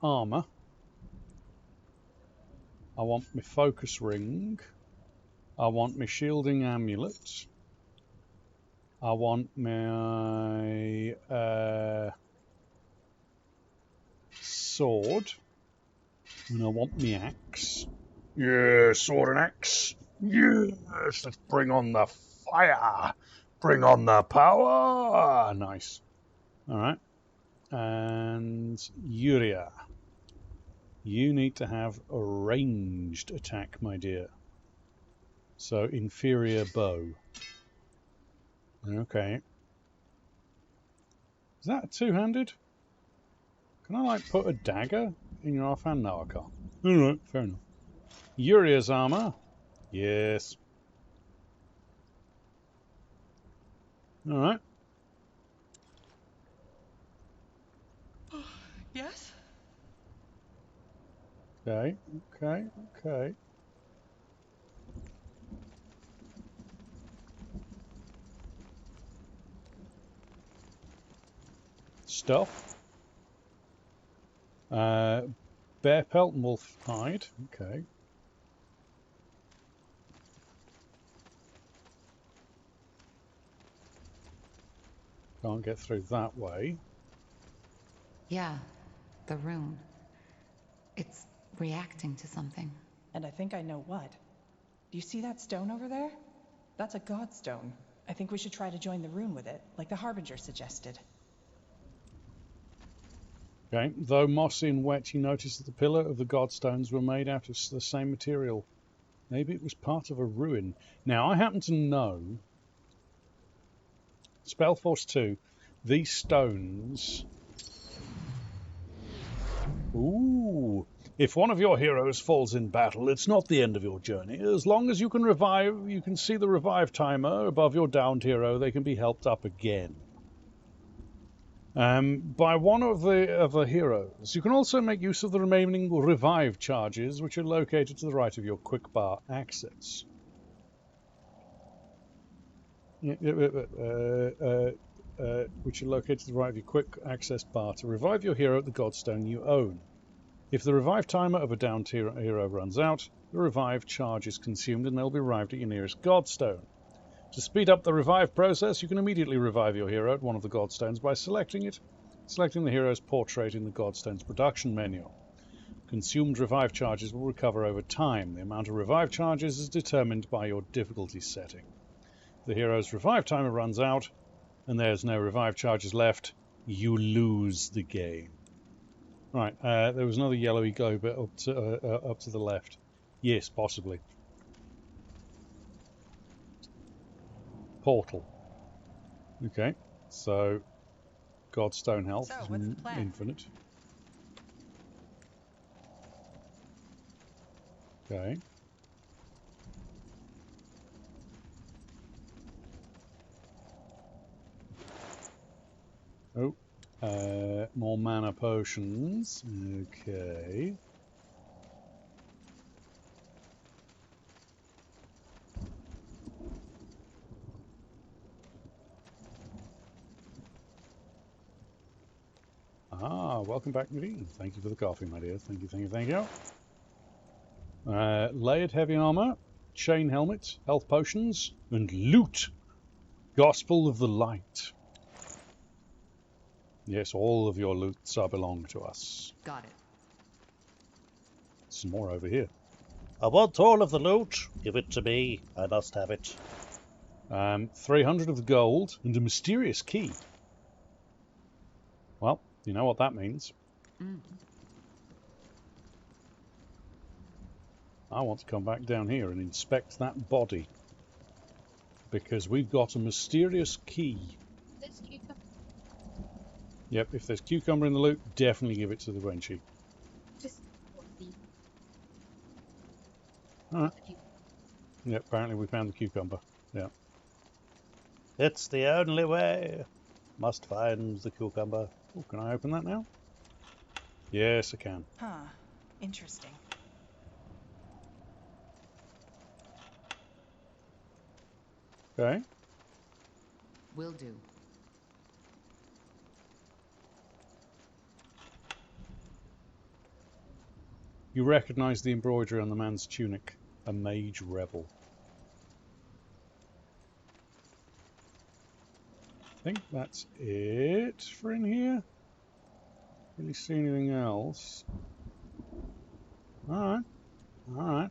armor. I want my focus ring. I want my shielding amulet. I want my sword. And I want my axe. Yeah, sword and axe. Yes, let's bring on the fire. Bring on the power. Nice. All right. And Yuria. You need to have a ranged attack, my dear. So, inferior bow. Okay. Is that a two-handed? Can I, like, put a dagger in your offhand? No, I can't. Alright, fair enough. Yuria's armor. Yes. Alright. Yes? Okay, okay, okay. Stuff. Bear pelt and wolf hide. Okay. Can't get through that way. Yeah, the rune. It's reacting to something. And I think I know what. Do you see that stone over there? That's a godstone. I think we should try to join the rune with it, like the Harbinger suggested. Okay. Though mossy and wet, you notice that the pillar of the godstones were made out of the same material. Maybe it was part of a ruin. Now, I happen to know, Spellforce 2, these stones... Ooh! If one of your heroes falls in battle, it's not the end of your journey. As long as you can see the revive timer above your downed hero, they can be helped up again. By one of the heroes. You can also make use of the remaining revive charges, which are located to the right of your quick bar access. Which are located to the right of your quick access bar to revive your hero at the godstone you own. If the revive timer of a downed hero runs out, the revive charge is consumed and they'll be revived at your nearest godstone. To speed up the revive process, you can immediately revive your hero at one of the godstones by selecting the hero's portrait in the godstone's production menu. Consumed revive charges will recover over time. The amount of revive charges is determined by your difficulty setting. If the hero's revive timer runs out and there's no revive charges left, you lose the game. Right, there was another yellowy glow bit up to the left. Yes, possibly. Portal. Okay, so Godstone health is infinite. Okay. Oh, more mana potions. Okay. Ah, welcome back, Nadine. Thank you for the coffee, my dear. Thank you, thank you, thank you. Layered heavy armor, chain helmet, health potions, and loot. Gospel of the Light. Yes, all of your loots belong to us. Got it. Some more over here. I want all of the loot. Give it to me. I must have it. 300 of the gold and a mysterious key. Well, you know what that means. I want to come back down here and inspect that body. Because we've got a mysterious key. There's cucumber. Yep, if there's cucumber in the loot, definitely give it to the Wenchi. Just the... Alright. Yep, apparently we found the cucumber. Yeah. It's the only way. Must find the cucumber. Oh, can I open that now? Yes, I can. Huh. Interesting. Okay. Will do. You recognize the embroidery on the man's tunic. A mage rebel. I think that's it for in here. Really see anything else? Alright. Alright.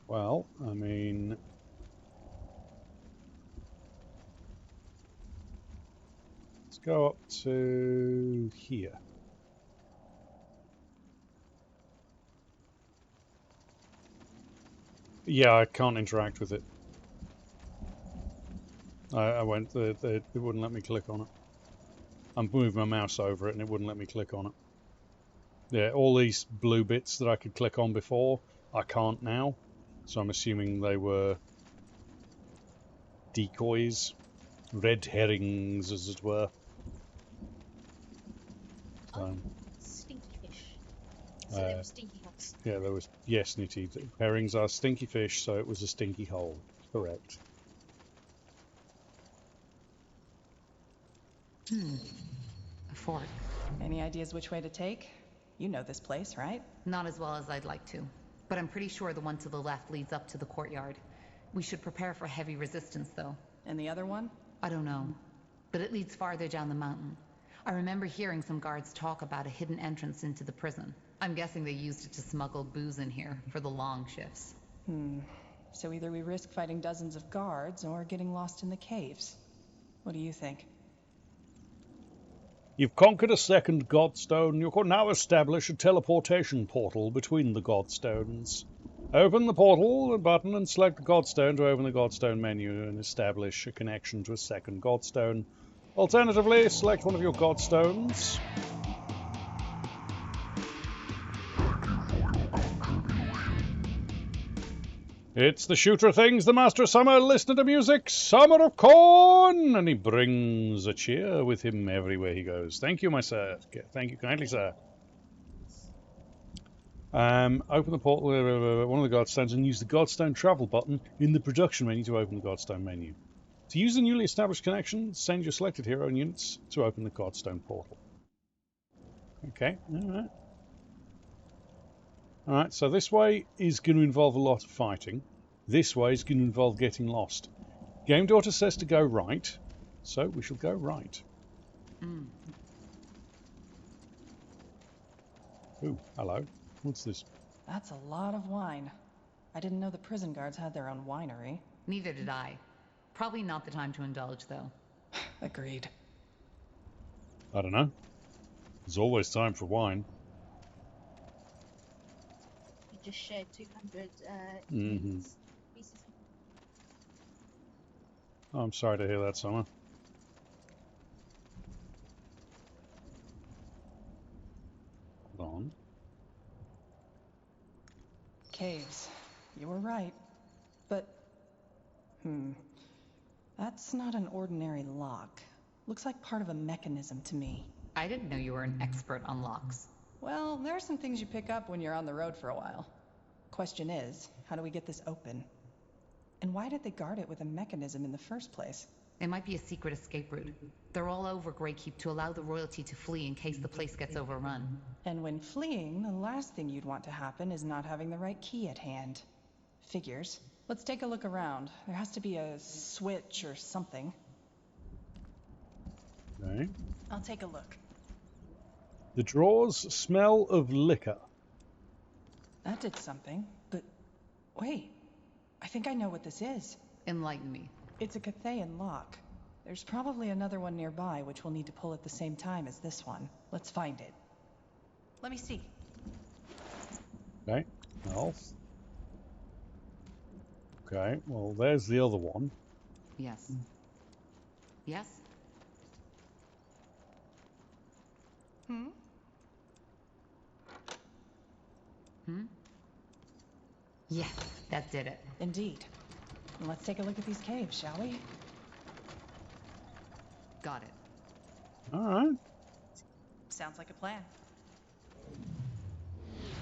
Well, I mean... let's go up to here. Yeah, I can't interact with it. I went, it wouldn't let me click on it. I moved my mouse over it and it wouldn't let me click on it. Yeah, all these blue bits that I could click on before, I can't now. So I'm assuming they were decoys, red herrings, as it were. So, Stinky fish. So there were stinky holes. yeah, there was, yes, Nitty. Herrings are stinky fish, so it was a stinky hole. Correct. A fork. Any ideas which way to take? You know this place, right? Not as well as I'd like to. But I'm pretty sure the one to the left leads up to the courtyard. We should prepare for heavy resistance, though. And the other one? I don't know. But it leads farther down the mountain. I remember hearing some guards talk about a hidden entrance into the prison. I'm guessing they used it to smuggle booze in here for the long shifts. So either we risk fighting dozens of guards or getting lost in the caves. What do you think? You've conquered a second Godstone. You can now establish a teleportation portal between the Godstones. Open the portal button and select the Godstone to open the Godstone menu and establish a connection to a second Godstone. Alternatively, select one of your Godstones. It's the shooter of things, the master of summer. Listen to music, summer of corn, and he brings a cheer with him everywhere he goes. Thank you, my sir. Thank you kindly, sir. Open the portal, one of the Godstones, and use the Godstone travel button in the production menu to open the Godstone menu. To use the newly established connection, send your selected hero and units to open the Godstone portal. Okay, alright. Alright, so this way is going to involve a lot of fighting. This way is going to involve getting lost. Game Daughter says to go right, so we shall go right. Ooh, hello. What's this? That's a lot of wine. I didn't know the prison guards had their own winery. Neither did I. Probably not the time to indulge, though. Agreed. I don't know. There's always time for wine. We just shared 200 pieces. Oh, I'm sorry to hear that, Summer. Hold on. Caves. You were right. But... That's not an ordinary lock. Looks like part of a mechanism to me. I didn't know you were an expert on locks. Well, there are some things you pick up when you're on the road for a while. Question is, how do we get this open? And why did they guard it with a mechanism in the first place? It might be a secret escape route. They're all over Greykeep to allow the royalty to flee in case the place gets overrun. And when fleeing, the last thing you'd want to happen is not having the right key at hand. Figures. Let's take a look around. There has to be a switch or something. Okay. I'll take a look. The drawers smell of liquor. That did something, but wait. I think I know what this is. Enlighten me. It's a Cathayan lock. There's probably another one nearby which we'll need to pull at the same time as this one. Let's find it. Let me see. Okay. Else. Okay, well, there's the other one. Yes. Yes? Yes, that did it. Indeed. Let's take a look at these caves, shall we? Got it. Alright. Sounds like a plan.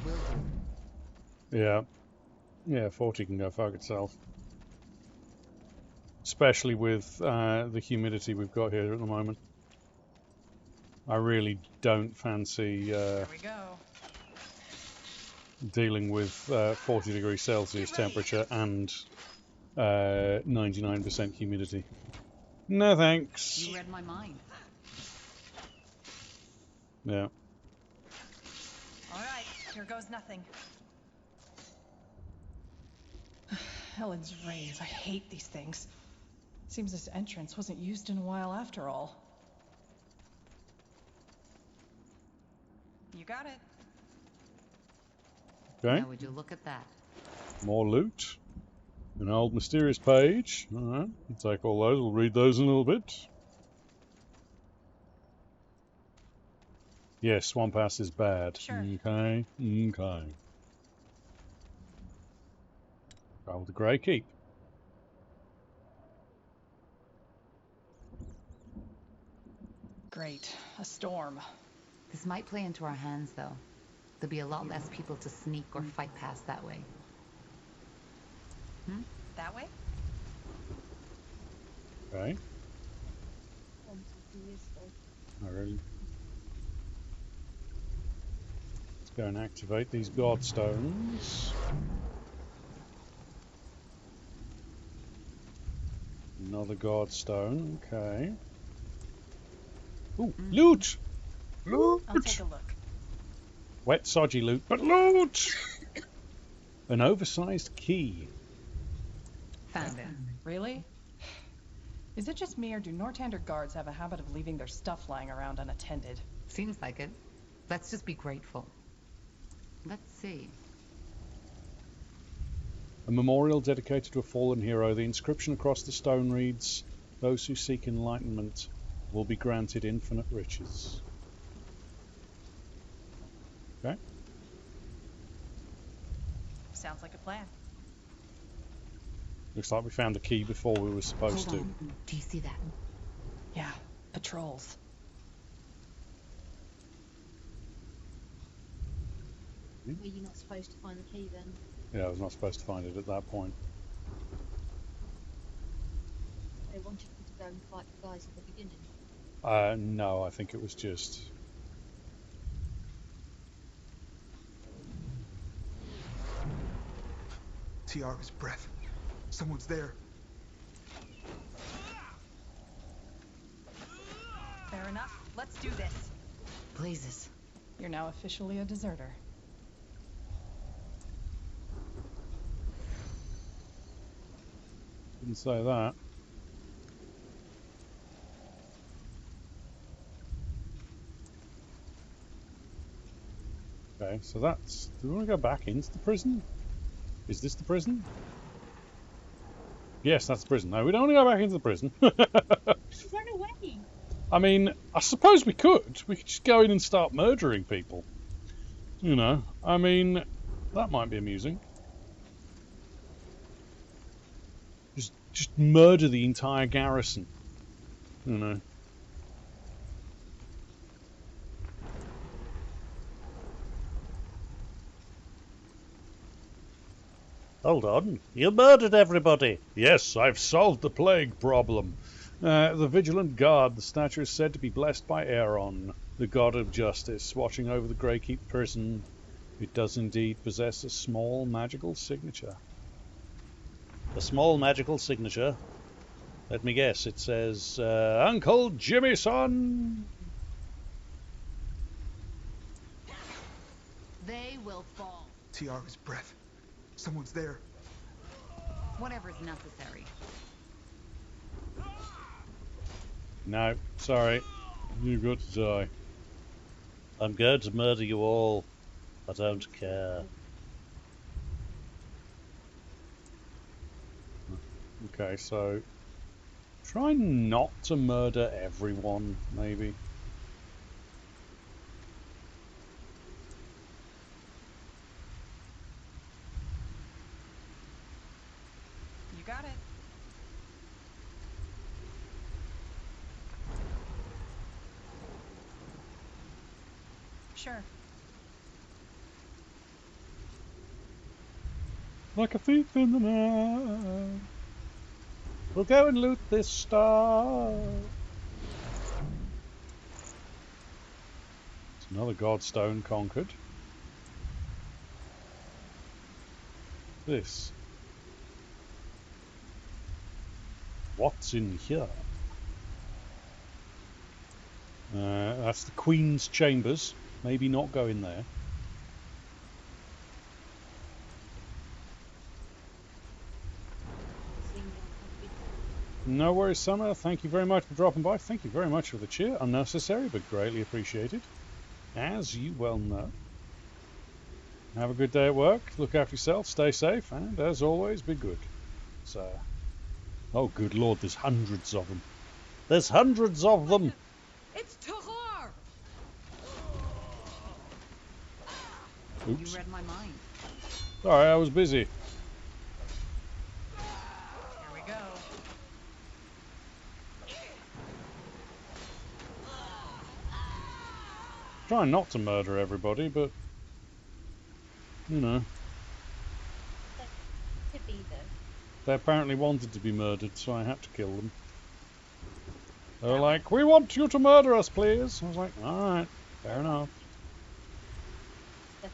Will do. Yeah. Yeah, 40 can go fuck itself. Especially with the humidity we've got here at the moment. I really don't fancy Here we go. dealing with 40 degrees Celsius temperature and 99% humidity. No thanks. You read my mind. Yeah. Alright, here goes nothing. Helen's rays, I hate these things. Seems this entrance wasn't used in a while after all. You got it. Okay. Now would you look at that? More loot. An old mysterious page. Alright. We'll take all those. We'll read those in a little bit. Yes, Swamp Ass is bad. Sure. Okay. Okay. Go with the Grey Keep. Great. A storm. This might play into our hands, though. There'll be a lot less people to sneak or fight past that way. That way? Okay. Not really. go and activate these god stones. Another god stone, okay. Ooh, loot! Loot! I'll take a look. Wet, sodgy loot, but loot! An oversized key. Found it. Really? Is it just me, or do Nortander guards have a habit of leaving their stuff lying around unattended? Seems like it. Let's just be grateful. Let's see. A memorial dedicated to a fallen hero. The inscription across the stone reads, "Those who seek enlightenment will be granted infinite riches." Okay. Sounds like a plan. Looks like we found the key before we were supposed to. Do you see that? Yeah, patrols. Were you not supposed to find the key then? Yeah, I was not supposed to find it at that point. They wanted you to go and fight the guys at the beginning. No, I think it was just... Tiara's breath. Someone's there. Fair enough. Let's do this. Blazes. You're now officially a deserter. Didn't say that. Okay, so that's... Do we want to go back into the prison? Is this the prison? Yes, that's the prison. No, we don't want to go back into the prison. Run away! I mean, I suppose we could. We could just go in and start murdering people. You know, I mean, that might be amusing. Just murder the entire garrison. You know. Hold on, you murdered everybody. Yes, I've solved the plague problem. The vigilant guard, the statue is said to be blessed by Aaron, the god of justice, watching over the Greykeep prison. It does indeed possess a small magical signature. A small magical signature? Let me guess, it says, Uncle Jimmy-son! They will fall. Tiara's breath. Someone's there. Whatever's necessary. No, sorry. You've got to die. I'm going to murder you all. I don't care. Okay, so try not to murder everyone, maybe. You got it. Sure. Like a thief in the night. We'll go and loot this star. It's another godstone conquered. This. What's in here? That's the Queen's chambers. Maybe not go in there. No worries, Summer. Thank you very much for dropping by. Thank you very much for the cheer. Unnecessary, but greatly appreciated. As you well know. Have a good day at work. Look after yourself. Stay safe. And, as always, be good. So... Oh, good lord, there's hundreds of them. There's hundreds of them! It's Tahar! Oops. You read my mind. Sorry, I was busy. Here we go. Trying not to murder everybody, but... You know. Could be though. They apparently wanted to be murdered, so I had to kill them. They were like, "We want you to murder us, please." I was like, alright, fair enough. They're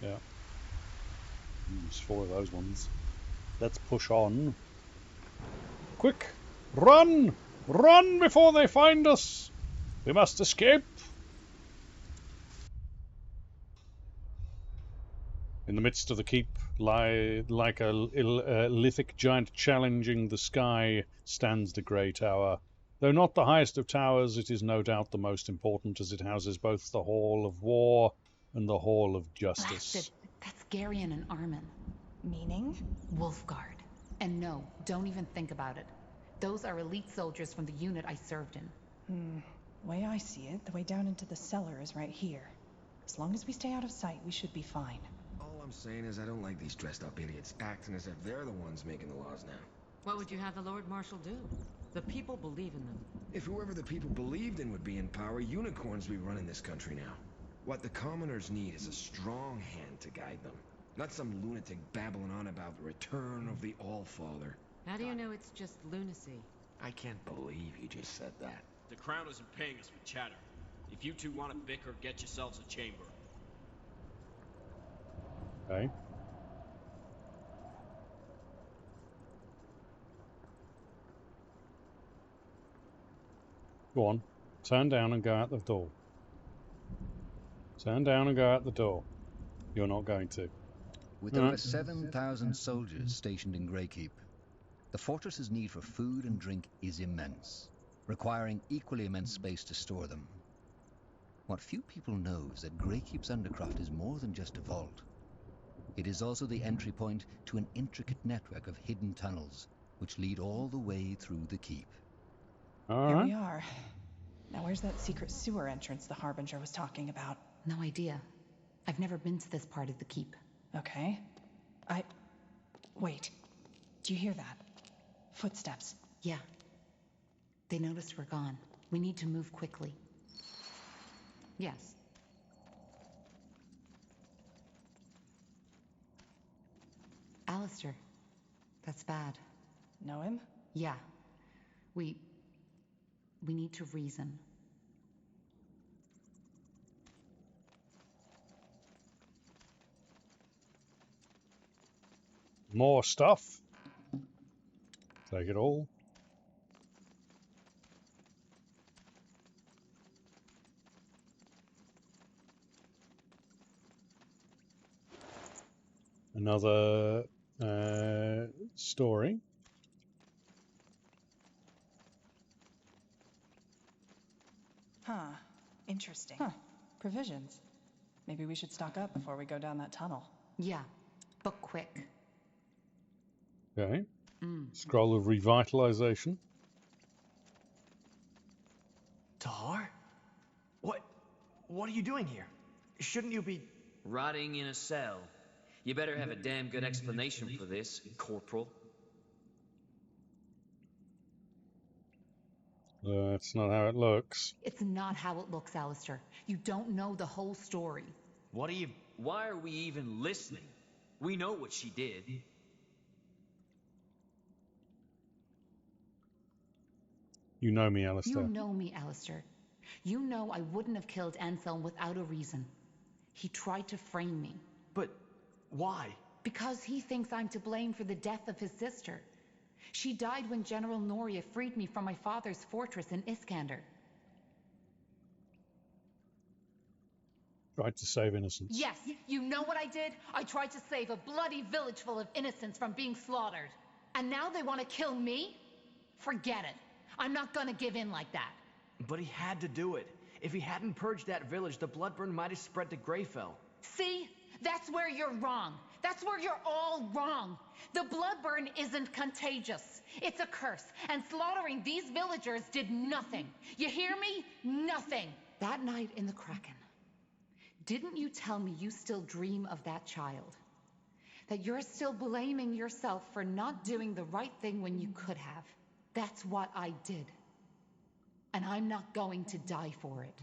Yeah. There's 4 of those ones. Let's push on. Quick! Run! Run before they find us! We must escape! In the midst of the keep, like a lithic giant challenging the sky, stands the grey tower. Though not the highest of towers, it is no doubt the most important, as it houses both the Hall of War and the Hall of Justice. Blasted. That's Garion and Armin. Meaning? Wolfguard. And no, don't even think about it. Those are elite soldiers from the unit I served in. The way I see it, the way down into the cellar is right here. As long as we stay out of sight, we should be fine. All I'm saying is I don't like these dressed-up idiots acting as if they're the ones making the laws now. What would you have the Lord Marshal do? The people believe in them. If whoever the people believed in would be in power, unicorns would be running this country now. What the commoners need is a strong hand to guide them. Not some lunatic babbling on about the return of the Allfather. How do you know it's just lunacy? I can't believe you just said that. The Crown isn't paying us for chatter. If you two want to bicker, get yourselves a chamber. Okay. Go on. Turn down and go out the door. Turn down and go out the door. You're not going to. With over 7,000 soldiers stationed in Greykeep, the fortress's need for food and drink is immense, requiring equally immense space to store them. What few people know is that Greykeep's undercroft is more than just a vault. It is also the entry point to an intricate network of hidden tunnels, which lead all the way through the keep. Here we are. Now where's that secret sewer entrance the Harbinger was talking about? No idea. I've never been to this part of the keep. Okay. Wait. Do you hear that? Footsteps. Yeah. They noticed we're gone. We need to move quickly. Yes. Alistair. That's bad. Know him? Yeah. We need to reason. More stuff. Take it all. Another story. Huh. Interesting. Huh. Provisions. Maybe we should stock up before we go down that tunnel. Yeah, but quick. Okay. Scroll of Revitalization. Tahar? What are you doing here? Shouldn't you be... Rotting in a cell. You better have a damn good explanation for this, Corporal. That's not how it looks. It's not how it looks, Alistair. You don't know the whole story. Why are we even listening? We know what she did. You know me, Alistair. You know me, Alistair. You know I wouldn't have killed Anselm without a reason. He tried to frame me. But why? Because he thinks I'm to blame for the death of his sister. She died when General Noria freed me from my father's fortress in Iskander. Tried to save innocents. Yes, you know what I did? I tried to save a bloody village full of innocents from being slaughtered. And now they want to kill me? Forget it. I'm not gonna give in like that. But he had to do it. If he hadn't purged that village, the bloodburn might have spread to Greyfell. See? That's where you're wrong. That's where you're all wrong. The bloodburn isn't contagious. It's a curse. And slaughtering these villagers did nothing. You hear me? Nothing. That night in the Kraken, didn't you tell me you still dream of that child? That you're still blaming yourself for not doing the right thing when you could have? That's what I did. And I'm not going to die for it.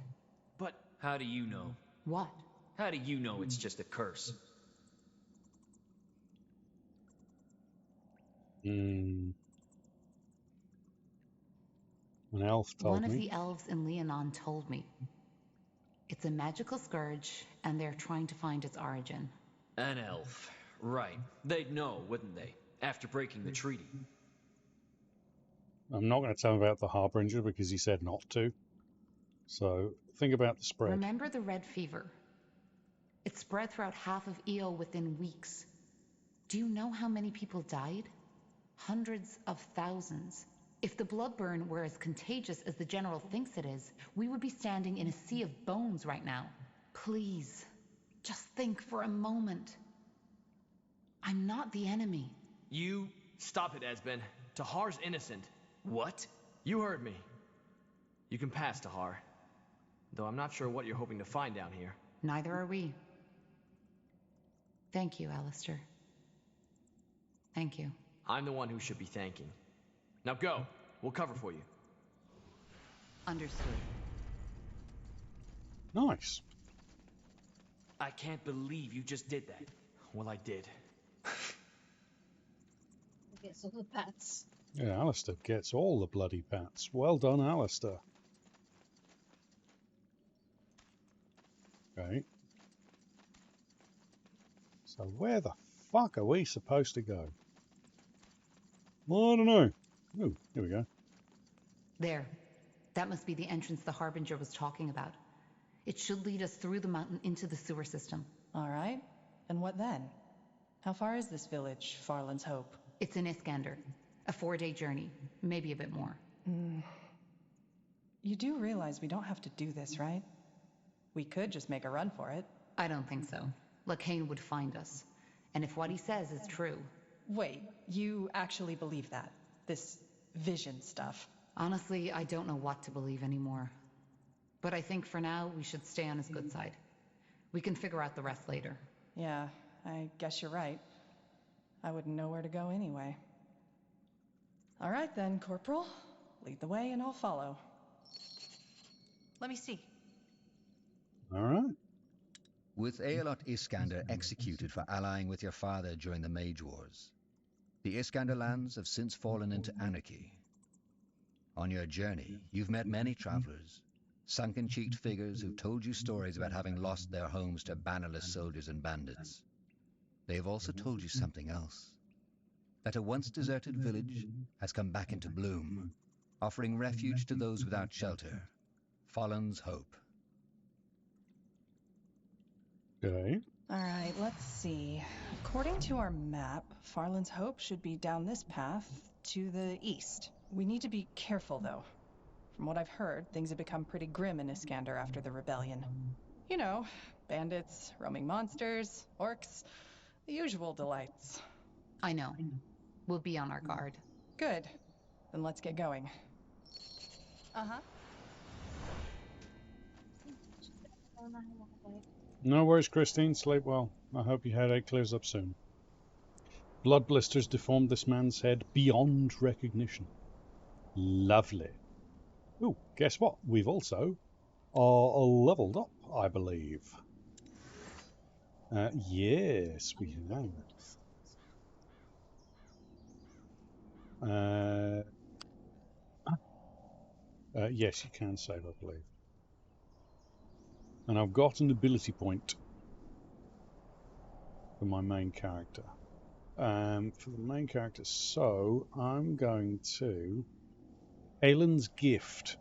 But how do you know? What? How do you know it's just a curse? An elf told me. One of the elves in Leonon told me. It's a magical scourge, and they're trying to find its origin. An elf. Right. They'd know, wouldn't they? After breaking the treaty. I'm not going to tell him about the Harbinger because he said not to. So think about the spread. Remember the red fever? It spread throughout half of Eo within weeks. Do you know how many people died? Hundreds of thousands. If the bloodburn were as contagious as the General thinks it is, we would be standing in a sea of bones right now. Please, just think for a moment. I'm not the enemy. You... Stop it, Esben. Tahar's innocent. What? You heard me. You can pass, Tahar. Though I'm not sure what you're hoping to find down here. Neither are we. Thank you, Alistair. Thank you. I'm the one who should be thanking. Now go. We'll cover for you. Understood. Nice. I can't believe you just did that. Well, I did. Gets all the pats. Yeah, Alistair gets all the bloody pats. Well done, Alistair. Okay. So where the fuck are we supposed to go? Well, I don't know. Oh, here we go. There. That must be the entrance the Harbinger was talking about. It should lead us through the mountain into the sewer system. All right. And what then? How far is this village, Farland's Hope? It's in Iskander. A 4-day journey. Maybe a bit more. You do realize we don't have to do this, right? We could just make a run for it. I don't think so. Lacane would find us. And if what he says is true... Wait, you actually believe that? This vision stuff? Honestly, I don't know what to believe anymore. But I think for now, we should stay on his good side. We can figure out the rest later. Yeah, I guess you're right. I wouldn't know where to go anyway. All right then, Corporal. Lead the way and I'll follow. Let me see. All right. With Aelot Iskander executed for allying with your father during the Mage Wars, the Iskander lands have since fallen into anarchy. On your journey, you've met many travelers, sunken-cheeked figures who've told you stories about having lost their homes to bannerless soldiers and bandits. They have also told you something else. That a once deserted village has come back into bloom, offering refuge to those without shelter. Farland's Hope. Okay. All right, let's see. According to our map, Farland's Hope should be down this path to the east. We need to be careful, though. From what I've heard, things have become pretty grim in Iskander after the rebellion. You know, bandits, roaming monsters, orcs, the usual delights. I know. We'll be on our guard. Good. Then let's get going. Uh-huh. No worries, Christine. Sleep well. I hope your headache clears up soon. Blood blisters deformed this man's head beyond recognition. Lovely. Ooh, guess what? We've also leveled up, I believe. Yes, we have. Yes, you can save, I believe. And I've got an ability point for my main character. For the main character, so I'm going to... Aelin's Gift.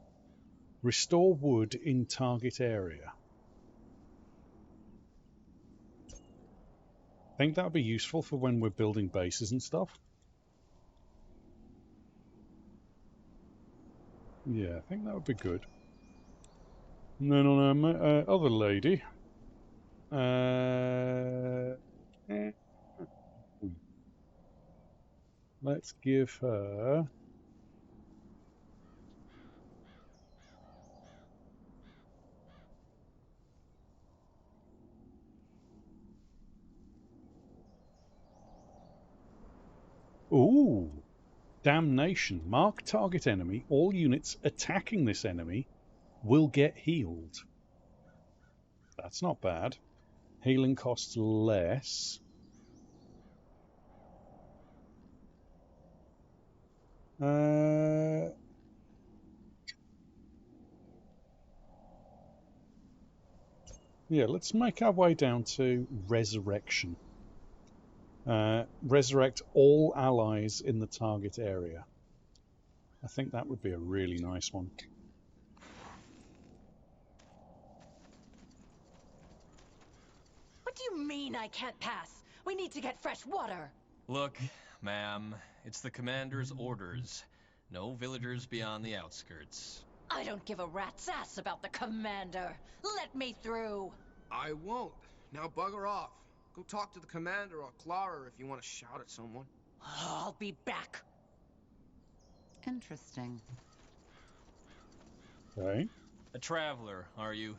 Restore wood in target area. I think that would be useful for when we're building bases and stuff. Yeah, I think that would be good. And then on our other lady, let's give her... Ooh! Damnation. Mark target enemy. All units attacking this enemy will get healed. That's not bad. Healing costs less. Yeah, let's make our way down to Resurrection. Resurrect all allies in the target area. I think that would be a really nice one. What do you mean I can't pass? We need to get fresh water. Look, ma'am, it's the commander's orders. No villagers beyond the outskirts. I don't give a rat's ass about the commander. Let me through. I won't. Now bugger off. Go talk to the commander or Clara if you want to shout at someone. I'll be back. Interesting. Okay. A traveler, are you?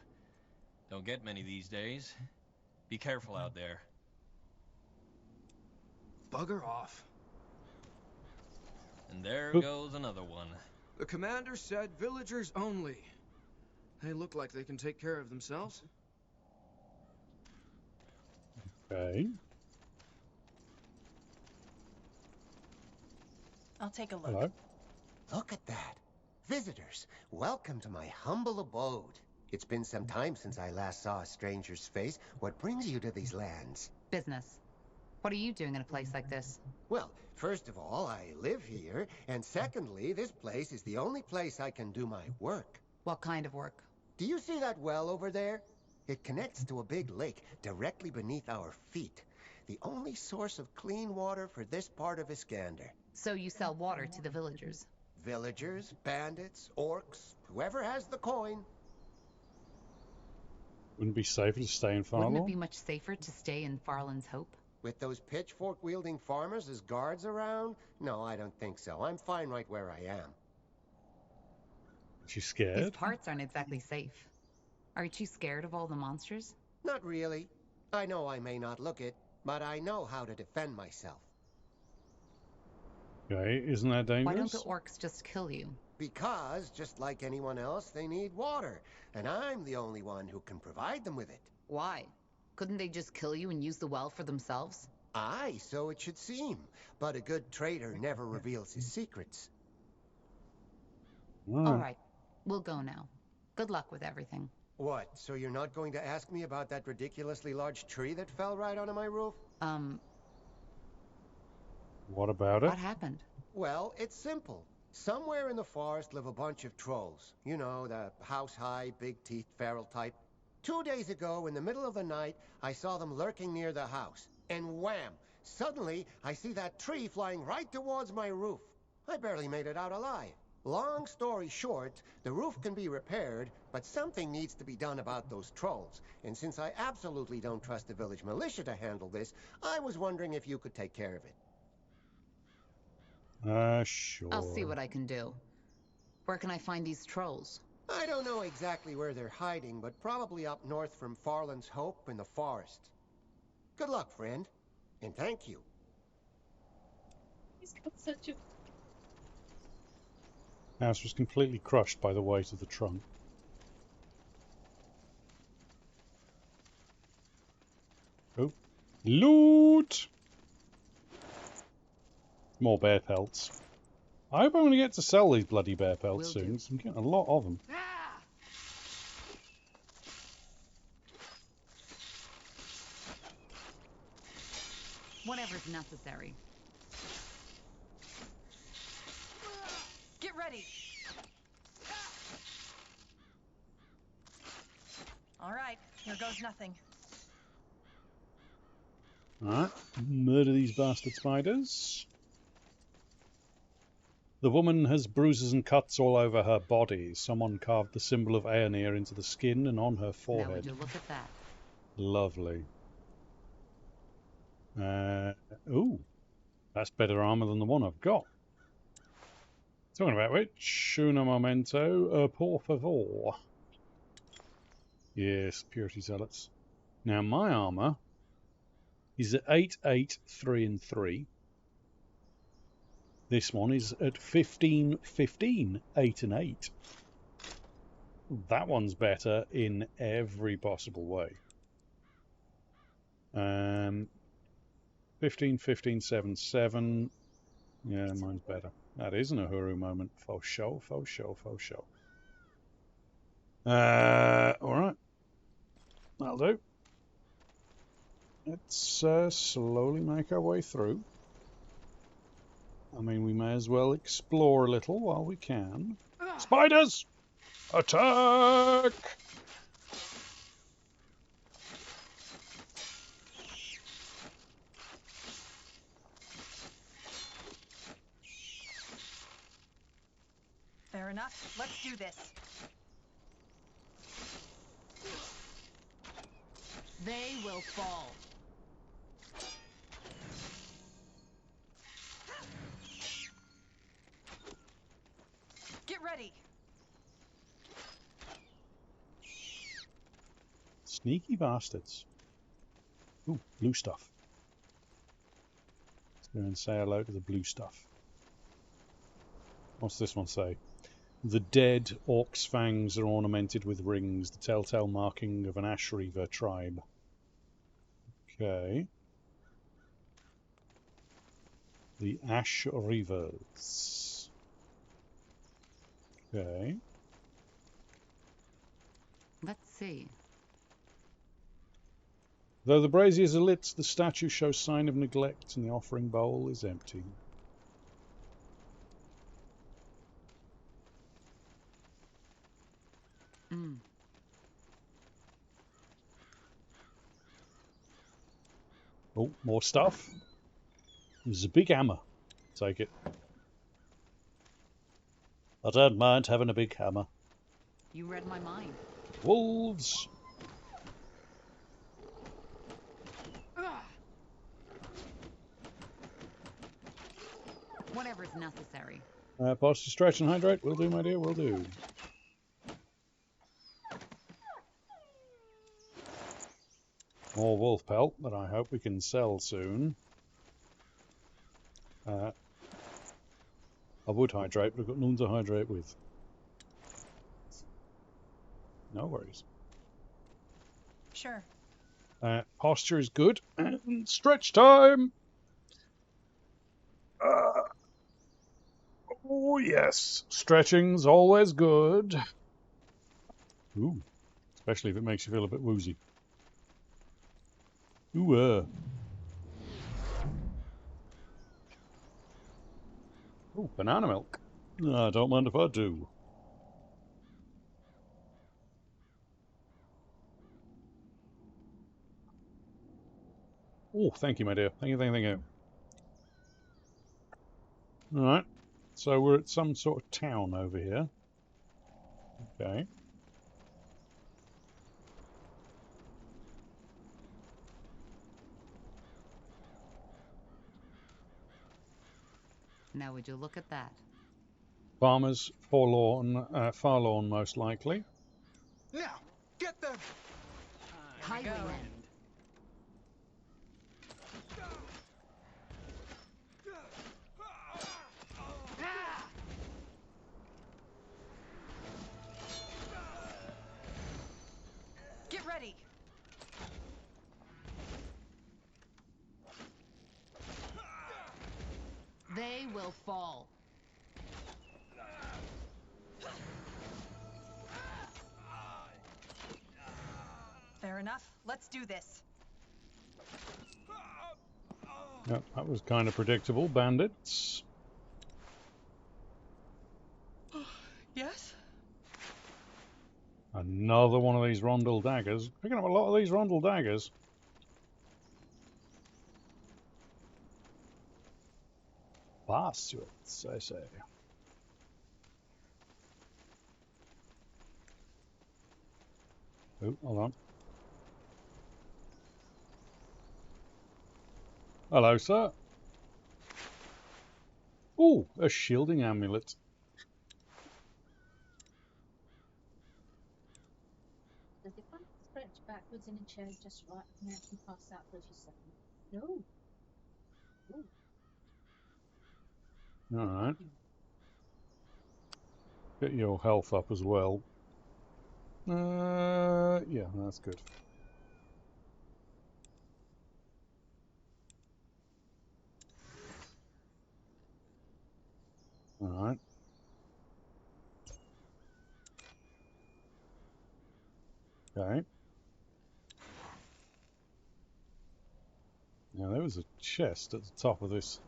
Don't get many these days. Be careful out there. Bugger off. And there goes another one. The commander said villagers only. They look like they can take care of themselves. Okay. I'll take a look. Hello. Look at that. Visitors, welcome to my humble abode. It's been some time since I last saw a stranger's face. What brings you to these lands? Business. What are you doing in a place like this? Well, first of all, I live here, and secondly, this place is the only place I can do my work. What kind of work? Do you see that well over there? It connects to a big lake directly beneath our feet. The only source of clean water for this part of Iskander. So you sell water to the villagers? Villagers, bandits, orcs, whoever has the coin. Wouldn't it be safer to stay in Farlon? Wouldn't it be much safer to stay in Farland's Hope? With those pitchfork-wielding farmers as guards around? No, I don't think so. I'm fine right where I am. Is you scared? These parts aren't exactly safe. Aren't you scared of all the monsters? Not really. I know I may not look it, but I know how to defend myself. Okay, isn't that dangerous? Why don't the orcs just kill you? Because, just like anyone else, they need water, and I'm the only one who can provide them with it. Why? Couldn't they just kill you and use the well for themselves? Aye, so it should seem. But a good trader never reveals his secrets. All right, we'll go now. Good luck with everything. What, so you're not going to ask me about that ridiculously large tree that fell right onto my roof? What about it? What happened? Well, it's simple. Somewhere in the forest live a bunch of trolls. You know, the house-high, big-teethed feral type. 2 days ago, in the middle of the night, I saw them lurking near the house. And wham! Suddenly, I see that tree flying right towards my roof. I barely made it out alive. Long story short, the roof can be repaired, but something needs to be done about those trolls. And since I absolutely don't trust the village militia to handle this, I was wondering if you could take care of it. Sure. I'll see what I can do. Where can I find these trolls? I don't know exactly where they're hiding, but probably up north from Farland's Hope in the forest. Good luck, friend. And thank you. He's got such a... House was completely crushed by the weight of the trunk. Oh. Loot! More bear pelts. I hope I'm going to get to sell these bloody bear pelts soon, because I'm getting a lot of them. Whatever's necessary. Get ready. All right, here goes nothing. Alright, murder these bastard spiders. The woman has bruises and cuts all over her body. Someone carved the symbol of Aeonir into the skin and on her forehead. Now would you look at that? Lovely. Ooh, that's better armor than the one I've got. Talking about which, un momento, por favor. Yes, purity zealots. Now my armor is at 8, 8, 3 and 3. This one is at 15, 15, 8 and 8. That one's better in every possible way. 15, 15, 7, 7. Yeah, mine's better. That is an Uhuru moment. Faux show, faux show, faux show. Alright. That'll do. let's slowly make our way through. I mean, we may as well explore a little while we can. Spiders! Attack! Fair enough. Let's do this. They will fall. Get ready. Sneaky bastards. Ooh, blue stuff. Let's go and say hello to the blue stuff. What's this one say? The dead orc's fangs are ornamented with rings, the telltale marking of an Ash Reaver tribe. Okay. The Ash Reavers. Okay. Let's see. Though the braziers are lit, the statue shows sign of neglect and the offering bowl is empty. Oh, more stuff. There's a big hammer. Take it. I don't mind having a big hammer. You read my mind. Wolves! Whatever's necessary. Pause to stretch and hydrate. Will do, my dear, will do. More wolf pelt that I hope we can sell soon. I would hydrate, but I've got none to hydrate with. No worries. Sure. Posture is good. And stretch time! Oh, yes. Stretching's always good. Ooh. Especially if it makes you feel a bit woozy. Ooh, Ooh, banana milk. I don't mind if I do. Oh, thank you, my dear. Thank you, thank you, thank you. Alright. So we're at some sort of town over here. Okay. Now would you look at that? Farmers, forlorn, farlorn most likely. Now, get them! Highwaymen. Get ready. They will fall. Fair enough. Let's do this. Yep, that was kind of predictable. Bandits. Yes? Another one of these rondel daggers. Picking up a lot of these rondel daggers. Pursuits, I say. Oh, hold on. Hello, sir. Oh, a shielding amulet. Does if I stretch backwards in a chair just right, I can actually pass out for a few seconds? No. Ooh. Alright. Get your health up as well. Yeah, that's good. Alright. Okay. Now there was a chest at the top of this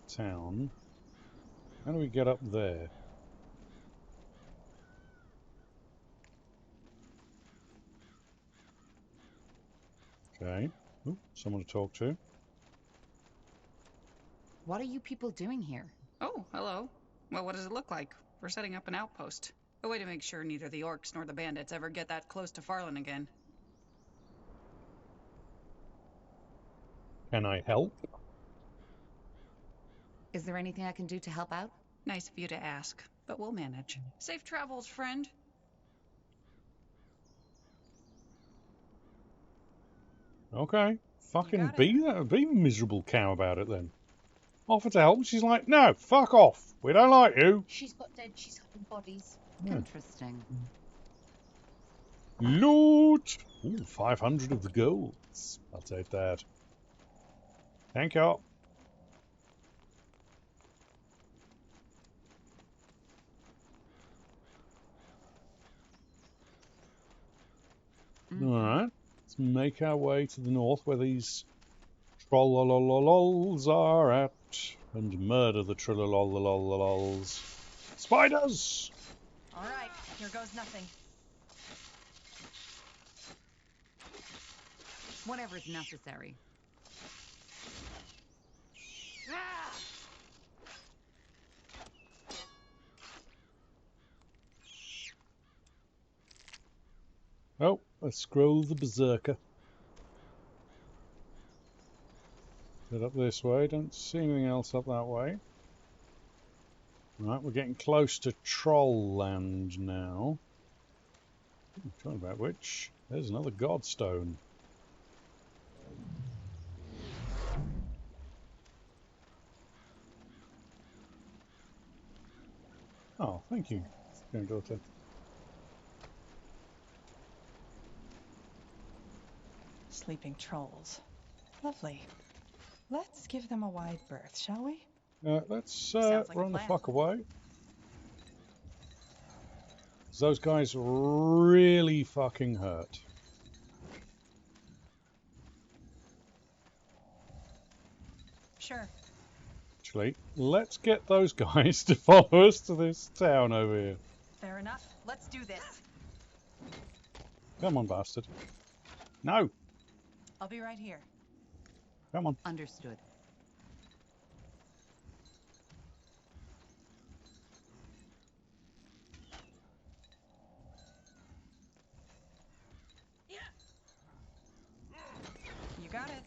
town. How do we get up there? Okay. Ooh, someone to talk to. What are you people doing here? Oh, hello. Well, what does it look like? We're setting up an outpost. A way to make sure neither the orcs nor the bandits ever get that close to Farland again. Can I help? Is there anything I can do to help out? Nice of you to ask, but we'll manage. Safe travels, friend. Okay. Fucking be a miserable cow about it then. Offer to help. She's like, no, fuck off. We don't like you. She's got dead, she's got bodies. Yeah. Interesting. Loot! Ooh, 500 of the golds. I'll take that. Thank you. Alright. Let's make our way to the north where these trollololols are at and murder the trollololols. Spiders! Alright, here goes nothing. Whatever's necessary. Oh, let's scroll the berserker. Head up this way. Don't see anything else up that way. Right, we're getting close to Troll Land now. Talking about which, there's another Godstone. Oh, thank you, granddaughter. Sleeping trolls. Lovely. Let's give them a wide berth, shall we? Let's like run the plan. fuck away. Those guys really fucking hurt. Sure. Actually, let's get those guys to follow us to this town over here. Fair enough. Let's do this. Come on, bastard. No! I'll be right here. Come on. Understood. You got it.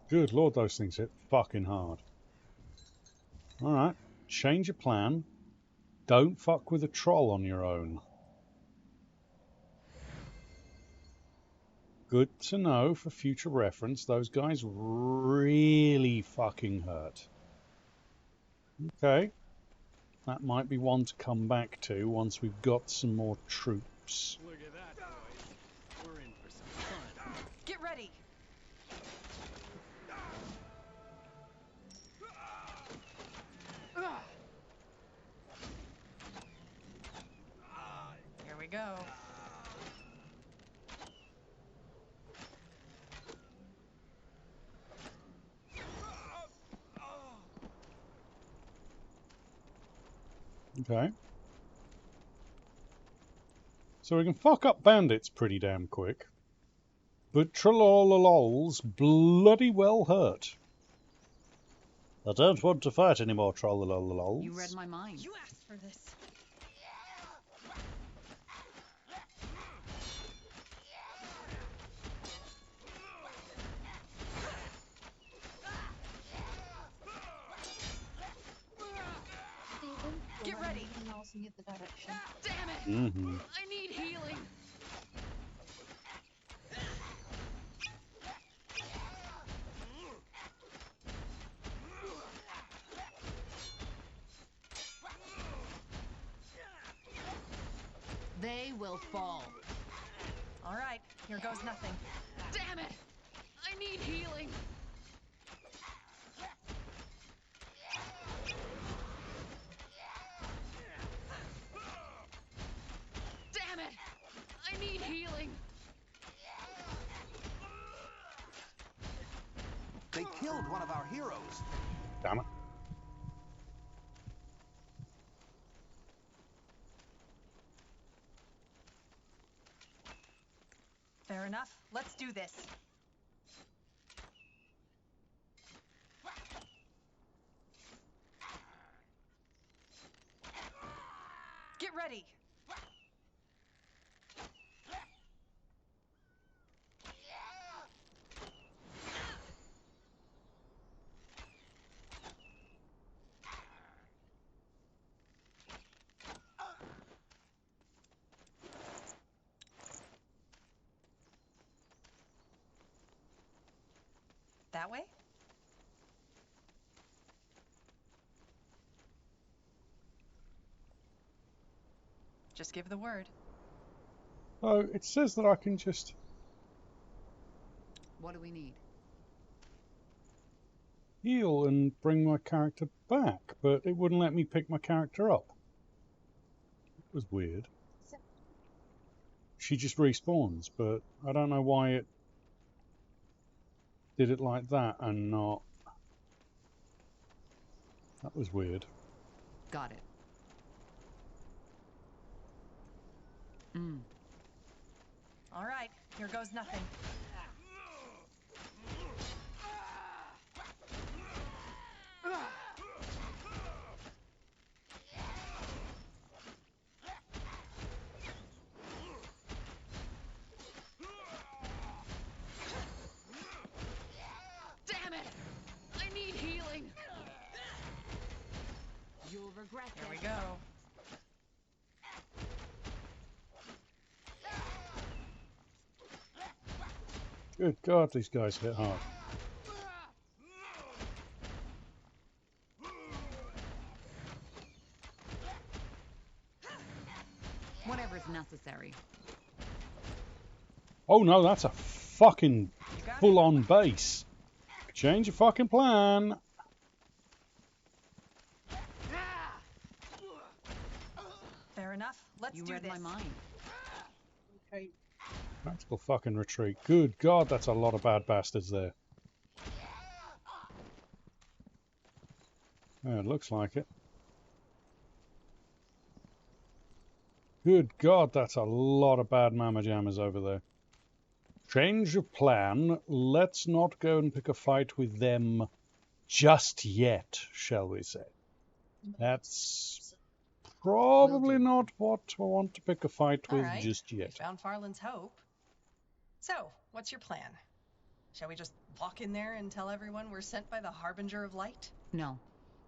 Good lord, those things hit fucking hard. Alright, change your plan. Don't fuck with a troll on your own. Good to know for future reference, those guys really fucking hurt. Okay. That might be one to come back to once we've got some more troops. Look at that, boys. We're in for some fun. Get ready. Here we go. Okay. So we can fuck up bandits pretty damn quick. But trollololols bloody well hurt. I don't want to fight any more trollololols. You read my mind. You asked for this. Get ready. Else in the other direction. Damn it! Mm-hmm. I need healing. They will fall. All right, here goes nothing. Damn it! I need healing. Damn it! I need healing. They killed one of our heroes. Damn it. Fair enough. Let's do this. Get ready. That way? Just give the word. Oh, it says that I can just What do we need? heal and bring my character back, but it wouldn't let me pick my character up. It was weird. She just respawns, but I don't know why it did it like that and not. That was weird. Got it. All right, here goes nothing. Damn it! I need healing. You'll regret Here it. we go. Good God, these guys hit hard. Whatever's necessary. Oh no, that's a fucking full-on base. Change your fucking plan. Fair enough. Let's You do read this. my mind. Okay. Tactical fucking retreat. Good God, that's a lot of bad bastards there. Yeah, it looks like it. Good God, that's a lot of bad mama jammers over there. Change of plan. Let's not go and pick a fight with them just yet, shall we say. That's probably not what I want to pick a fight All with right. just We yet. found Farland's hope. So, what's your plan? Shall we just walk in there and tell everyone we're sent by the Harbinger of Light? No.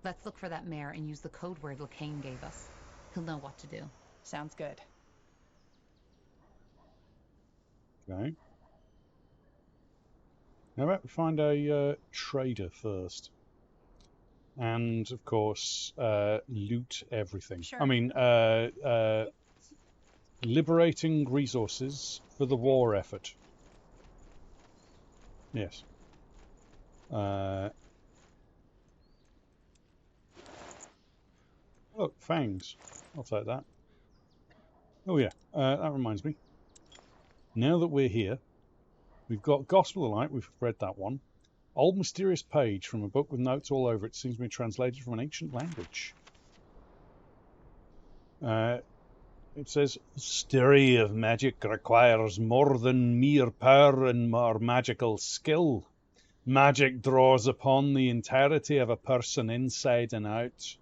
Let's look for that mayor and use the code word Lacane gave us. He'll know what to do. Sounds good. Okay. How about we find a trader first? And, of course, loot everything. Sure. I mean, liberating resources for the war effort. Yes. Look, fangs. I'll take that. Oh yeah, that reminds me. Now that we're here, we've got Gospel of Light, we've read that one. Old mysterious page from a book with notes all over it seems to be translated from an ancient language. It says, study of magic requires more than mere power and more magical skill. Magic draws upon the entirety of a person inside and out.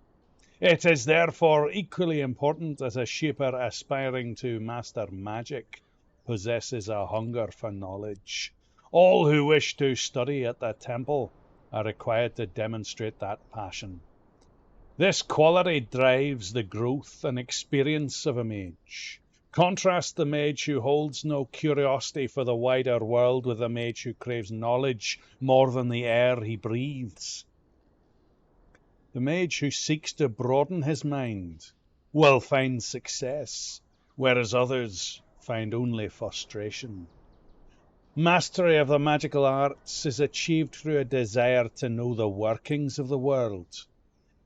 It is therefore equally important as a shaper aspiring to master magic possesses a hunger for knowledge. All who wish to study at the temple are required to demonstrate that passion. This quality drives the growth and experience of a mage. Contrast the mage who holds no curiosity for the wider world with a mage who craves knowledge more than the air he breathes. The mage who seeks to broaden his mind will find success, whereas others find only frustration. Mastery of the magical arts is achieved through a desire to know the workings of the world,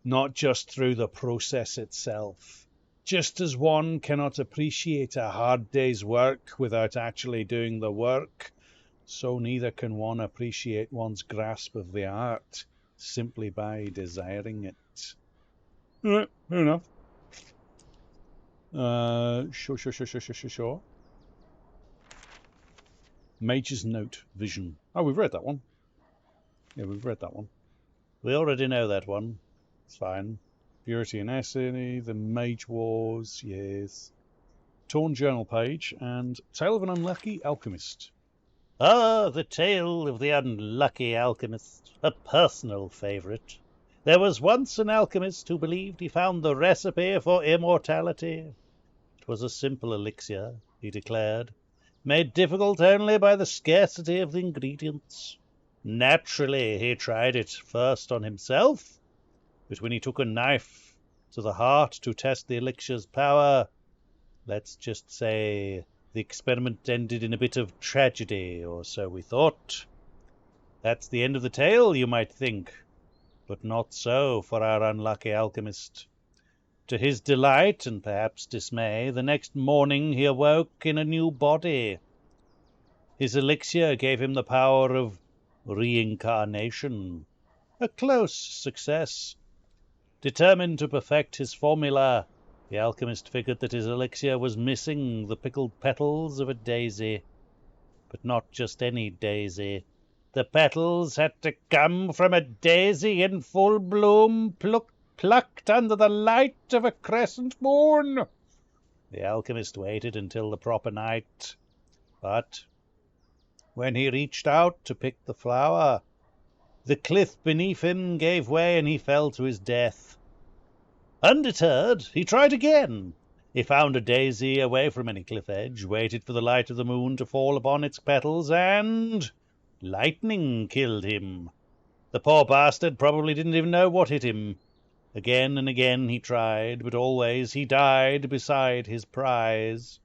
not just through the process itself. Just as one cannot appreciate a hard day's work without actually doing the work, so neither can one appreciate one's grasp of the art simply by desiring it. Alright, fair enough. Sure. Mage's Note, Vision. Oh, we've read that one. Yeah, we've read that one. We already know that one. It's fine. Purity and Essay, the Mage Wars, yes. Torn Journal page, and Tale of an Unlucky Alchemist. Ah, the Tale of the Unlucky Alchemist, a personal favourite. There was once an alchemist who believed he found the recipe for immortality. It was a simple elixir, he declared, made difficult only by the scarcity of the ingredients. Naturally, he tried it first on himself, but when he took a knife to the heart to test the elixir's power, let's just say the experiment ended in a bit of tragedy, or so we thought. That's the end of the tale, you might think, but not so for our unlucky alchemist. To his delight, and perhaps dismay, the next morning he awoke in a new body. His elixir gave him the power of reincarnation, a close success. Determined to perfect his formula, the alchemist figured that his elixir was missing the pickled petals of a daisy. But not just any daisy. The petals had to come from a daisy in full bloom, plucked under the light of a crescent moon. The alchemist waited until the proper night, but when he reached out to pick the flower, the cliff beneath him gave way and he fell to his death. Undeterred, he tried again. He found a daisy away from any cliff edge, waited for the light of the moon to fall upon its petals, and lightning killed him. The poor bastard probably didn't even know what hit him. Again and again he tried, but always he died beside his prize.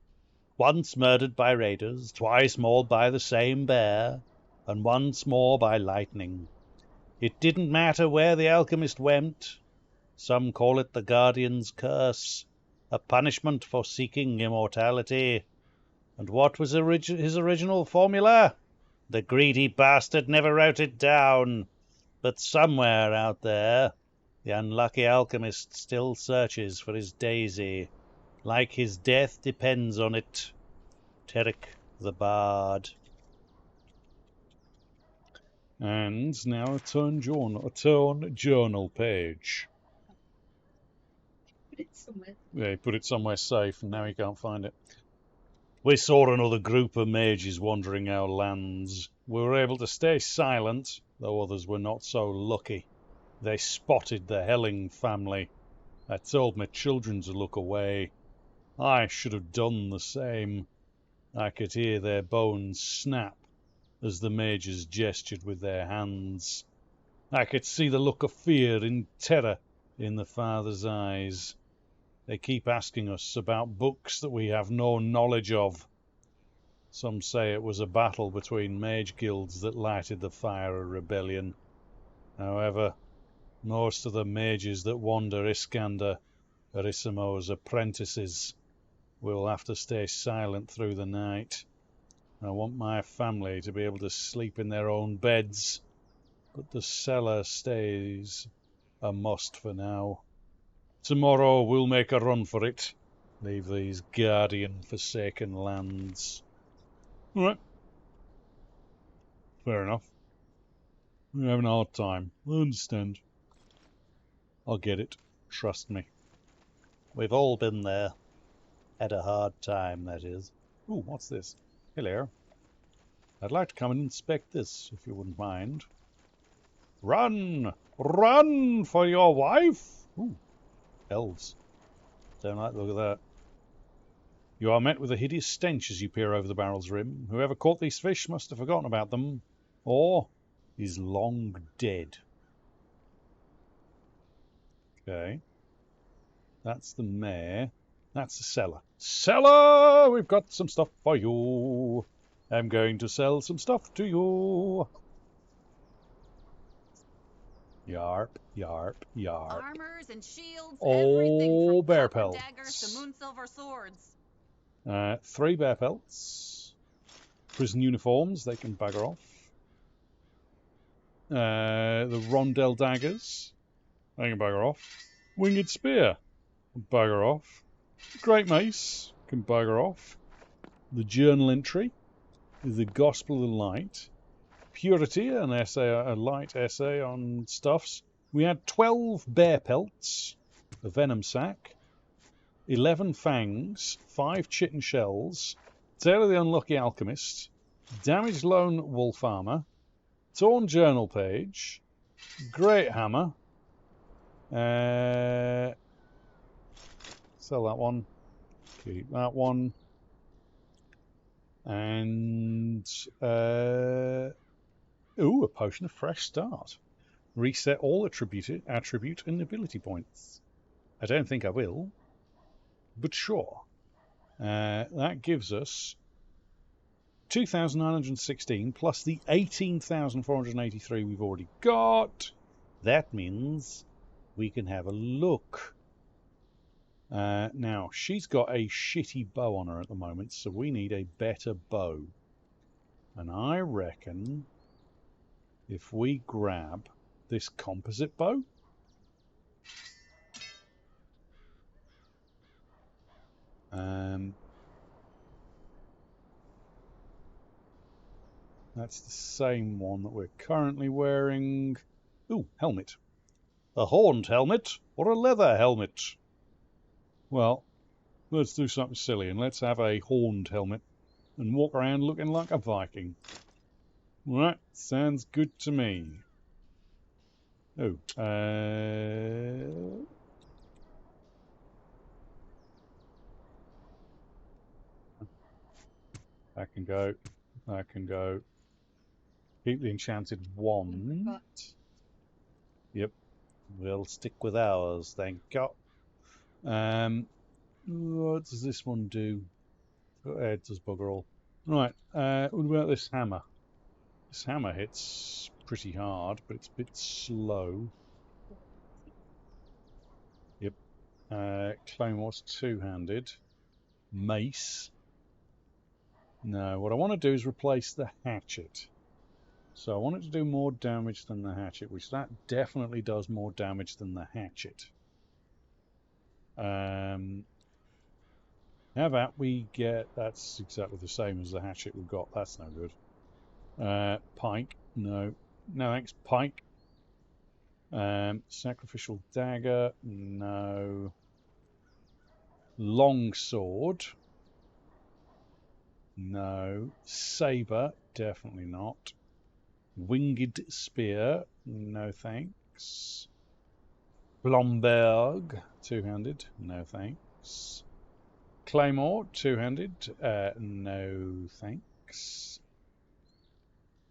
Once murdered by raiders, twice mauled by the same bear, and once more by lightning. It didn't matter where the alchemist went. Some call it the Guardian's curse, a punishment for seeking immortality. And what was his original formula? The greedy bastard never wrote it down, but somewhere out there, the unlucky alchemist still searches for his daisy, like his death depends on it. Terek the Bard. And now a turn journal page. Yeah, he put it somewhere safe, and now he can't find it. We saw another group of mages wandering our lands. We were able to stay silent, though others were not so lucky. They spotted the Helling family. I told my children to look away. I should have done the same. I could hear their bones snap as the mages gestured with their hands. I could see the look of fear and terror in the father's eyes. They keep asking us about books that we have no knowledge of. Some say it was a battle between mage guilds that lighted the fire of rebellion. However, most of the mages that wander Iskander are Isimo's apprentices. We'll have to stay silent through the night. I want my family to be able to sleep in their own beds, but the cellar stays a must for now. Tomorrow we'll make a run for it. Leave these guardian forsaken lands. All right. Fair enough. We're having a hard time. I understand. I'll get it. Trust me. We've all been there. Had a hard time, that is. Ooh, what's this? Hello. I'd like to come and inspect this, if you wouldn't mind. Run! Run for your wife! Ooh, elves. Don't like the look of that. You are met with a hideous stench as you peer over the barrel's rim. Whoever caught these fish must have forgotten about them, or is long dead. Okay. That's the mare. That's the cellar. Cellar! We've got some stuff for you. I'm going to sell some stuff to you. Yarp, yarp, yarp. Armors and shields, Oh, bear copper pelts. daggers to moonsilver swords. 3 bear pelts. prison uniforms, they can bugger off. The rondel daggers, they can bugger off. Winged spear, bugger off. Great mace, can bugger off. The journal entry, the Gospel of the Light. Purity, an essay, a light essay on stuffs. We had 12 bear pelts, a venom sack, 11 fangs, 5 chitin shells, Tale of the Unlucky Alchemist, damaged lone wolf armor, torn journal page, great hammer, sell that one, keep that one, and ooh, a potion of fresh start. Reset all attribute and ability points. I don't think I will, but sure. That gives us 2,916 plus the 18,483 we've already got. That means we can have a look. Now, she's got a shitty bow on her at the moment, so we need a better bow. And I reckon if we grab this composite bow, that's the same one that we're currently wearing. Ooh, helmet. A horned helmet or a leather helmet? Well, let's do something silly and let's have a horned helmet and walk around looking like a Viking. Right, sounds good to me. Oh, that can go. That can go. Keep the enchanted wand. Yep, we'll stick with ours, thank God. What does this one do? It does bugger all. Right, what about this hammer? This hammer hits pretty hard, but it's a bit slow. Yep. Claymore's two-handed. Mace. No, what I want to do is replace the hatchet. So I want it to do more damage than the hatchet, which that definitely does more damage than the hatchet. How about we get... That's exactly the same as the hatchet we've got. That's no good. Pike. No. No thanks. Pike. Sacrificial dagger. No. Longsword. No. Saber. Definitely not. Winged spear. No thanks. Blomberg. Two-handed. No thanks. Claymore. Two-handed. No thanks.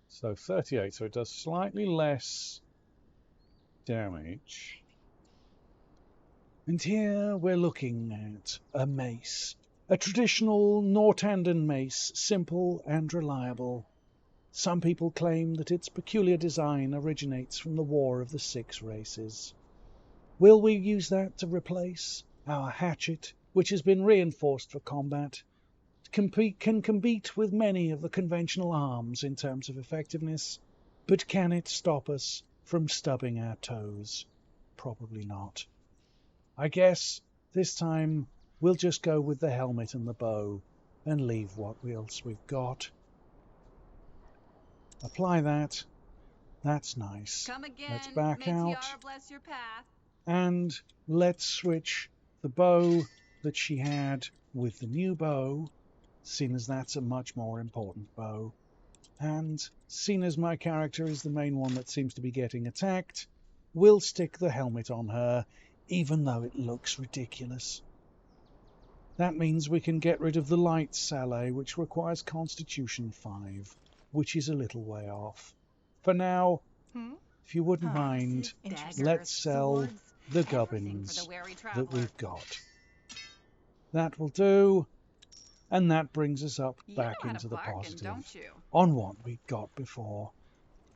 So 38. So it does slightly less damage. And here we're looking at a mace. A traditional Nortanden mace, simple and reliable. Some people claim that its peculiar design originates from the War of the Six Races. Will we use that to replace our hatchet, which has been reinforced for combat? Can compete with many of the conventional arms in terms of effectiveness, but can it stop us from stubbing our toes? Probably not. I guess this time we'll just go with the helmet and the bow and leave what else we've got. Apply that. That's nice. Come again, let's back Meteor, out. bless your path. And let's switch the bow that she had with the new bow, seeing as that's a much more important bow. And seeing as my character is the main one that seems to be getting attacked, we'll stick the helmet on her, even though it looks ridiculous. That means we can get rid of the light Saleh, which requires Constitution 5, which is a little way off. For now, if you wouldn't mind, let's sell the gubbins that we've got. That will do, and that brings us up back into the positive on what we'd got before.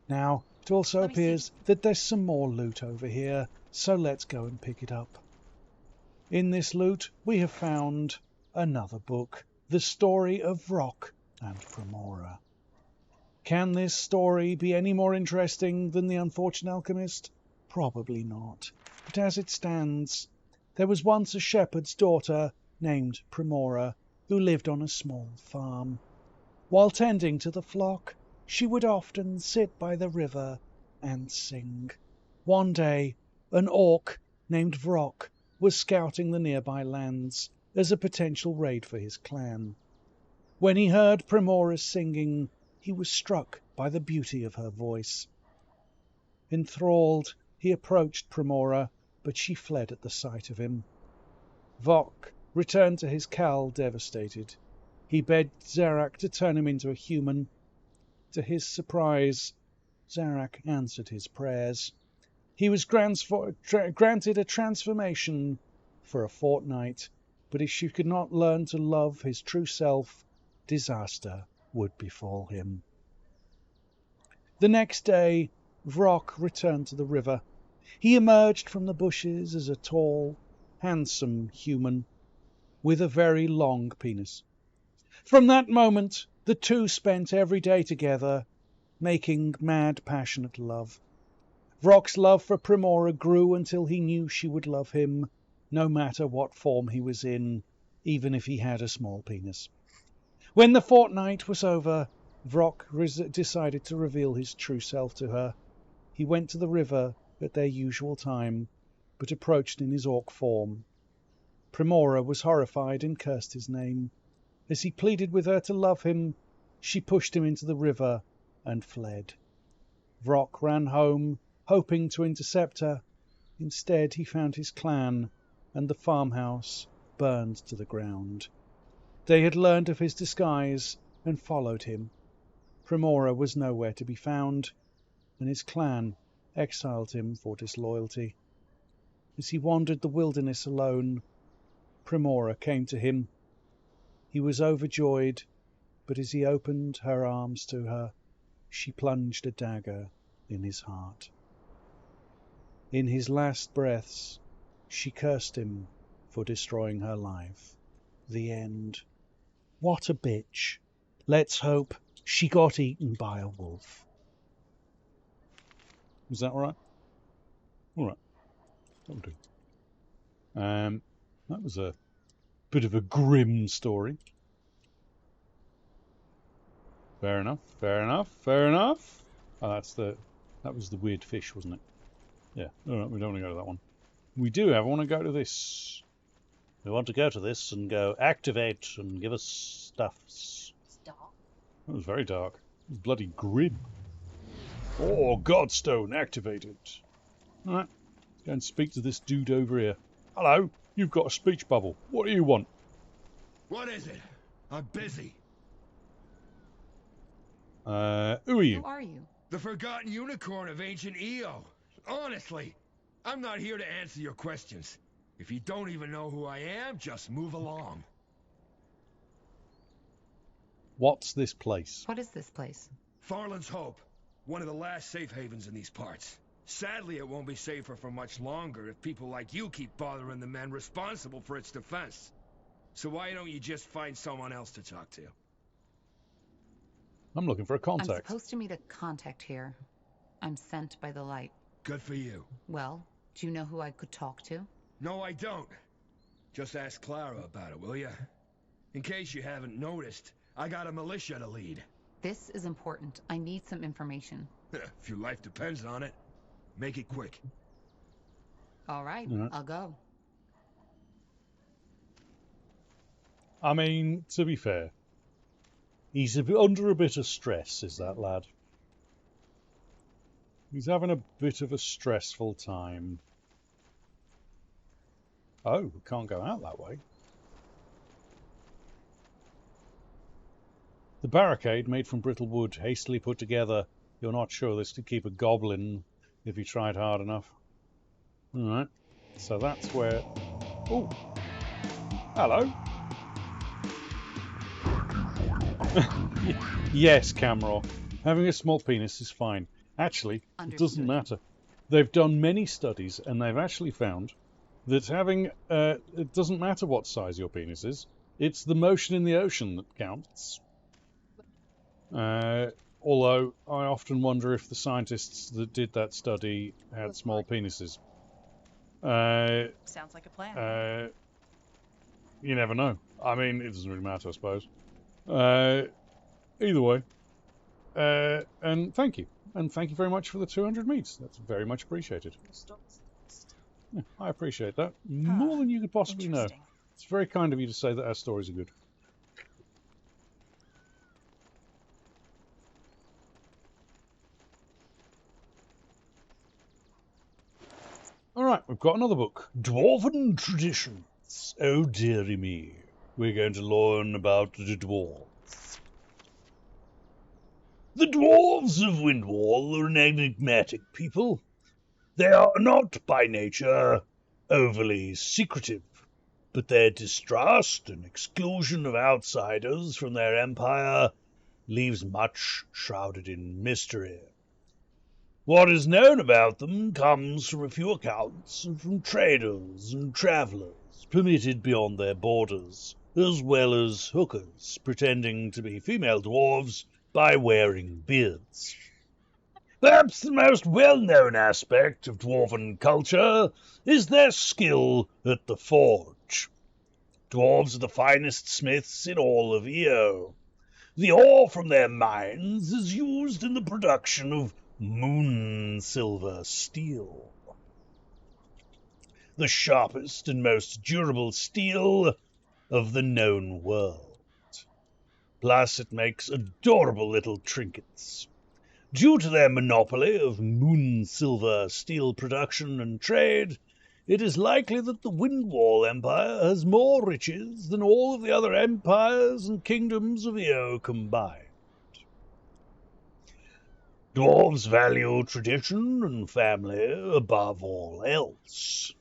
Now, it also appears that there's some more loot over here, so let's go and pick it up. In this loot, we have found another book, The Story of Rock, and Primora. Can this story be any more interesting than The Unfortunate Alchemist? Probably not. But as it stands, there was once a shepherd's daughter named Primora who lived on a small farm. While tending to the flock, she would often sit by the river and sing. One day, an orc named Vrock was scouting the nearby lands as a potential raid for his clan. When he heard Primora's singing, he was struck by the beauty of her voice. Enthralled, he approached Primora, but she fled at the sight of him. Vrock returned to his cowl devastated. He begged Zarak to turn him into a human. To his surprise, Zarak answered his prayers. He was granted a transformation for a fortnight, but if she could not learn to love his true self, disaster would befall him. The next day, Vrock returned to the river. He emerged from the bushes as a tall, handsome human with a very long penis. From that moment, the two spent every day together, making mad, passionate love. Vrock's love for Primora grew until he knew she would love him, no matter what form he was in, even if he had a small penis. When the fortnight was over, Vrock decided to reveal his true self to her. He went to the river at their usual time, but approached in his orc form. Primora was horrified and cursed his name. As he pleaded with her to love him, she pushed him into the river and fled. Vrock ran home, hoping to intercept her. Instead, he found his clan, and the farmhouse burned to the ground. They had learned of his disguise and followed him. Primora was nowhere to be found, and his clan exiled him for disloyalty. As he wandered the wilderness alone, Primora came to him. He was overjoyed, but as he opened her arms to her, she plunged a dagger in his heart. In his last breaths, she cursed him for destroying her life. The end. What a bitch. Let's hope she got eaten by a wolf. Is that all right? All right. That'll do. That was a bit of a grim story. Fair enough. Fair enough. Fair enough. Oh, that was the weird fish, wasn't it? Yeah. All right. We don't want to go to that one. We do. I want to go to this. We want to go to this and go activate and give us stuffs. It's dark. That was very dark. It was bloody grim. Oh, Godstone activated. All right. Let's go and speak to this dude over here. Hello. You've got a speech bubble. What do you want? What is it? I'm busy. Who are you? Who are you? The forgotten unicorn of ancient Io. Honestly, I'm not here to answer your questions. If you don't even know who I am, just move along. What's this place? What is this place? Farland's Hope. One of the last safe havens in these parts. Sadly, it won't be safer for much longer if people like you keep bothering the men responsible for its defense. So why don't you just find someone else to talk to? I'm looking for a contact. I'm supposed to meet a contact here. I'm sent by the light. Good for you. Well, do you know who I could talk to? No, I don't. Just ask Clara about it, will ya? In case you haven't noticed, I got a militia to lead. This is important. I need some information. If your life depends on it, make it quick. All right, I'll go. I mean, to be fair, he's under a bit of stress, is that lad? He's having a bit of a stressful time. Oh, we can't go out that way. The barricade, made from brittle wood, hastily put together. You're not sure this could keep a goblin if you tried hard enough. Alright, so that's where... Oh! Hello! Yes, Camrock. Having a small penis is fine. Actually, it doesn't matter. They've done many studies and they've actually found that having... it doesn't matter what size your penis is. It's the motion in the ocean that counts. Although I often wonder if the scientists that did that study had small penises. Sounds like a plan. You never know. I mean, it doesn't really matter, I suppose. Either way. And thank you. And thank you very much for the 200 meats. That's very much appreciated. Yeah, I appreciate that. More than you could possibly know. It's very kind of you to say that our stories are good. Alright, we've got another book. Dwarven Traditions. Oh dearie me. We're going to learn about the dwarves. The dwarves of Windwall are an enigmatic people. They are not, by nature, overly secretive, but their distrust and exclusion of outsiders from their empire leaves much shrouded in mystery. What is known about them comes from a few accounts and from traders and travellers permitted beyond their borders, as well as hookers pretending to be female dwarves by wearing beards. Perhaps the most well-known aspect of dwarven culture is their skill at the forge. Dwarves are the finest smiths in all of Io. The ore from their mines is used in the production of moon silver steel, the sharpest and most durable steel of the known world. Plus, it makes adorable little trinkets. Due to their monopoly of moon silver steel production and trade, it is likely that the Windwall Empire has more riches than all of the other empires and kingdoms of Io combined. Dwarves value tradition and family above all else.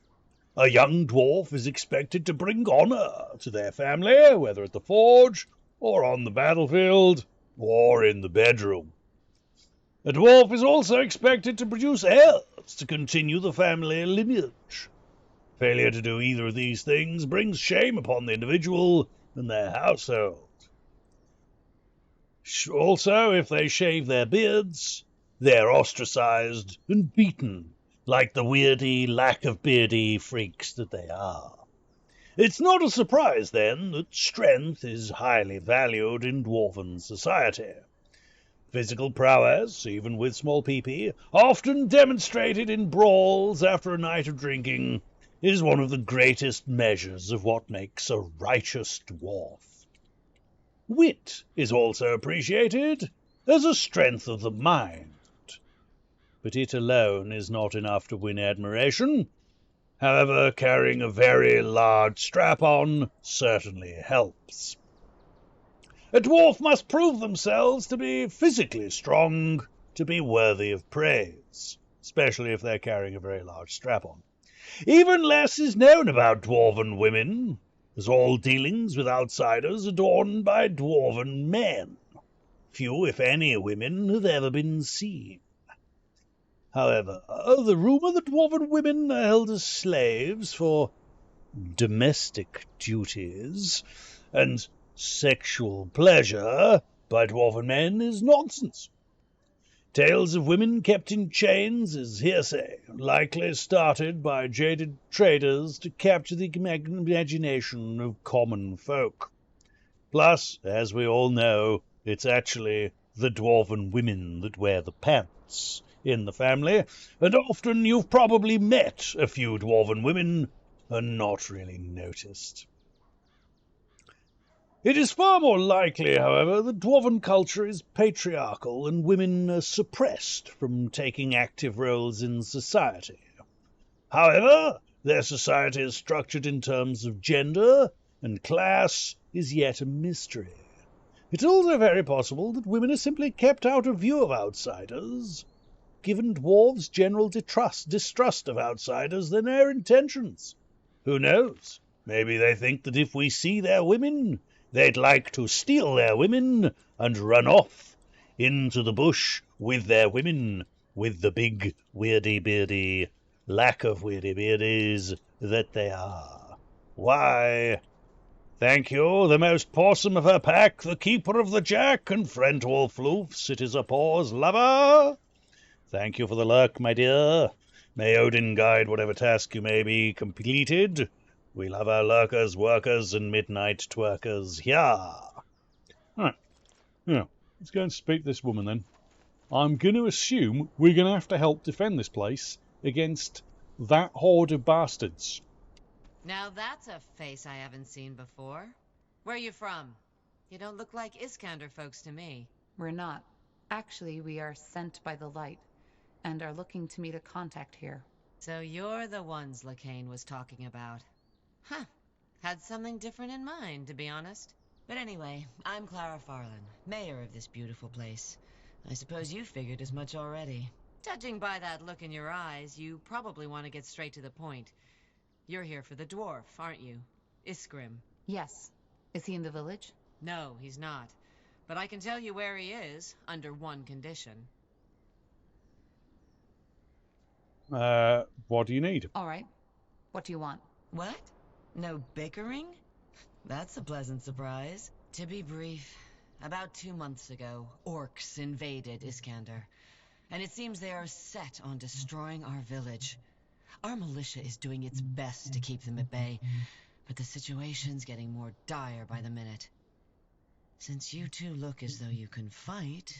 A young dwarf is expected to bring honor to their family, whether at the forge, or on the battlefield, or in the bedroom. A dwarf is also expected to produce heirs to continue the family lineage. Failure to do either of these things brings shame upon the individual and their household. Also, if they shave their beards, they're ostracized and beaten like the weirdy, lack-of-beardy freaks that they are. It's not a surprise, then, that strength is highly valued in dwarven society. Physical prowess, even with small pee-pee, often demonstrated in brawls after a night of drinking, is one of the greatest measures of what makes a righteous dwarf. Wit is also appreciated as a strength of the mind, but it alone is not enough to win admiration. However, carrying a very large strap-on certainly helps. A dwarf must prove themselves to be physically strong to be worthy of praise, especially if they're carrying a very large strap-on. Even less is known about dwarven women, as all dealings with outsiders are done by dwarven men. Few, if any, women have ever been seen. However, the rumour that dwarven women are held as slaves for domestic duties and sexual pleasure by dwarven men is nonsense. Tales of women kept in chains is hearsay, likely started by jaded traders to capture the imagination of common folk. Plus, as we all know, it's actually the dwarven women that wear the pants in the family, and often you've probably met a few dwarven women and not really noticed. It is far more likely, however, that dwarven culture is patriarchal and women are suppressed from taking active roles in society. However, their society is structured in terms of gender, and class is yet a mystery. It's also very possible that women are simply kept out of view of outsiders, given dwarves' general distrust of outsiders than their intentions. Who knows? Maybe they think that if we see their women, they'd like to steal their women and run off into the bush with their women, with the big, weirdy-beardy, lack of weirdy-beardies that they are. Why, Thank you, the most possum of her pack, the keeper of the jack, and friend to all floofs. It is a pause, lover. Thank you for the lurk, my dear. May Odin guide whatever task you may be completed. We love our lurkers, workers, and midnight twerkers. Yeah. Right. Yeah. Let's go and speak to this woman then. I'm going to assume we're going to have to help defend this place against that horde of bastards. Now that's a face I haven't seen before. Where are you from? You don't look like Iskander folks to me. We're not. Actually, we are sent by the light, and are looking to meet a contact here. So you're the ones Lacane was talking about. Huh. Had something different in mind, to be honest. But anyway, I'm Clara Farland, mayor of this beautiful place. I suppose you figured as much already. Judging by that look in your eyes, you probably want to get straight to the point. You're here for the dwarf, aren't you? Iskrim. Yes. Is he in the village? No, he's not. But I can tell you where he is, under one condition. What do you need? All right. What do you want? What? No bickering? That's a pleasant surprise. To be brief, about 2 months ago, orcs invaded Iskander. And it seems they are set on destroying our village. Our militia is doing its best to keep them at bay, but the situation's getting more dire by the minute. Since you two look as though you can fight,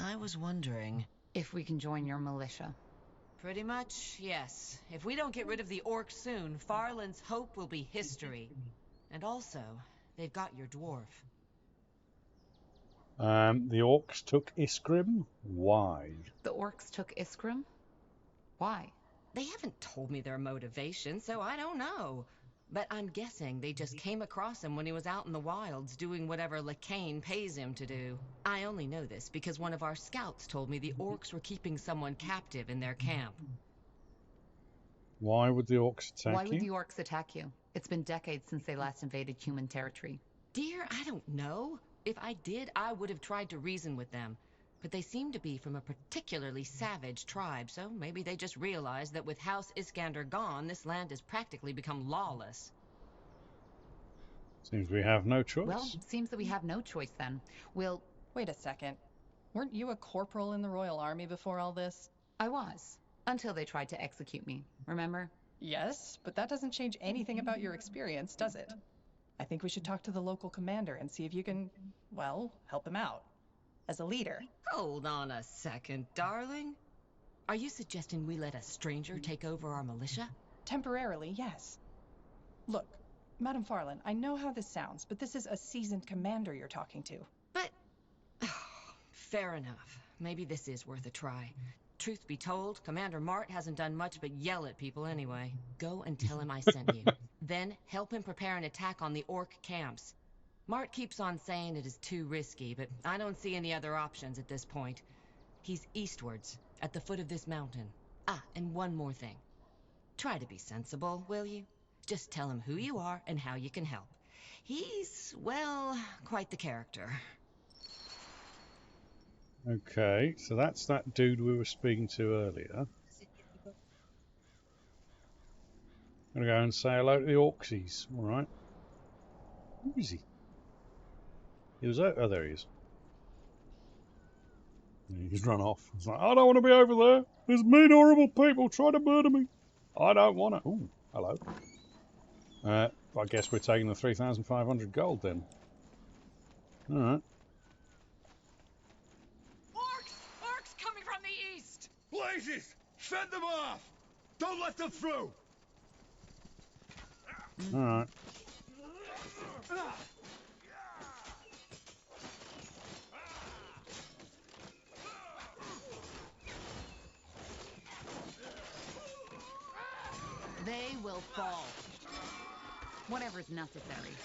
I was wondering... If we can join your militia. Pretty much, yes. If we don't get rid of the orcs soon, Farland's hope will be history. And also, they've got your dwarf. The orcs took Iskrim? Why? The orcs took Iskrim? Why? They haven't told me their motivation, so I don't know. But I'm guessing they just came across him when he was out in the wilds doing whatever Lacane pays him to do. I only know this because one of our scouts told me the orcs were keeping someone captive in their camp. Why would the orcs attack you? Why would the orcs attack you? It's been decades since they last invaded human territory. Dear, I don't know. If I did, I would have tried to reason with them. But they seem to be from a particularly savage tribe, so maybe they just realized that with House Iskander gone, this land has practically become lawless. Seems we have no choice. Well, seems that we have no choice then. We'll... Wait a second. Weren't you a corporal in the Royal Army before all this? I was. Until they tried to execute me, remember? Yes, but that doesn't change anything about your experience, does it? I think we should talk to the local commander and see if you can, well, help him out. As a leader. Hold on a second, darling. Are you suggesting we let a stranger take over our militia? Temporarily, yes. Look, Madam Farland, I know how this sounds, but this is a seasoned commander you're talking to. But... fair enough. Maybe this is worth a try. Truth be told, Commander Mart hasn't done much but yell at people anyway. Go and tell him I sent you. Then help him prepare an attack on the orc camps. Mart keeps on saying it is too risky, but I don't see any other options at this point. He's eastwards, at the foot of this mountain. Ah, and one more thing. Try to be sensible, will you? Just tell him who you are and how you can help. He's, well, quite the character. Okay, so that's that dude we were speaking to earlier. I'm gonna go and say hello to the Orksies, alright? Who is he? He was out. Oh, there he is. He's run off. He's like, I don't want to be over there. There's mean, horrible people trying to murder me. I don't want to. Ooh, hello. I guess we're taking the 3,500 gold then. Alright. Orcs coming from the east! Blazes! Send them off! Don't let them through! Alright. They will fall. Whatever's necessary.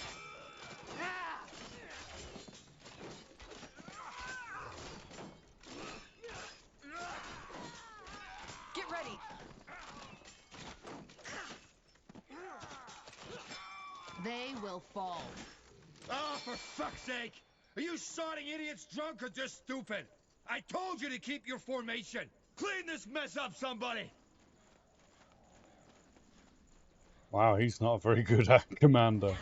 Get ready! They will fall. Oh, for fuck's sake! Are you shotting idiots drunk or just stupid? I told you to keep your formation! Clean this mess up, somebody! Wow, he's not a very good commander.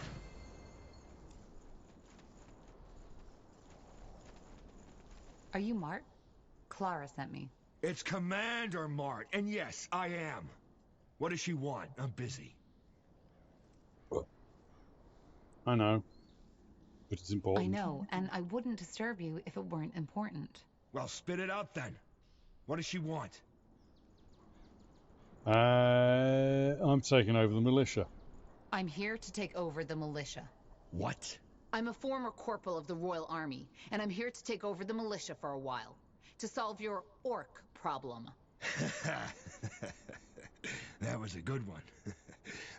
Are you Mart? Clara sent me. It's Commander Mart, and yes, I am. What does she want? I'm busy. I know. But it's important. I know, and I wouldn't disturb you if it weren't important. Well, spit it out then. What does she want? I'm taking over the militia. I'm here to take over the militia. What? I'm a former corporal of the Royal Army, and I'm here to take over the militia for a while. To solve your orc problem. That was a good one.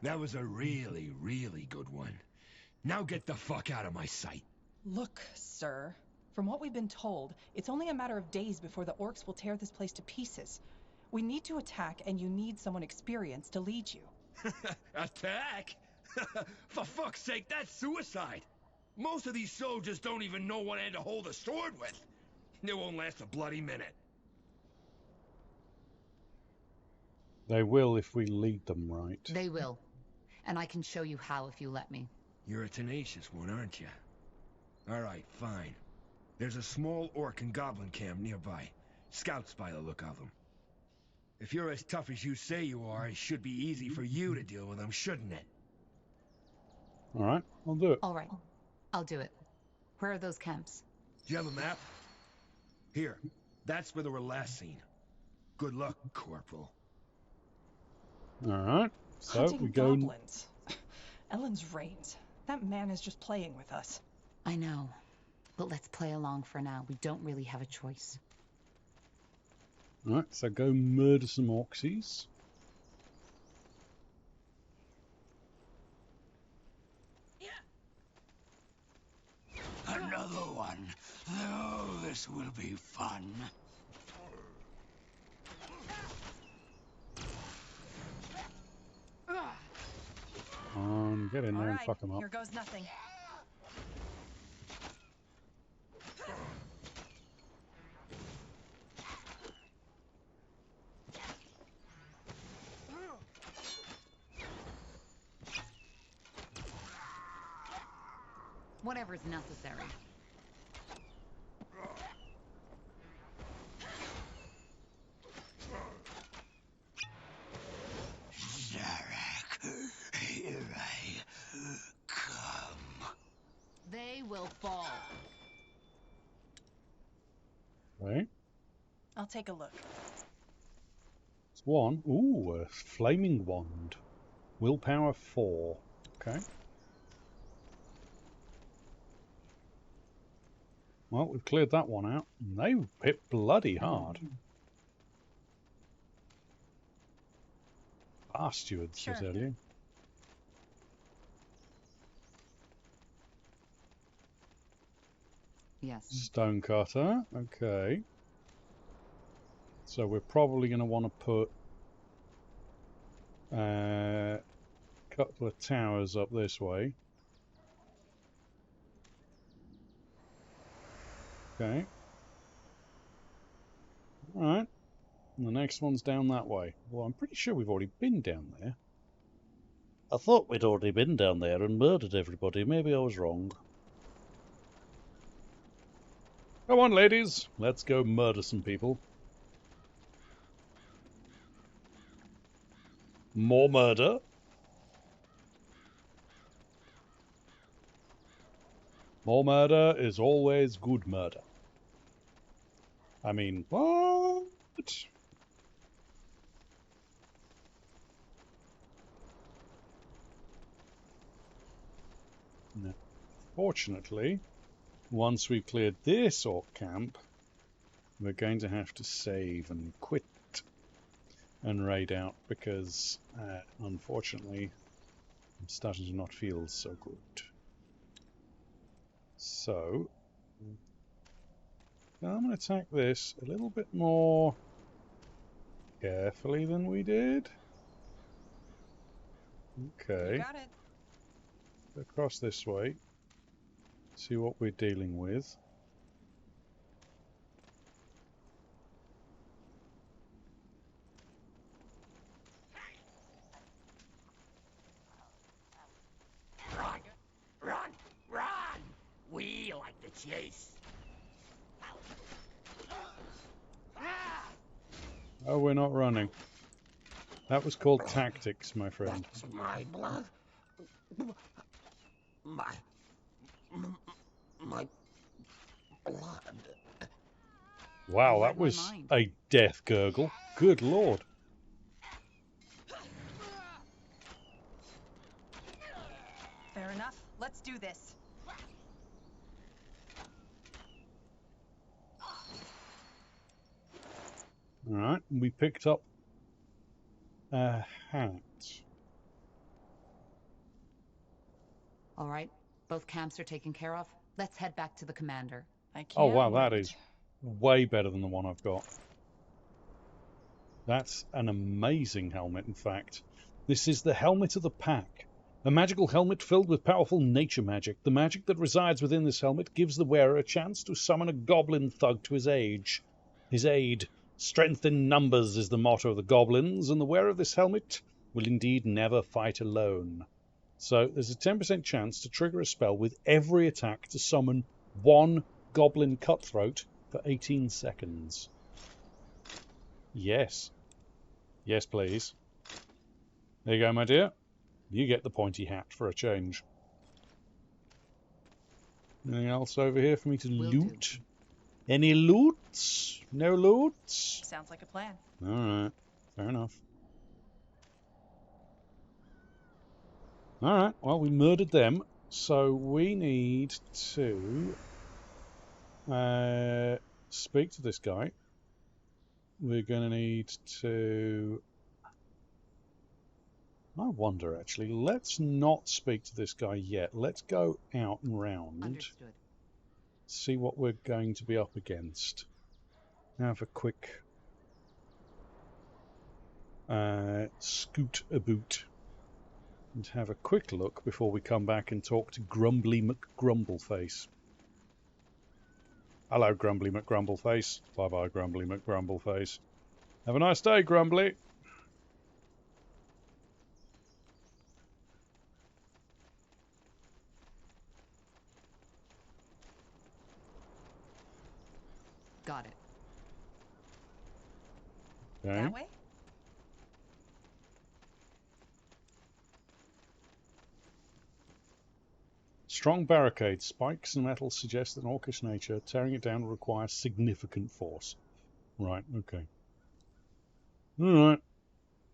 That was a really, really good one. Now get the fuck out of my sight. Look, sir. From what we've been told, it's only a matter of days before the orcs will tear this place to pieces. We need to attack, and you need someone experienced to lead you. Attack? For fuck's sake, that's suicide. Most of these soldiers don't even know one end to hold a sword with. It won't last a bloody minute. They will if we lead them right. They will. And I can show you how if you let me. You're a tenacious one, aren't you? All right, fine. There's a small orc and goblin camp nearby. Scouts by the look of them. If you're as tough as you say you are, it should be easy for you to deal with them, shouldn't it? All right, I'll do it. All right, I'll do it. Where are those camps? Do you have a map? Here, that's where they were last seen. Good luck, Corporal. All right, so Hunting we go. goblins. Ellen's reigns. That man is just playing with us. I know, but let's play along for now. We don't really have a choice. All right, so go murder some orcsies. Another one. Oh, this will be fun. Get in there and fuck them up. Here goes nothing. Whatever's necessary. Zarak, here I come. They will fall. Right. I'll take a look. It's one. Ooh, a flaming wand. Willpower 4. Okay. Well, we've cleared that one out. And they hit bloody hard. Bastards, Sure. I tell you. Yes. Stonecutter. Okay. So we're probably going to want to put a couple of towers up this way. Okay. Alright. And the next one's down that way. Well, I'm pretty sure we've already been down there. I thought we'd already been down there and murdered everybody. Maybe I was wrong. Come on, ladies. Let's go murder some people. More murder? More murder is always good murder. I mean, what? No. Fortunately, once we've cleared this orc camp, we're going to have to save and quit and raid out because, unfortunately, I'm starting to not feel so good. So, I'm going to attack this a little bit more carefully than we did. Okay. You got it. Across this way. See what we're dealing with. Run! Run! Run! We like the chase. No, we're not running. That was called tactics, my friend. That's my blood. My blood. Wow, that was a death gurgle. Good lord. Fair enough. Let's do this. Alright, we picked up a hat. All right, both camps are taken care of. Let's head back to the commander. I can't Oh wow, wait. that is way better than the one I've got. That's an amazing helmet, in fact. This is the Helmet of the Pack. A magical helmet filled with powerful nature magic. The magic that resides within this helmet gives the wearer a chance to summon a goblin thug to his aid. Strength in numbers is the motto of the goblins, and the wearer of this helmet will indeed never fight alone. So there's a 10% chance to trigger a spell with every attack to summon one goblin cutthroat for 18 seconds. Yes. Yes, please. There you go, my dear. You get the pointy hat for a change. Anything else over here for me to loot? Any loots? No loots? Sounds like a plan. Alright, fair enough. Alright, well, we murdered them, so we need to speak to this guy. We're going to need to... I wonder, actually. Let's not speak to this guy yet. Let's go out and round. Understood. See what we're going to be up against. Have a quick scoot about and have a quick look before we come back and talk to Grumbly McGrumbleface. Hello, Grumbly McGrumbleface. Bye-bye, Grumbly McGrumbleface. Have a nice day, Grumbly. Got it. Okay. That way? Strong barricades, spikes and metal suggest an orcish nature. Tearing it down requires significant force. Right, okay. Alright.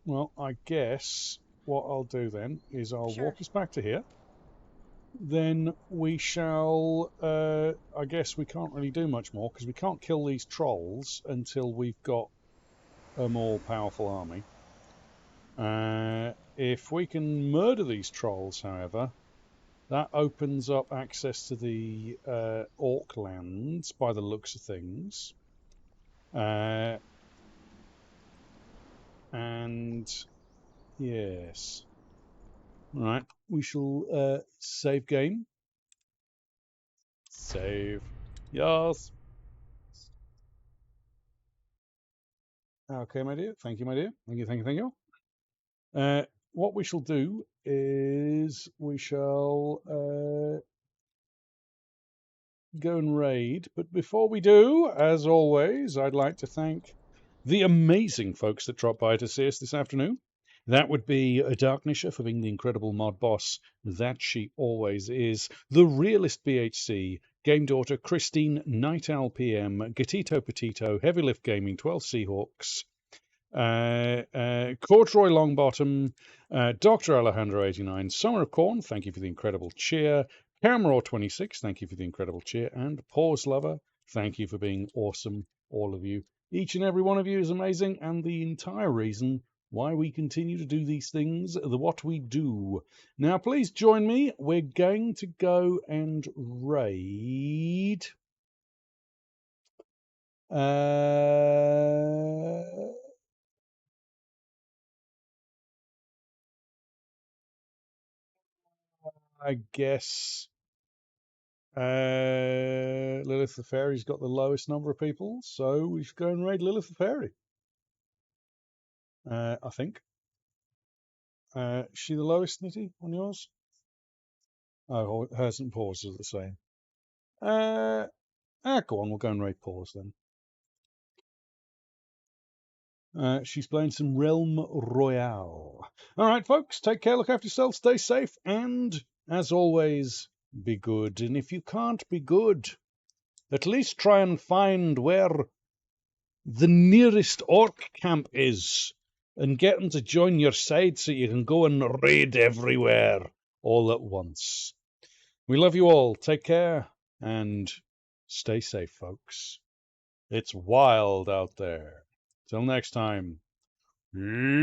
Well, I guess what I'll do then is I'll walk us back to here. Then we shall... I guess we can't really do much more because we can't kill these trolls until we've got a more powerful army. If we can murder these trolls, however, that opens up access to the Orc lands by the looks of things. And yes. Right, we shall save game. Save. Yes. Okay, my dear. Thank you, my dear. Thank you, thank you, thank you. What we shall do is we shall go and raid. But before we do, as always, I'd like to thank the amazing folks that dropped by to see us this afternoon. That would be Darknisher for being the incredible mod boss that she always is. The Realist BHC, Game Daughter, Christine, Night Owl PM, Gatito Petito, Heavy Lift Gaming, 12 Seahawks, Corduroy Longbottom, Dr. Alejandro 89, Summer of Corn, thank you for the incredible cheer, Cameron 26, thank you for the incredible cheer, and Pause Lover, thank you for being awesome, all of you. Each and every one of you is amazing, and the entire reason why we continue to do these things, what we do. Now, please join me. We're going to go and raid. I guess Lilith the Fairy's got the lowest number of people, so we should go and raid Lilith the Fairy. I think. Is she the lowest, Nitty, on yours? Oh, hers and Paws are the same. Go on, we'll go and raid Paws then. She's playing some Realm Royale. All right, folks, take care, look after yourselves, stay safe, and as always, be good. And if you can't be good, at least try and find where the nearest orc camp is and get them to join your side so you can go and raid everywhere all at once. We love you all. Take care and stay safe, folks. It's wild out there. Till next time. Peace.